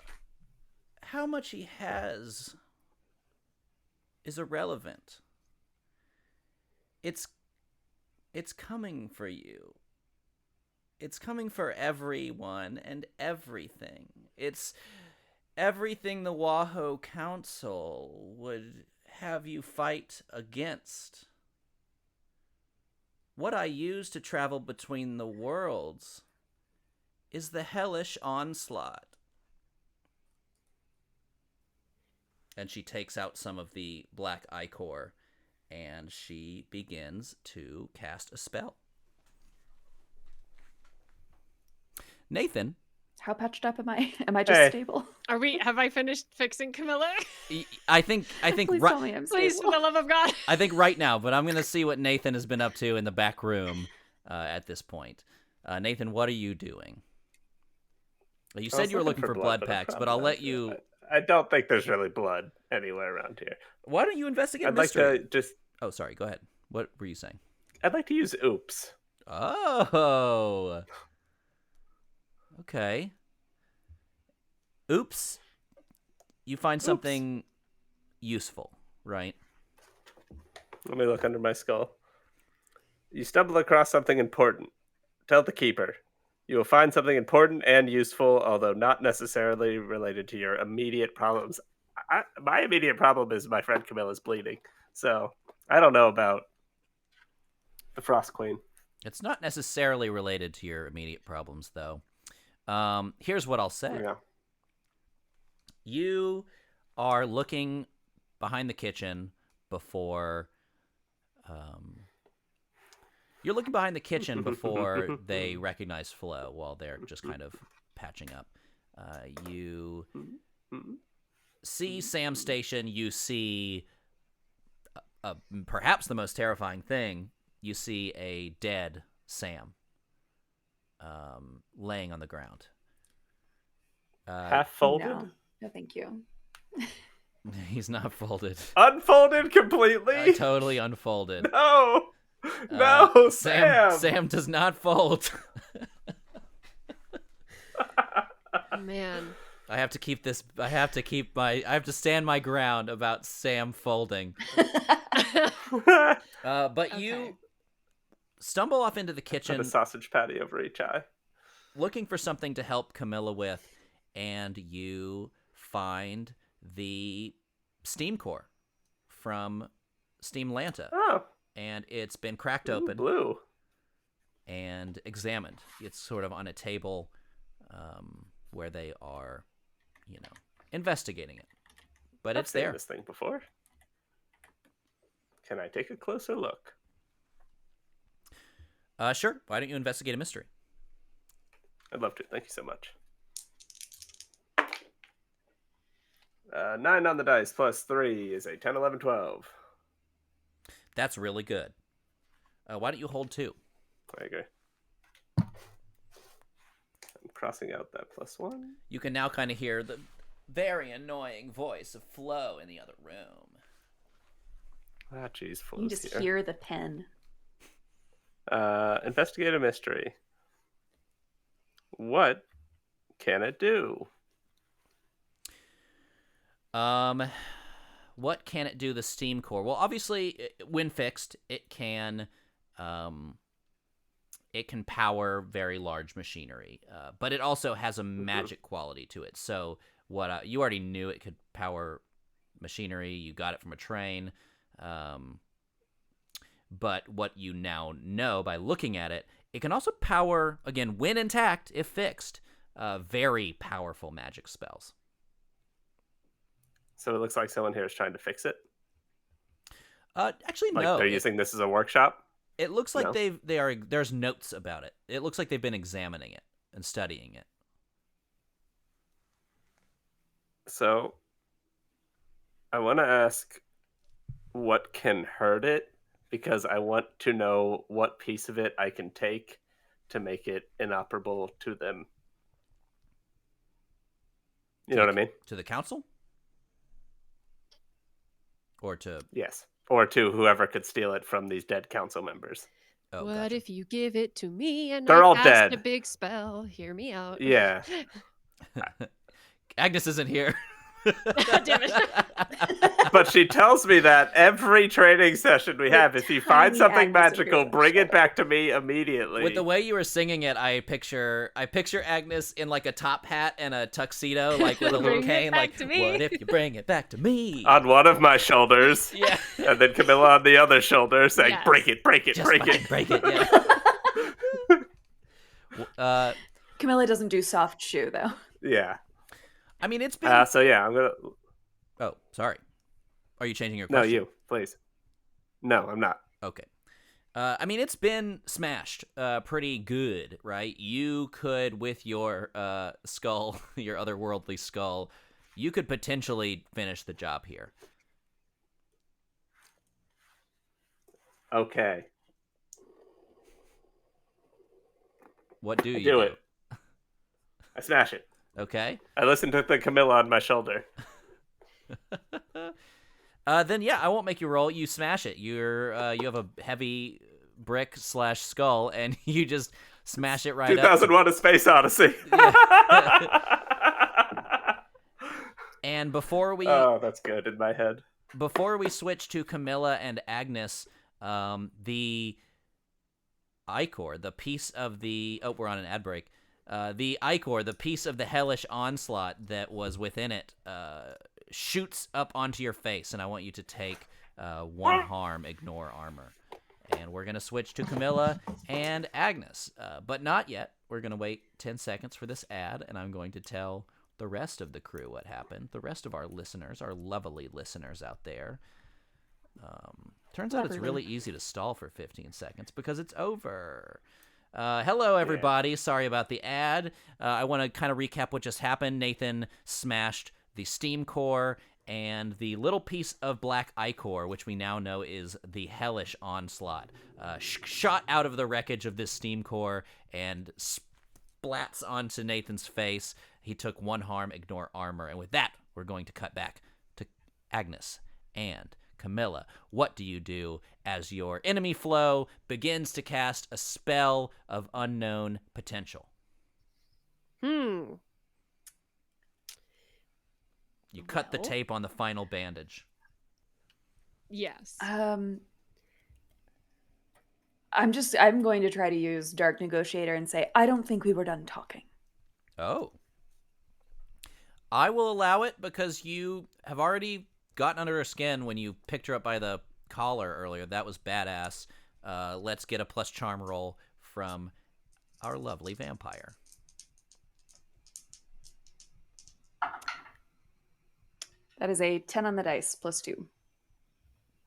how much he has is irrelevant. It's coming for you. It's coming for everyone and everything. It's everything the WAHO Council would have you fight against. What I use to travel between the worlds is the hellish onslaught. And she takes out some of the black ichor and she begins to cast a spell. Nathan, How patched up am I? Am I just Hey. stable? Have I finished fixing Camilla? I think Please tell me I'm Please, for stable. the love of God. I think right now, but I'm gonna see what Nathan has been up to in the back room at this point. Nathan, what are you doing? You said you were looking for blood packs, but I'll let you. I don't think there's really blood anywhere around here. Why don't you investigate I'd mystery? like to just. Oh, sorry. Go ahead. What were you saying? I'd like to use oops. Oh. Okay. Oops. You find something useful, right? Let me look under my skull. You stumble across something important. Tell the keeper. You will find something important and useful, although not necessarily related to your immediate problems. My immediate problem is my friend Camilla's bleeding. So I don't know about the Frost Queen. It's not necessarily related to your immediate problems, though. Here's what I'll say. Yeah. You are looking behind the kitchen before you're looking behind the kitchen before they recognize Flo while they're just kind of patching up. You see Sam's station. You see perhaps the most terrifying thing. You see a dead Sam laying on the ground. Half folded? No, thank you. He's not folded. Unfolded completely? Totally unfolded. No! No, Sam! Sam does not fold. Man. I have to keep this. I have to stand my ground about Sam folding. But you stumble off into the kitchen. Put a sausage patty over each eye. Looking for something to help Camilla with, and you find the steam core from Steamlanta. Oh. And it's been cracked Ooh, open blue. and examined. It's sort of on a table where they are, investigating it. But I've it's seen there. this thing before. Can I take a closer look? Sure. Why don't you investigate a mystery? I'd love to. Thank you so much. 9 on the dice plus 3 is a 10, 11, 12. That's really good. Why don't you hold 2? I agree. I'm crossing out that +1. You can now kind of hear the very annoying voice of Flo in the other room. Ah, jeez, You can just hear the pen. Investigate a mystery. What can it do? What can it do? The steam core. Well, obviously, when fixed, it can power very large machinery, but it also has a magic quality to it. So what you already knew it could power machinery. You got it from a train. But what you now know by looking at it, it can also power, again, when intact, if fixed, very powerful magic spells. So it looks like someone here is trying to fix it. Actually, Like no. they're using this as a workshop. It looks like No? there's notes about it. It looks like they've been examining it and studying it. So I want to ask what can hurt it, because I want to know what piece of it I can take to make it inoperable to them. You know what I mean? To the council? Or to... Yes. Or to whoever could steal it from these dead council members. Oh, What gotcha. if you give it to me and They're I all cast dead. a big spell? Hear me out. Yeah. Agnes isn't here. Damn it. But she tells me that every training session we have, if you find Tiny something Agnes magical, appears. bring it back to me immediately. With the way you were singing it, I picture Agnes in like a top hat and a tuxedo, like with a little Bring it cane, back like, to me. what if you bring it back to me? On one of my shoulders, Yeah. and then Camilla on the other shoulder saying, Yes. break it, break it, Just break fucking it. break it, yeah. Camilla doesn't do soft shoe though. Yeah. I mean, it's been... So yeah, I'm gonna... Oh, sorry. Are you changing your No, question? you, please. No, I'm not. Okay. I mean, it's been smashed pretty good, right? You could, with your skull, your otherworldly skull, you could potentially finish the job here. Okay. What do I you do it. I smash it. Okay. I listen to the Camilla on my shoulder. Then yeah, I won't make you roll. You smash it. You have a heavy brick / skull, and you just smash it right up. 2001: A Space Odyssey. And before we Oh, that's good in my head. switch to Camilla and Agnes, the Ichor, the piece of the... Oh, we're on an ad break. The Ichor, the piece of the hellish onslaught that was within it, shoots up onto your face, and I want you to take 1 harm, ignore armor. And we're going to switch to Camilla and Agnes, but not yet. We're going to wait 10 seconds for this ad, and I'm going to tell the rest of the crew what happened, the rest of our listeners, our lovely listeners out there. Turns out it's really easy to stall for 15 seconds because it's over. Hello, everybody. Sorry about the ad. I want to kind of recap what just happened. Nathan smashed the steam core and the little piece of black ichor, which we now know is the hellish onslaught, shot out of the wreckage of this steam core and splats onto Nathan's face. He took 1 harm, ignore armor. And with that, we're going to cut back to Agnes and Camilla. What do you do as your enemy flow begins to cast a spell of unknown potential? You cut the tape on the final bandage. Yes. I'm going to try to use Dark Negotiator and say, I don't think we were done talking. Oh. I will allow it because you have already gotten under her skin when you picked her up by the collar earlier. That was badass. Let's get a plus charm roll from our lovely vampire. That is a 10 on the dice, plus 2.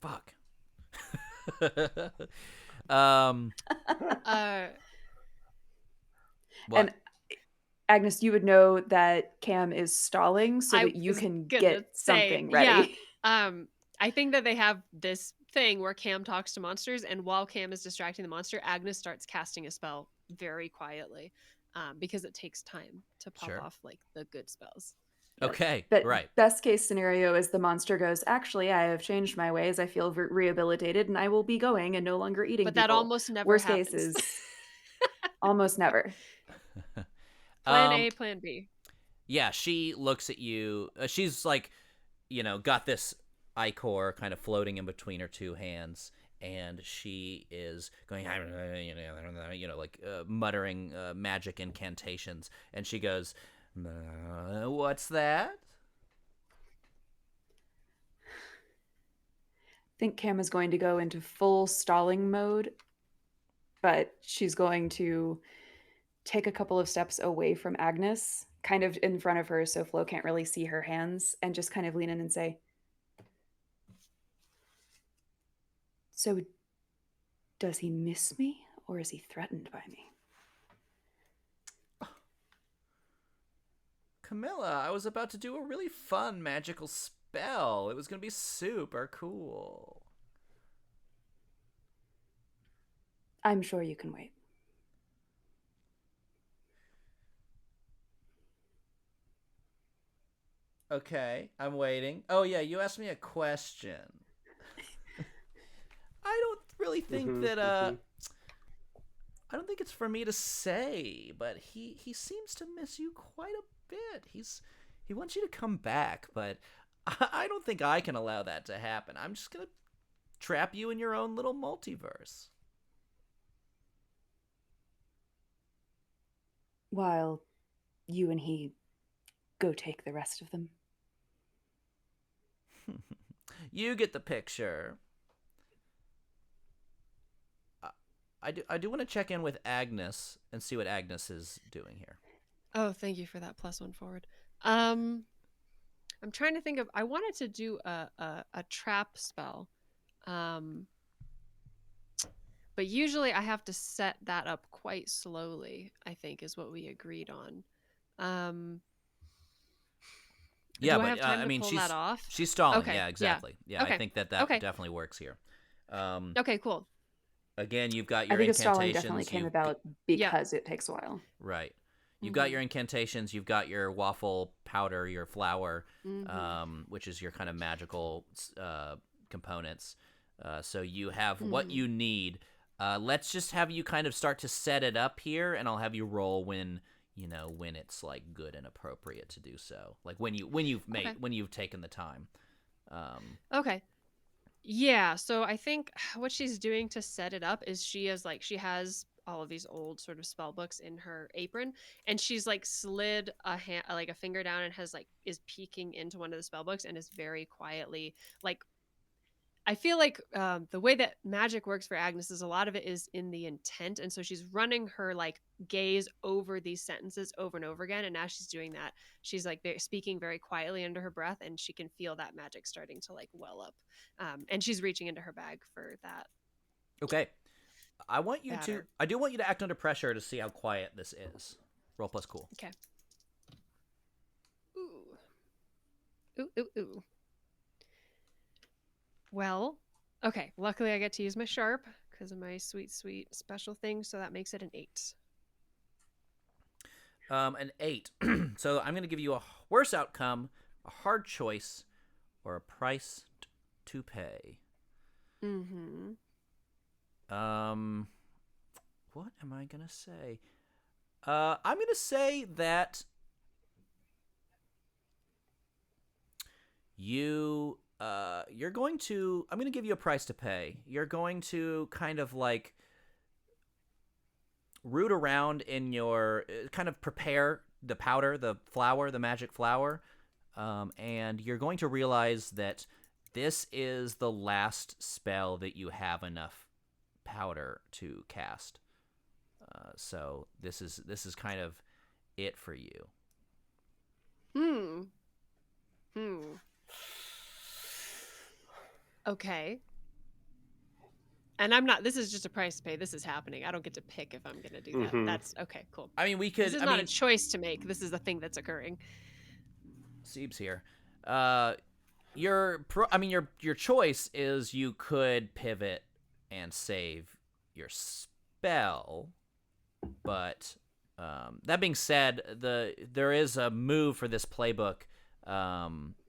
Fuck. What? And Agnes, you would know that Cam is stalling so I that you was can gonna get say, something ready. yeah. I think that they have this thing where Cam talks to monsters, and while Cam is distracting the monster, Agnes starts casting a spell very quietly, because it takes time to pop Sure. off like the good spells. Okay, But right. best case scenario is the monster goes, actually, I have changed my ways. I feel rehabilitated and I will be going and no longer eating But that people. almost never Worst happens. case is almost never. Plan A, plan B. Yeah, she looks at you. She's like, got this ichor kind of floating in between her two hands, and she is going, like muttering magic incantations. And she goes, "What's that?" I think Cam is going to go into full stalling mode, but she's going to take a couple of steps away from Agnes, kind of in front of her so Flo can't really see her hands, and just kind of lean in and say, "So, does he miss me, or is he threatened by me?" Camilla, I was about to do a really fun magical spell. It was going to be super cool. I'm sure you can wait. Okay, I'm waiting. Oh, yeah, you asked me a question. I don't really think that, I don't think it's for me to say, but he seems to miss you quite a bit. He wants you to come back, but I don't think I can allow that to happen. I'm just going to trap you in your own little multiverse. While you and he go take the rest of them. You get the picture. I do want to check in with Agnes and see what Agnes is doing here. Oh, thank you for that +1 forward. I'm trying to think of. I wanted to do a trap spell, but usually I have to set that up quite slowly. I think is what we agreed on. Yeah, do I but have time to I mean, pull that off? she's stalling. Okay, Yeah, exactly. Yeah, Okay. I think that Okay. definitely works here. Okay, cool. Again, you've got I your think the stalling incantations. definitely came you've about because it takes a while. Right. You've got your incantations. You've got your waffle powder, your flour, which is your kind of magical components. So you have what you need. Let's just have you kind of start to set it up here, and I'll have you roll when it's like good and appropriate to do so. Like when you've taken the time. Okay. Yeah, so I think what she's doing to set it up is she has all of these old sort of spell books in her apron, and she's like slid a finger down and is peeking into one of the spell books and is very quietly like. I feel like the way that magic works for Agnes is a lot of it is in the intent, and so she's running her like gaze over these sentences over and over again. And as she's doing that, she's like speaking very quietly under her breath, and she can feel that magic starting to like well up. And she's reaching into her bag for that. Okay, I do want you to act under pressure to see how quiet this is. Roll plus cool. Okay. Ooh. Ooh. Well, okay. Luckily, I get to use my sharp because of my sweet special thing, so that makes it an 8. An 8. So I'm going to give you a worse outcome, a hard choice, or a price to pay. What am I going to say? I'm going to say that you're going to... I'm going to give you a price to pay. You're going to kind of like root around in your... kind of prepare the powder, the flour, the magic flour, and you're going to realize that this is the last spell that you have enough powder to cast. So this is kind of it for you. Okay. And I'm not. This is just a price to pay. This is happening. I don't get to pick if I'm going to do that. That's okay. Cool. I mean, we could. This is not a choice to make. This is a thing that's occurring. Sieb's here. Your choice is you could pivot and save your spell, but that being said, there is a move for this playbook,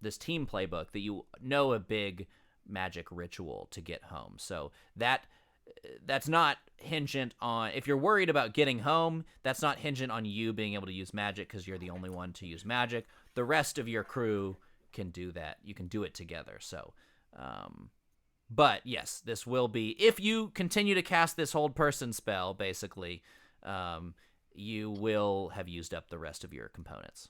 this team playbook, that you know a big magic ritual to get home. So that that's not hingent on, if you're worried about getting home, that's not hingent on you being able to use magic because you're the only one to use magic. The rest of your crew can do that. You can do it together. So, but yes, this will be, if you continue to cast this hold person spell, basically, you will have used up the rest of your components.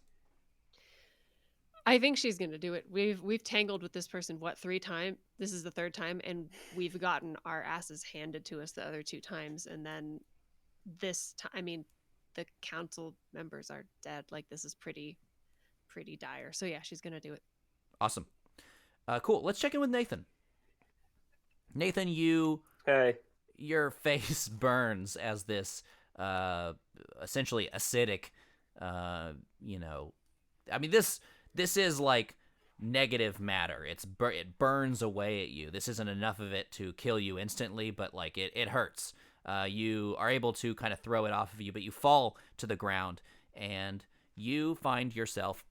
I think she's gonna do it. We've tangled with this person 3 times. This is the 3rd time, and we've gotten our asses handed to us the other 2 times. And then this time, I mean, the council members are dead. Like, this is pretty dire. So yeah, she's gonna do it. Awesome. Cool. Let's check in with Nathan. Nathan, Hey. your face burns as this essentially acidic, I mean, this is like negative matter. It burns away at you. This isn't enough of it to kill you instantly, but like it hurts. You are able to kind of throw it off of you, but you fall to the ground and you find yourself,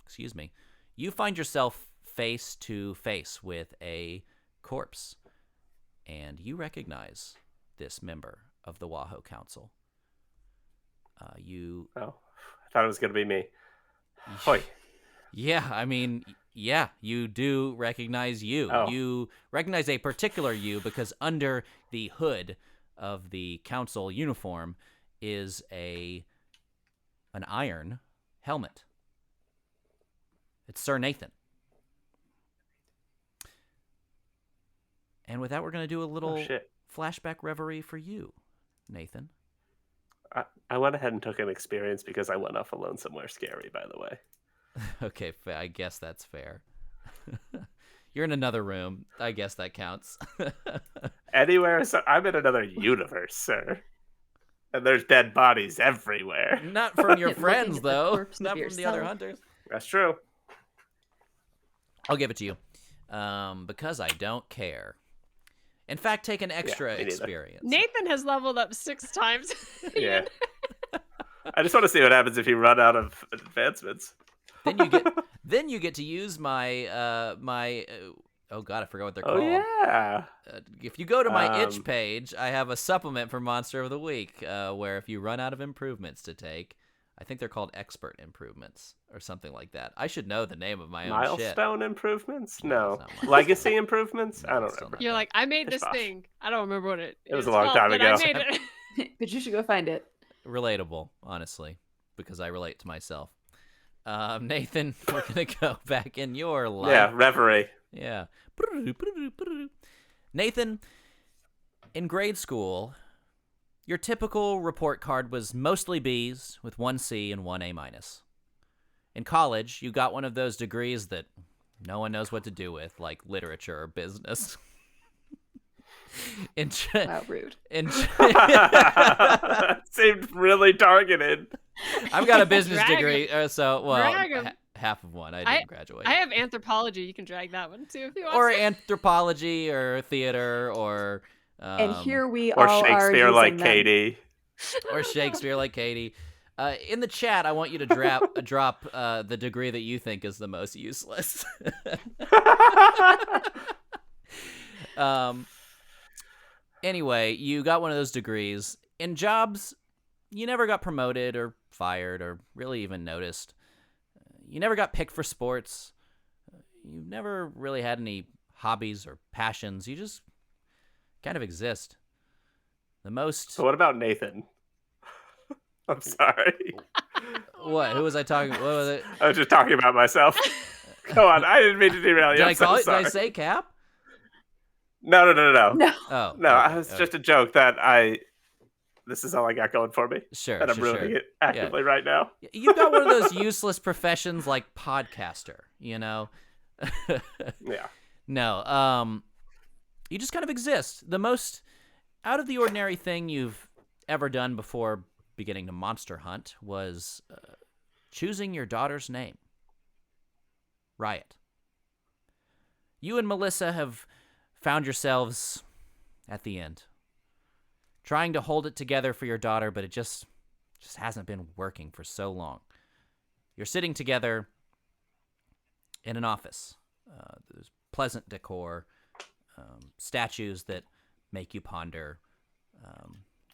excuse me, you find yourself face to face with a corpse, and you recognize this member of the WAHO Council. Oh, I thought it was going to be me. Hoi. Yeah, I mean, yeah, you do recognize you. Oh. You recognize a particular you because under the hood of the council uniform is an iron helmet. It's Sir Nathan. And with that, we're going to do a little flashback reverie for you, Nathan. I went ahead and took an experience because I went off alone somewhere scary, by the way. Okay, I guess that's fair. You're in another room. I guess that counts. Anywhere? So I'm in another universe, sir. And there's dead bodies everywhere. Not from your Looking friends, at the though. corpse of Not from the other yourself. hunters. That's true. I'll give it to you. Because I don't care. In fact, take an extra me neither. experience. Nathan has leveled up 6 times. Yeah. I just want to see what happens if you run out of advancements. Then you get to use my oh god, I forgot what they're Oh, called. yeah. If you go to my itch page, I have a supplement for Monster of the Week, where if you run out of improvements to take, I think they're called expert improvements or something like that. I should know the name of my own shit. Milestone improvements? No, No. it's not milestone. Legacy improvements? I don't Still remember. not. You're like, I made It's this fine. thing. I don't remember what it was is a long called, time but ago. I made it. But you should go find it. Relatable, honestly, because I relate to myself. Nathan, we're gonna go back in your life. Yeah, reverie. Yeah. Nathan, in grade school, your typical report card was mostly B's with 1 C and 1 A minus. In college, you got one of those degrees that no one knows what to do with, like literature or business. Wow, rude. Seemed really targeted. I've got a business Drag degree, so Drag 'em. half of one. I didn't graduate. I have anthropology. You can drag that one too if you want. Or to. anthropology, or theater, or And here we Or all are Shakespeare using like them. Katie. or Shakespeare like Katie. In the chat, I want you to drop the degree that you think is the most useless. Anyway, you got one of those degrees. In jobs, you never got promoted or fired or really even noticed. You never got picked for sports. You never really had any hobbies or passions. You just kind of exist. The most... So what about Nathan? I'm sorry. What? Who was I talking? What was it? I was just talking about myself. Go on. I didn't mean to derail you. Did I'm I call so it? sorry. Did I say Cap? No. No. Oh, No, okay, it was okay. just a joke that this is all I got going for me. Sure. And I'm ruining it actively right now. You've got one of those useless professions like podcaster. You know. Yeah. No. You just kind of exist. The most out of the ordinary thing you've ever done before beginning to monster hunt was choosing your daughter's name. Riot. You and Melissa have found yourselves at the end, trying to hold it together for your daughter, but it just hasn't been working for so long. You're sitting together in an office. There's pleasant decor, statues that make you ponder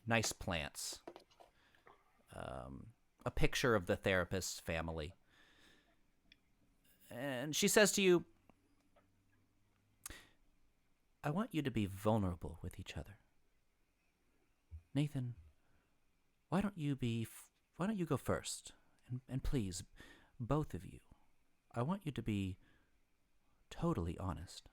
nice plants, a picture of the therapist's family. And she says to you, I want you to be vulnerable with each other. Nathan, why don't you go first? And please, both of you, I want you to be totally honest.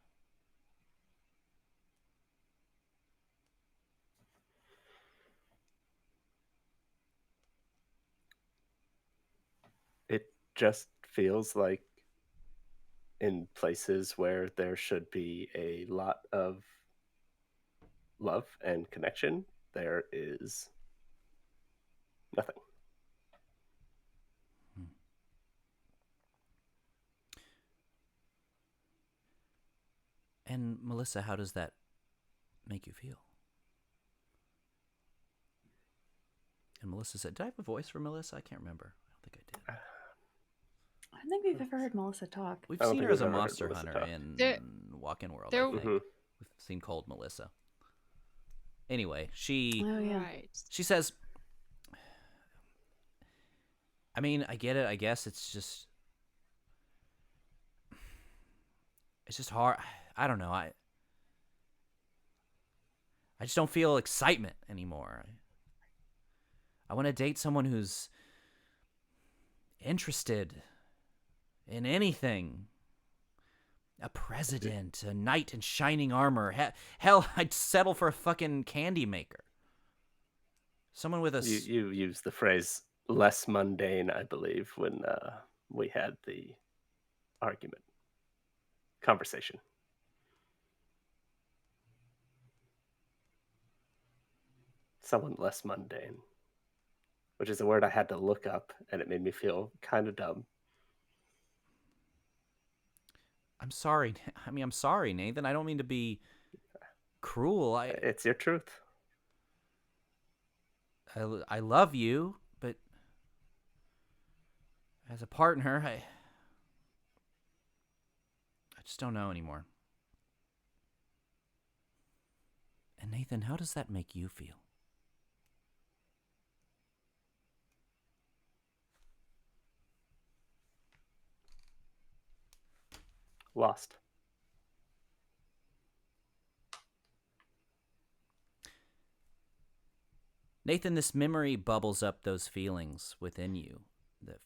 It just feels like in places where there should be a lot of love and connection, there is nothing. And Melissa, how does that make you feel? And Melissa said, did I have a voice for Melissa? I can't remember. I don't think I did. I don't think we've ever heard Melissa talk. We've I don't seen think her as a we've ever heard monster Melissa hunter talk. in There- Walk-In World, there- I think. Mhm. We've seen Cold Melissa. Anyway, she Oh yeah. Right. says, I mean, I get it. I guess it's just hard. I don't know. I just don't feel excitement anymore. I want to date someone who's interested in anything. A president, a knight in shining armor. Hell, I'd settle for a fucking candy maker. Someone with a... You used the phrase less mundane, I believe, when we had the conversation. Someone less mundane, which is a word I had to look up, and it made me feel kind of dumb. I'm sorry. I'm sorry, Nathan. I don't mean to be cruel. It's your truth. I love you, but as a partner, I just don't know anymore. And Nathan, how does that make you feel? Lost. Nathan, this memory bubbles up those feelings within you.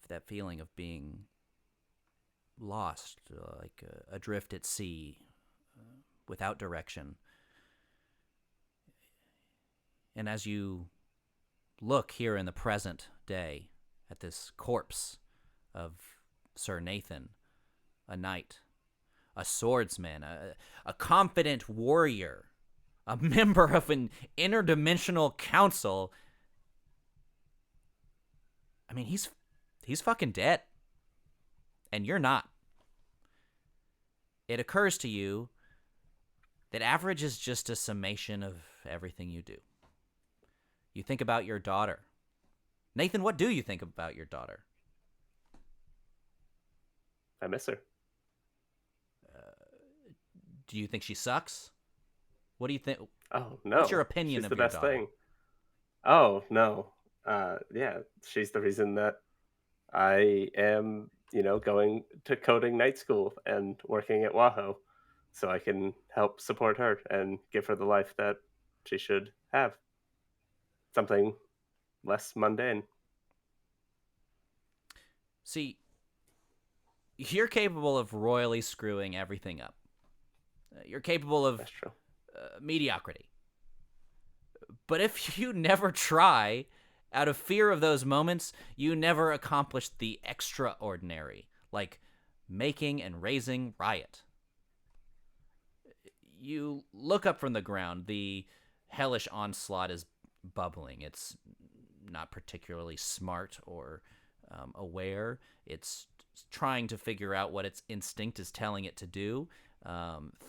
That feeling of being lost, like adrift at sea, without direction. And as you look here in the present day at this corpse of Sir Nathan, a knight, a swordsman, a confident warrior, a member of an interdimensional council. I mean, he's fucking dead. And you're not. It occurs to you that average is just a summation of everything you do. You think about your daughter. Nathan, what do you think about your daughter? I miss her. Do you think she sucks? What do you think? Oh, no. What's your opinion She's of the your best daughter? thing. Oh, no. Yeah, she's the reason that I am, going to coding night school and working at WAHO, so I can help support her and give her the life that she should have. Something less mundane. See, you're capable of royally screwing everything up. You're capable of That's true. mediocrity. But if you never try, out of fear of those moments, you never accomplish the extraordinary, like making and raising riot. You look up from the ground. The hellish onslaught is bubbling. It's not particularly smart or aware. It's trying to figure out what its instinct is telling it to do.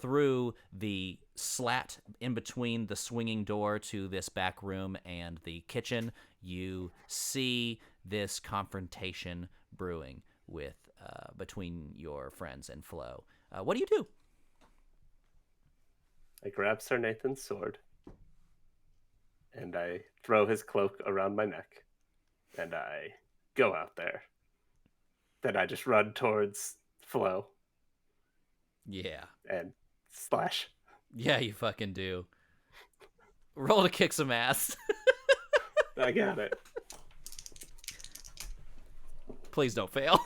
Through the slat in between the swinging door to this back room and the kitchen, you see this confrontation brewing with between your friends and Flo. What do you do? I grab Sir Nathan's sword and I throw his cloak around my neck, and I go out there. Then I just run towards Flo Yeah. and slash. Yeah, you fucking do. Roll to kick some ass. I got it. Please don't fail.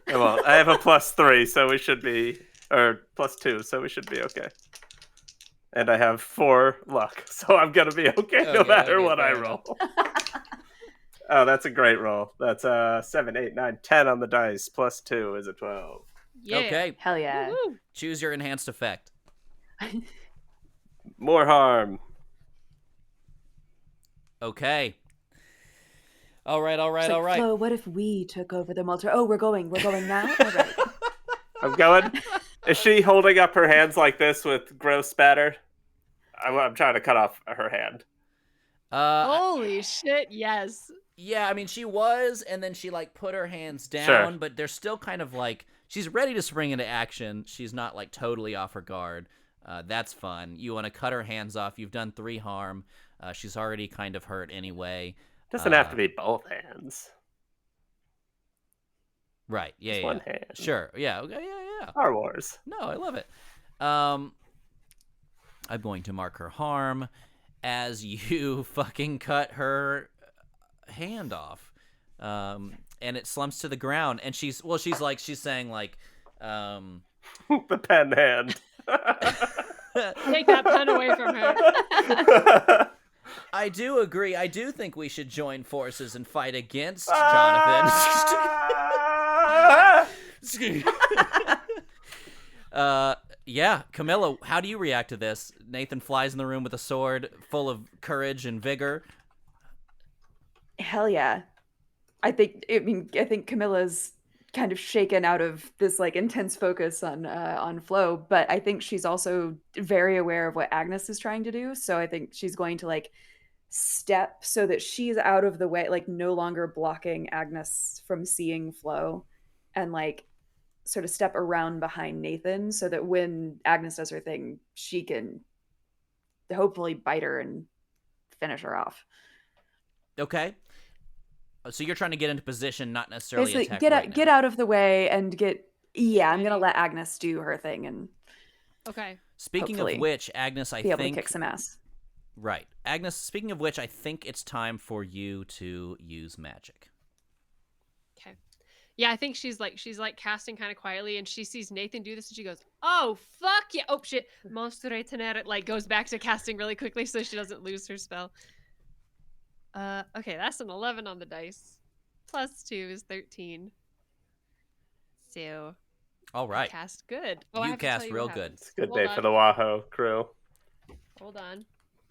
Well, I have a +3, so we should be, or +2, so we should be okay. And I have 4 luck, so I'm gonna be okay no matter what I roll. Oh, that's a great roll. That's 7, 8, 9, 10 on the dice. +2 is a 12. Yeah. Okay. Hell yeah. Woo-hoo. Choose your enhanced effect. More harm. Okay. All right. It's like, Flo, what if we took over the Malter? Oh, we're going now? All right. I'm going. Is she holding up her hands like this with gross spatter? I'm trying to cut off her hand. Holy shit, yes. Yeah, I mean, she was, and then she, like, put her hands down, Sure. but they're still kind of, like, she's ready to spring into action. She's not, like, totally off her guard. That's fun. You want to cut her hands off. You've done 3 harm. She's already kind of hurt anyway. Doesn't have to be both hands. Right, yeah, Just yeah. one hand. Sure, yeah, okay, yeah. Star Wars. No, I love it. I'm going to mark her harm as you fucking cut her hand off. And it slumps to the ground, and she's saying, like, The pen hand. Take that pen away from her. I do agree. I do think we should join forces and fight against Jonathan. Yeah, Camilla, how do you react to this? Nathan flies in the room with a sword full of courage and vigor. Hell yeah. I think Camilla's kind of shaken out of this like intense focus on Flo, but I think she's also very aware of what Agnes is trying to do. So I think she's going to like step so that she's out of the way, like no longer blocking Agnes from seeing Flo, and like sort of step around behind Nathan so that when Agnes does her thing, she can hopefully bite her and finish her off. Okay. So you're trying to get into position, not necessarily Basically, attack get out of the way and get. Yeah, I'm gonna let Agnes do her thing and Okay. Speaking hopefully of which, Agnes, I be able think to kick some ass. right. Agnes, speaking of which, I think it's time for you to use magic. Okay. Yeah, I think she's like casting kind of quietly, and she sees Nathan do this, and she goes, "Oh fuck yeah! Oh shit! Monstre tenere," like goes back to casting really quickly so she doesn't lose her spell. Okay, that's an 11 on the dice. +2 is 13. So All right. cast good. Oh, I You have to tell cast what real good. happens. It's a good Hold day on. for the WAHO crew. Hold on.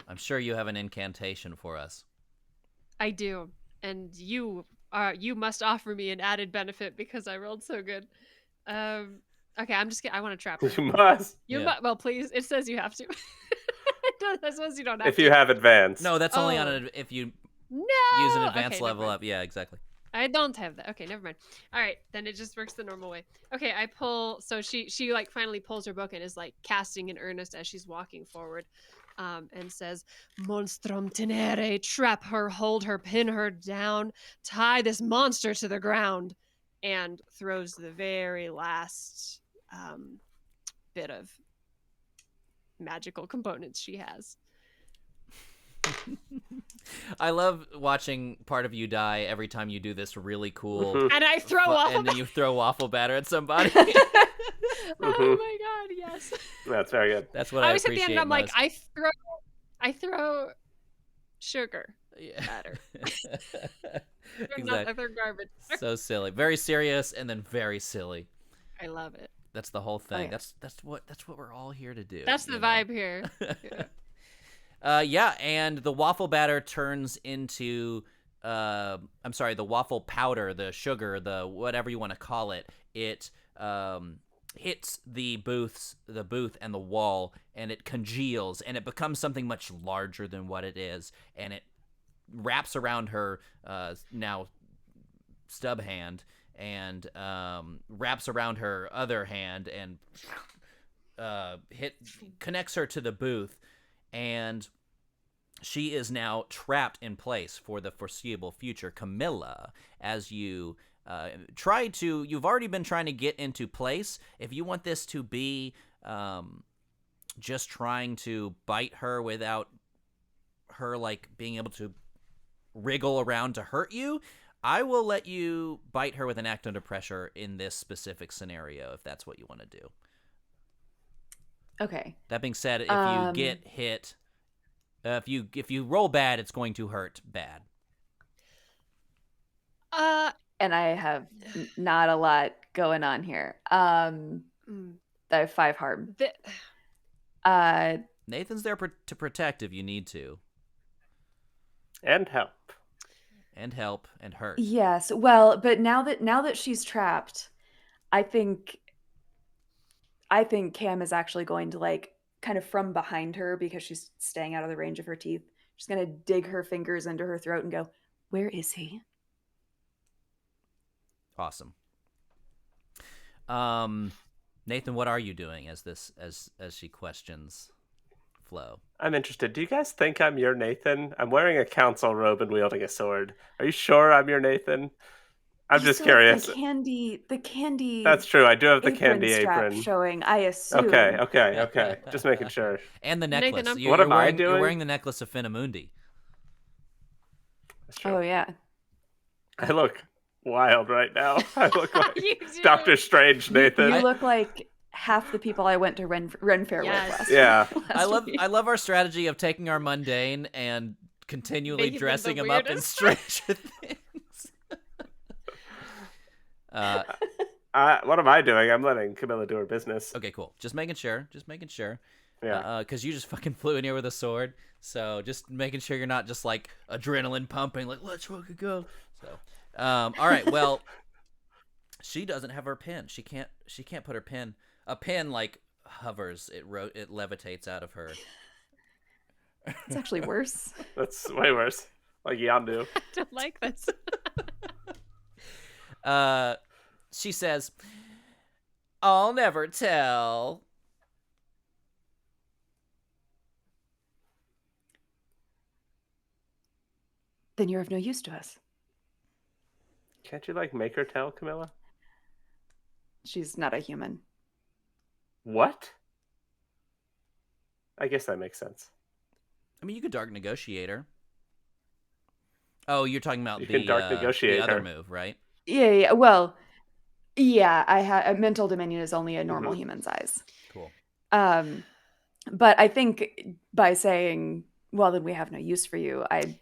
I'm sure you have an incantation for us. I do, and you must offer me an added benefit because I rolled so good. Okay, I'm just. I want to trap her. You must. Yeah. Well, please. It says you have to. I suppose you don't have If to. you have advanced. No, that's only on Oh. an if you No. use an advanced Okay, level never mind. up. Yeah, exactly. I don't have that. Okay, never mind. All right, then it just works the normal way. Okay, I pull. So she like finally pulls her book and is like casting in earnest as she's walking forward, and says, "Monstrum tenere, trap her, hold her, pin her down, tie this monster to the ground," and throws the very last bit of magical components she has. I love watching part of you die every time you do this really cool. Mhm. And I throw off. and then you throw waffle batter at somebody. Oh Mhm. my god! Yes. That's very good. That's what I I always hit the appreciate end. I'm like, most. I throw sugar. Yeah. Batter. Exactly. They're garbage. So silly, very serious, and then very silly. I love it. That's the whole thing. yeah. That's what we're all here to do. That's the you know? vibe here. Yeah, and the waffle batter turns into I'm sorry, the waffle powder, the sugar, the whatever you want to call it. It hits the booth and the wall, and it congeals, and it becomes something much larger than what it is, and it wraps around her now stub hand, and wraps around her other hand, and connects her to the booth. And she is now trapped in place for the foreseeable future. Camilla, as you you've already been trying to get into place. If you want this to be just trying to bite her without her like being able to wriggle around to hurt you, I will let you bite her with an act under pressure in this specific scenario if that's what you want to do. Okay. That being said, if you get hit, if you roll bad, it's going to hurt bad. And I have not a lot going on here. I have 5 harm. Nathan's there to protect if you need to. And help. And help and hurt. Yes. Well, but now that she's trapped, I think Cam is actually going to like kind of from behind her because she's staying out of the range of her teeth. She's going to dig her fingers into her throat and go, "Where is he?" Awesome. Nathan, what are you doing as she questions Flo? I'm interested. Do you guys think I'm your Nathan? I'm wearing a council robe and wielding a sword. Are you sure I'm your Nathan? I'm just curious. The candy. That's true. I do have the candy apron showing. I assume. Okay. Just making sure. And the necklace. Nathan, what am I doing? You're wearing the necklace of Finamundi. That's true. Oh yeah. I look wild right now. I look like Doctor Strange, Nathan. You look like half the people I went to Ren Fair with last Yeah. week. I love our strategy of taking our mundane and continually Making dressing them them the up in weirdest. Stranger Things. What am I doing? I'm letting Camilla do her business. Okay, cool. Just making sure. Yeah. Because you just fucking flew in here with a sword. So just making sure you're not just like adrenaline pumping, like let's fucking go. So, all right. Well, she doesn't have her pin. She can't put her pin. A pin like hovers. It levitates out of her. It's actually worse. That's way worse. Like Yandu. I don't like this. She says, "I'll never tell." Then you're of no use to us. Can't you like make her tell, Camilla? She's not a human. What? I guess that makes sense. I mean, you could dark negotiate her. Oh, you're talking about can dark negotiate the other her. move, right? Yeah. Well, yeah. I have mental dominion is only a normal human size. Cool. But I think by saying, "Well, then we have no use for you," I'd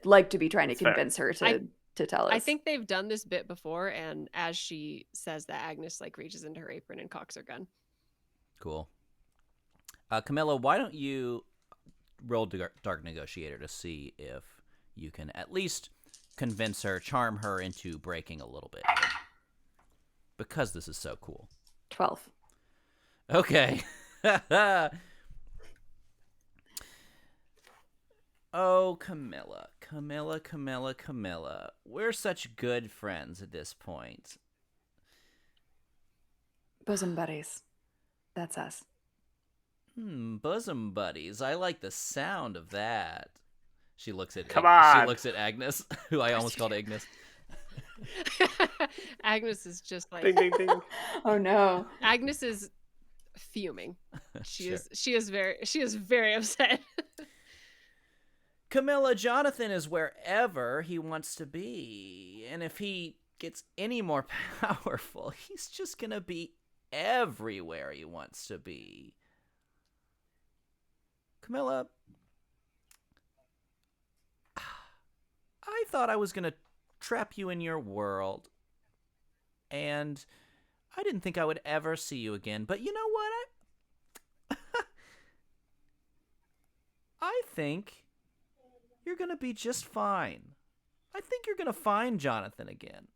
like to be trying to convince her to tell us. I think they've done this bit before, and as she says that, Agnes like reaches into her apron and cocks her gun. Cool. Camilla, why don't you roll Dark Negotiator to see if you can at least convince her, charm her into breaking a little bit. Because this is so cool. 12. Okay. Oh, Camilla. We're such good friends at this point. Bosom buddies. That's us. Bosom buddies. I like the sound of that. She looks at She looks at Agnes, who I almost called Ignis. Agnes is just like Ding ding ding. Oh no. Agnes is fuming. She Sure. she is very upset. Camilla, Jonathan is wherever he wants to be. And if he gets any more powerful, he's just going to be everywhere he wants to be. Camilla, I thought I was going to trap you in your world. And I didn't think I would ever see you again. But you know what? I think you're going to be just fine. I think you're going to find Jonathan again.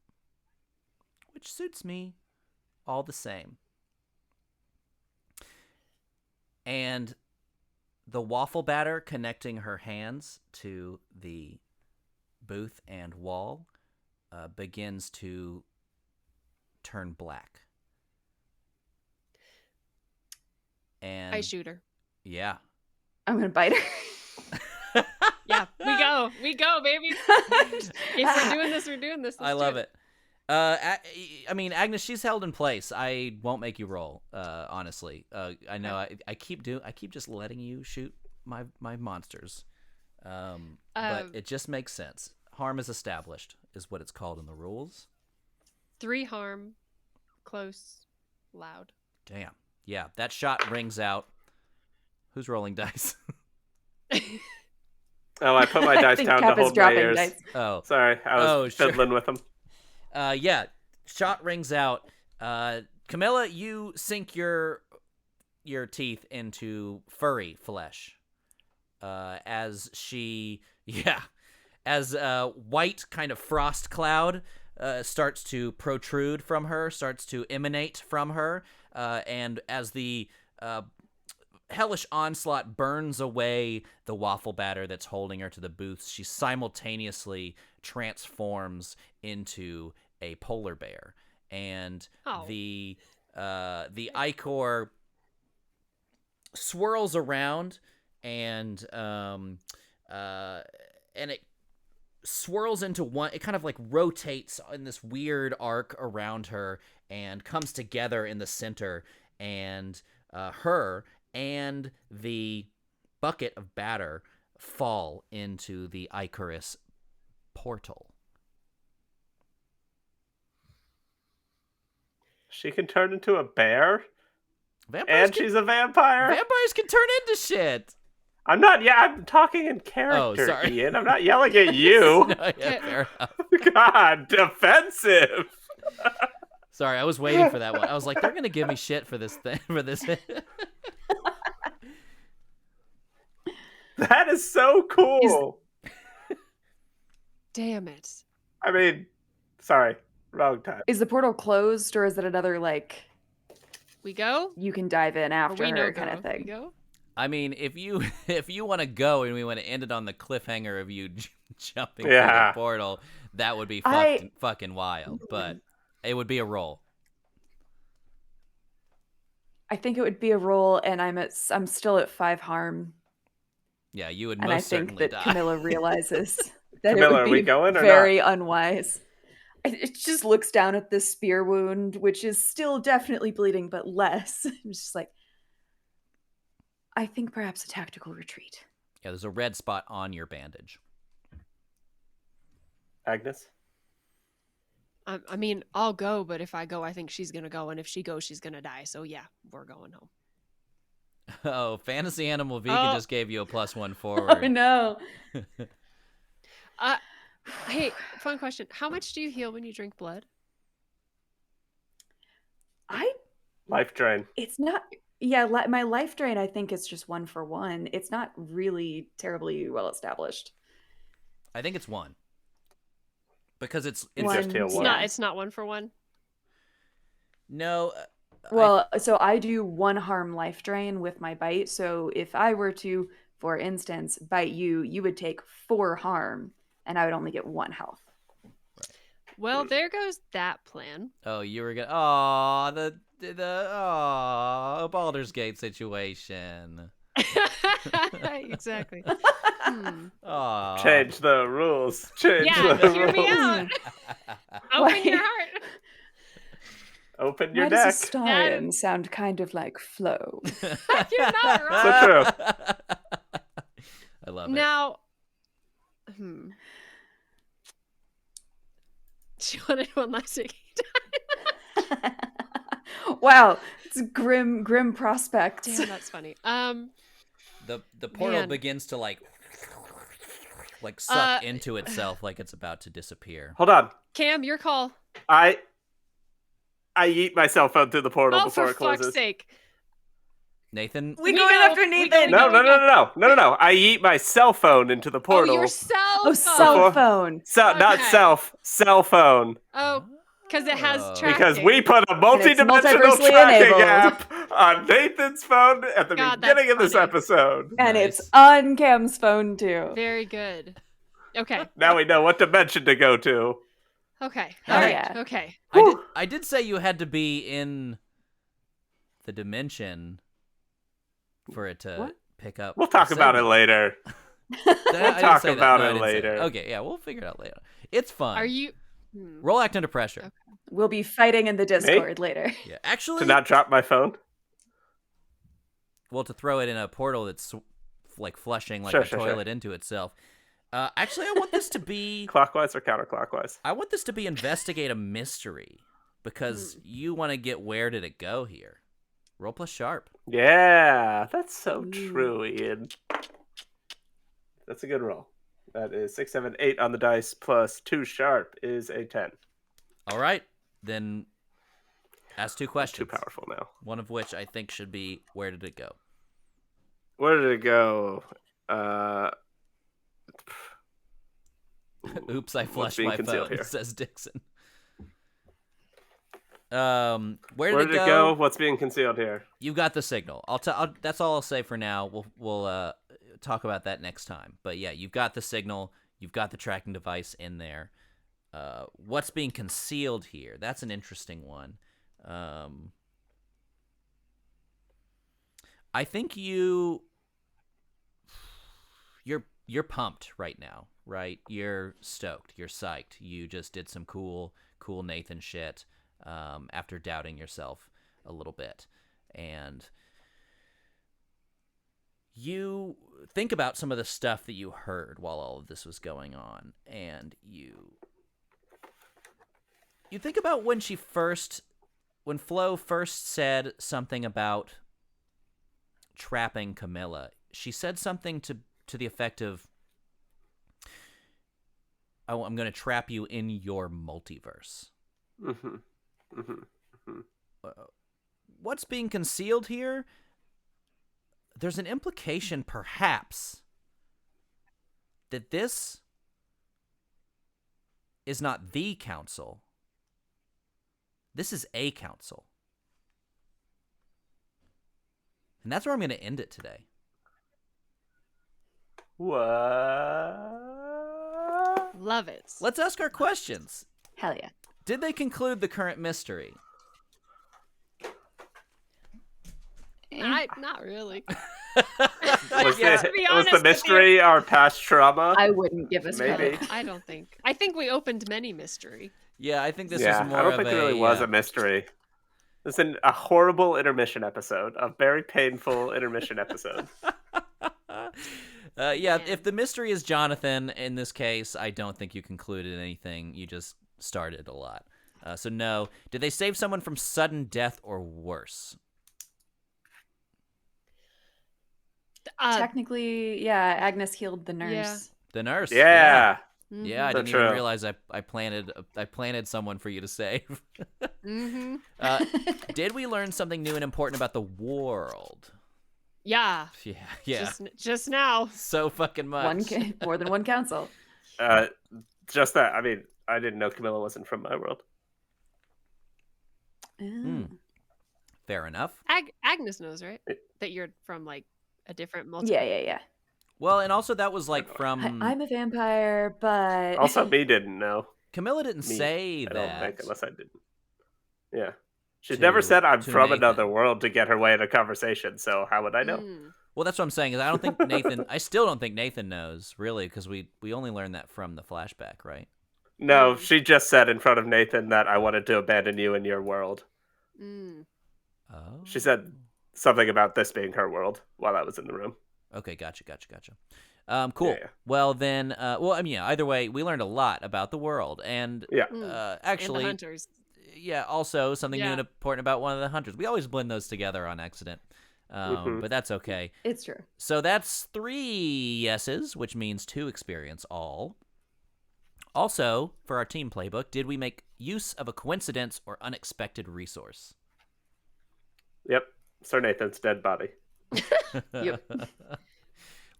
Which suits me all the same. And the waffle batter connecting her hands to the booth and wall begins to turn black. And I shoot her. Yeah. I'm going to bite her. go. We go, baby. If we're doing this, we're doing this. I love it. I mean, Agnes, she's held in place. I won't make you roll. Honestly, I know I keep just letting you shoot my monsters. But it just makes sense. Harm is established, is what it's called in the rules. 3 harm, close, loud. Damn. Yeah, that shot rings out. Who's rolling dice? Oh, I put my I dice think down Cap to is hold my dropping ears. dice. Oh. Sorry, I was sure. fiddling with them. Yeah, shot rings out. Camilla, you sink your teeth into furry flesh. As a white kind of frost cloud starts to protrude from her, starts to emanate from her, and as the hellish onslaught burns away the waffle batter that's holding her to the booths, she simultaneously transforms into a polar bear, and the ichor swirls around, and it swirls into one. It kind of like rotates in this weird arc around her and comes together in the center, and her and the bucket of batter fall into the Icarus portal. She can turn into a bear? Vampires She's a vampire? Vampires can turn into shit. I'm not, I'm talking in character, Oh, sorry. Ian. I'm not yelling at you. No, yeah, fair enough. God, defensive. Sorry, I was waiting for that one. I was like, they're gonna give me shit for this thing, for this. That is so cool. Damn it. I mean, sorry, wrong time. Is the portal closed, or is it another, like, We go? you can dive in after we her no kind go? of thing? We go? I mean, if you want to go and we want to end it on the cliffhanger of you jumping through Yeah. the portal, that would be fucking wild. But it would be a roll. I think it would be a roll, and I'm still at 5 harm, Yeah, you would and I most think certainly that die. Camilla realizes that Camilla, it would are be we going or very unwise. It just looks down at this spear wound, which is still definitely bleeding, but less. It's just like, I think perhaps a tactical retreat. Yeah, there's a red spot on your bandage. Agnes? I mean, I'll go, but if I go, I think she's gonna go, and if she goes, she's gonna die. So yeah, we're going home. Oh, Fantasy Animal Vika Oh. just gave you a +1 Oh forward. no. Hey, fun question. How much do you heal when you drink blood? Life drain. It's not, my life drain, I think, is just 1 for 1. It's not really terribly well established. I think it's 1. Because it's just heal It's one. not. It's not 1 for 1. No. Well, so I do 1 harm life drain with my bite. So if I were to, for instance, bite you, you would take 4 harm, and I would only get 1 health. Well, there goes that plan. Oh, you were gonna. Aw, the Baldur's Gate situation. Exactly. Aw. Change the rules. Change Yeah, the hear me rules. out. Open your heart. Open your Why deck. does Astarion sound kind of like Flo? You're not wrong. So true. I love it. Now, she wanted one last week. Wow, it's grim prospects. Damn, that's funny. The portal Man. begins to like suck into itself like it's about to disappear. Hold on. Cam, your call. I eat my cell phone through the portal Oh, before for it closes. fuck's sake! Nathan, We We going go, after we Nathan. go, No. I eat my cell phone into the portal. Oh, your cell Oh, phone. cell phone. Not Okay. cell phone. Oh, because it has Oh. tracking. Because we put a multi-dimensional multiversely tracking enabled. app on Nathan's phone at the God, beginning that's of this funny. episode. And Nice. it's on Cam's phone, too. Very good. Okay. Now we know what dimension to go to. Okay. Hell All right. yeah. Okay. I did say you had to be in the dimension for it to What? pick up. We'll talk the about it signal. later. talk about it later. Okay, yeah, we'll figure it out later. It's fun. Are you? Roll act under pressure. Okay. We'll be fighting in the Discord later. Yeah, actually, To not drop my phone? well, to throw it in a portal that's like flushing like Sure, a sure, toilet sure. into itself. Actually, I want this to be Clockwise or counterclockwise? I want this to be investigate a mystery because you want to get where did it go here. Roll plus sharp. Yeah, that's so true, Ian. That's a good roll. That is 6, 7, 8 on the dice plus 2 sharp is a 10. All right, then ask 2 questions. Too powerful now. One of which I think should be where did it go? Where did it go? Oops, I What's flushed being my concealed phone, here? says Dixon. Where did it go? What's being concealed here? You got the signal. That's all I'll say for now. We'll talk about that next time. But yeah, you've got the signal. You've got the tracking device in there. What's being concealed here? That's an interesting one. I think you're pumped right now, right? You're stoked. You're psyched. You just did some cool Nathan shit after doubting yourself a little bit. And you think about some of the stuff that you heard while all of this was going on, and you think about when Flo first said something about trapping Camilla. She said something to the effect of, "Oh, I'm going to trap you in your multiverse." Mm-hmm. Mm-hmm. Mm-hmm. What's being concealed here? There's an implication, perhaps, that this is not the council. This is a council. And that's where I'm going to end it today. What? Love it. Let's ask our questions. Hell yeah. Did they conclude the current mystery? Not really. Was, Yeah, the, to be was honest the with mystery our past trauma? I wouldn't give us Maybe. credit. I don't think. I think we opened many mystery. Yeah, I think this yeah, was more I don't of think there really was a mystery. This is a horrible intermission episode, a very painful intermission episode. Yeah, if the mystery is Jonathan in this case, I don't think you concluded anything. You just started a lot. So no. Did they save someone from sudden death or worse? Technically, yeah, Agnes healed the nurse. Yeah. The nurse. Yeah. Yeah, I So didn't even true. realize I planted someone for you to save. Mm-hmm. Did we learn something new and important about the world? Yeah. Yeah. Just now. So fucking much. More than one council. Just that. I mean, I didn't know Camilla wasn't from my world. Fair enough. Agnes knows, right? That you're from like a different multiverse. Yeah. Well, and also that was like from I'm a vampire, but Also, me didn't know. Camilla didn't Me, say I that. don't think, unless I didn't. Yeah. She's To- never said I'm to from Nathan. another world to get her way in a conversation, so how would I know? Well, that's what I'm saying. Is I don't think Nathan. I still don't think Nathan knows really, because we only learned that from the flashback, right? No, she just said in front of Nathan that I wanted to abandon you in your world. Mm. Oh. She said something about this being her world while I was in the room. Okay, gotcha. Cool. Yeah. Well, then, I mean, yeah, either way, we learned a lot about the world. And Yeah. actually, And the hunters. yeah, also something new Yeah. and important about one of the hunters. We always blend those together on accident, but that's okay. it's true. So that's 3 yeses, which means 2 experience all. Also, for our team playbook, did we make use of a coincidence or unexpected resource? Yep. Sir Nathan's dead body. Yep.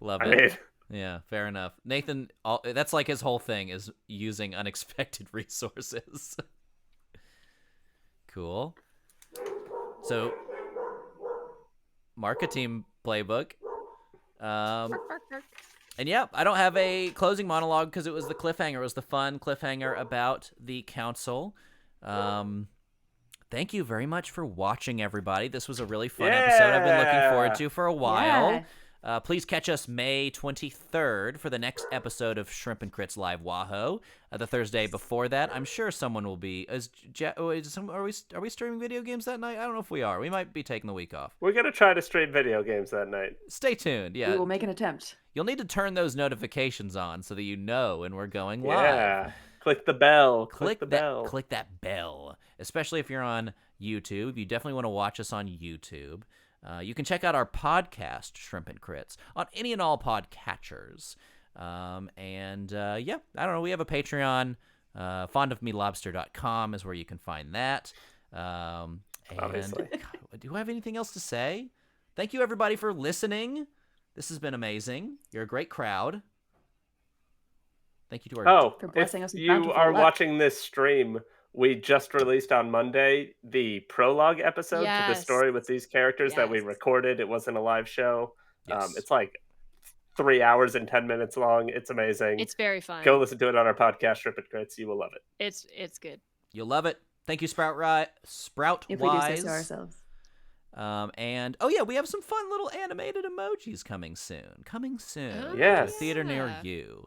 Love I it. mean, Yeah, fair enough. Nathan, that's like his whole thing is using unexpected resources. Cool. So, mark a team playbook. And yeah, I don't have a closing monologue because it was the cliffhanger. It was the fun cliffhanger about the council. Thank you very much for watching, everybody. This was a really fun episode I've been looking forward to for a while. Please catch us May 23rd for the next episode of Shrimp and Crits Live WAHO. The Thursday before that, I'm sure someone will be. Are we streaming video games that night? I don't know if we are. We might be taking the week off. We're gonna try to stream video games that night. Stay tuned. Yeah, We will make an attempt. you'll need to turn those notifications on so that you know when we're going live. Yeah. Click the bell. Click the that, bell. Click that bell, especially if you're on YouTube. You definitely want to watch us on YouTube. You can check out our podcast, Shrimp and Crits, on any and all podcatchers. Yeah, I don't know. We have a Patreon. Fondofmelobster.com is where you can find that. Obviously. God, do I have anything else to say? Thank you, everybody, for listening. This has been amazing. You're a great crowd. Thank you to our... For if blessing us with you bountiful are luck. watching this stream, we just released on Monday the prologue episode to the Yes. story with these characters that we Yes. recorded. It wasn't a live show. Yes. It's like 3 hours and 10 minutes long. It's amazing. It's very fun. Go listen to it on our podcast, Shrimp and Crits. You will love it. It's good. You'll love it. Thank you, Sprout If we do say Wise. so ourselves. We have some fun little animated emojis coming soon. Oh, Yes. To a theater near you.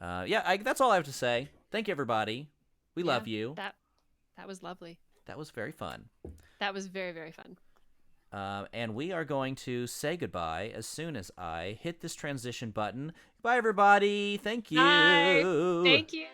That's all I have to say. Thank you, everybody. We love you. That was lovely. That was very fun. That was very, very fun. And we are going to say goodbye as soon as I hit this transition button. Bye, everybody. Thank you. Bye. Thank you.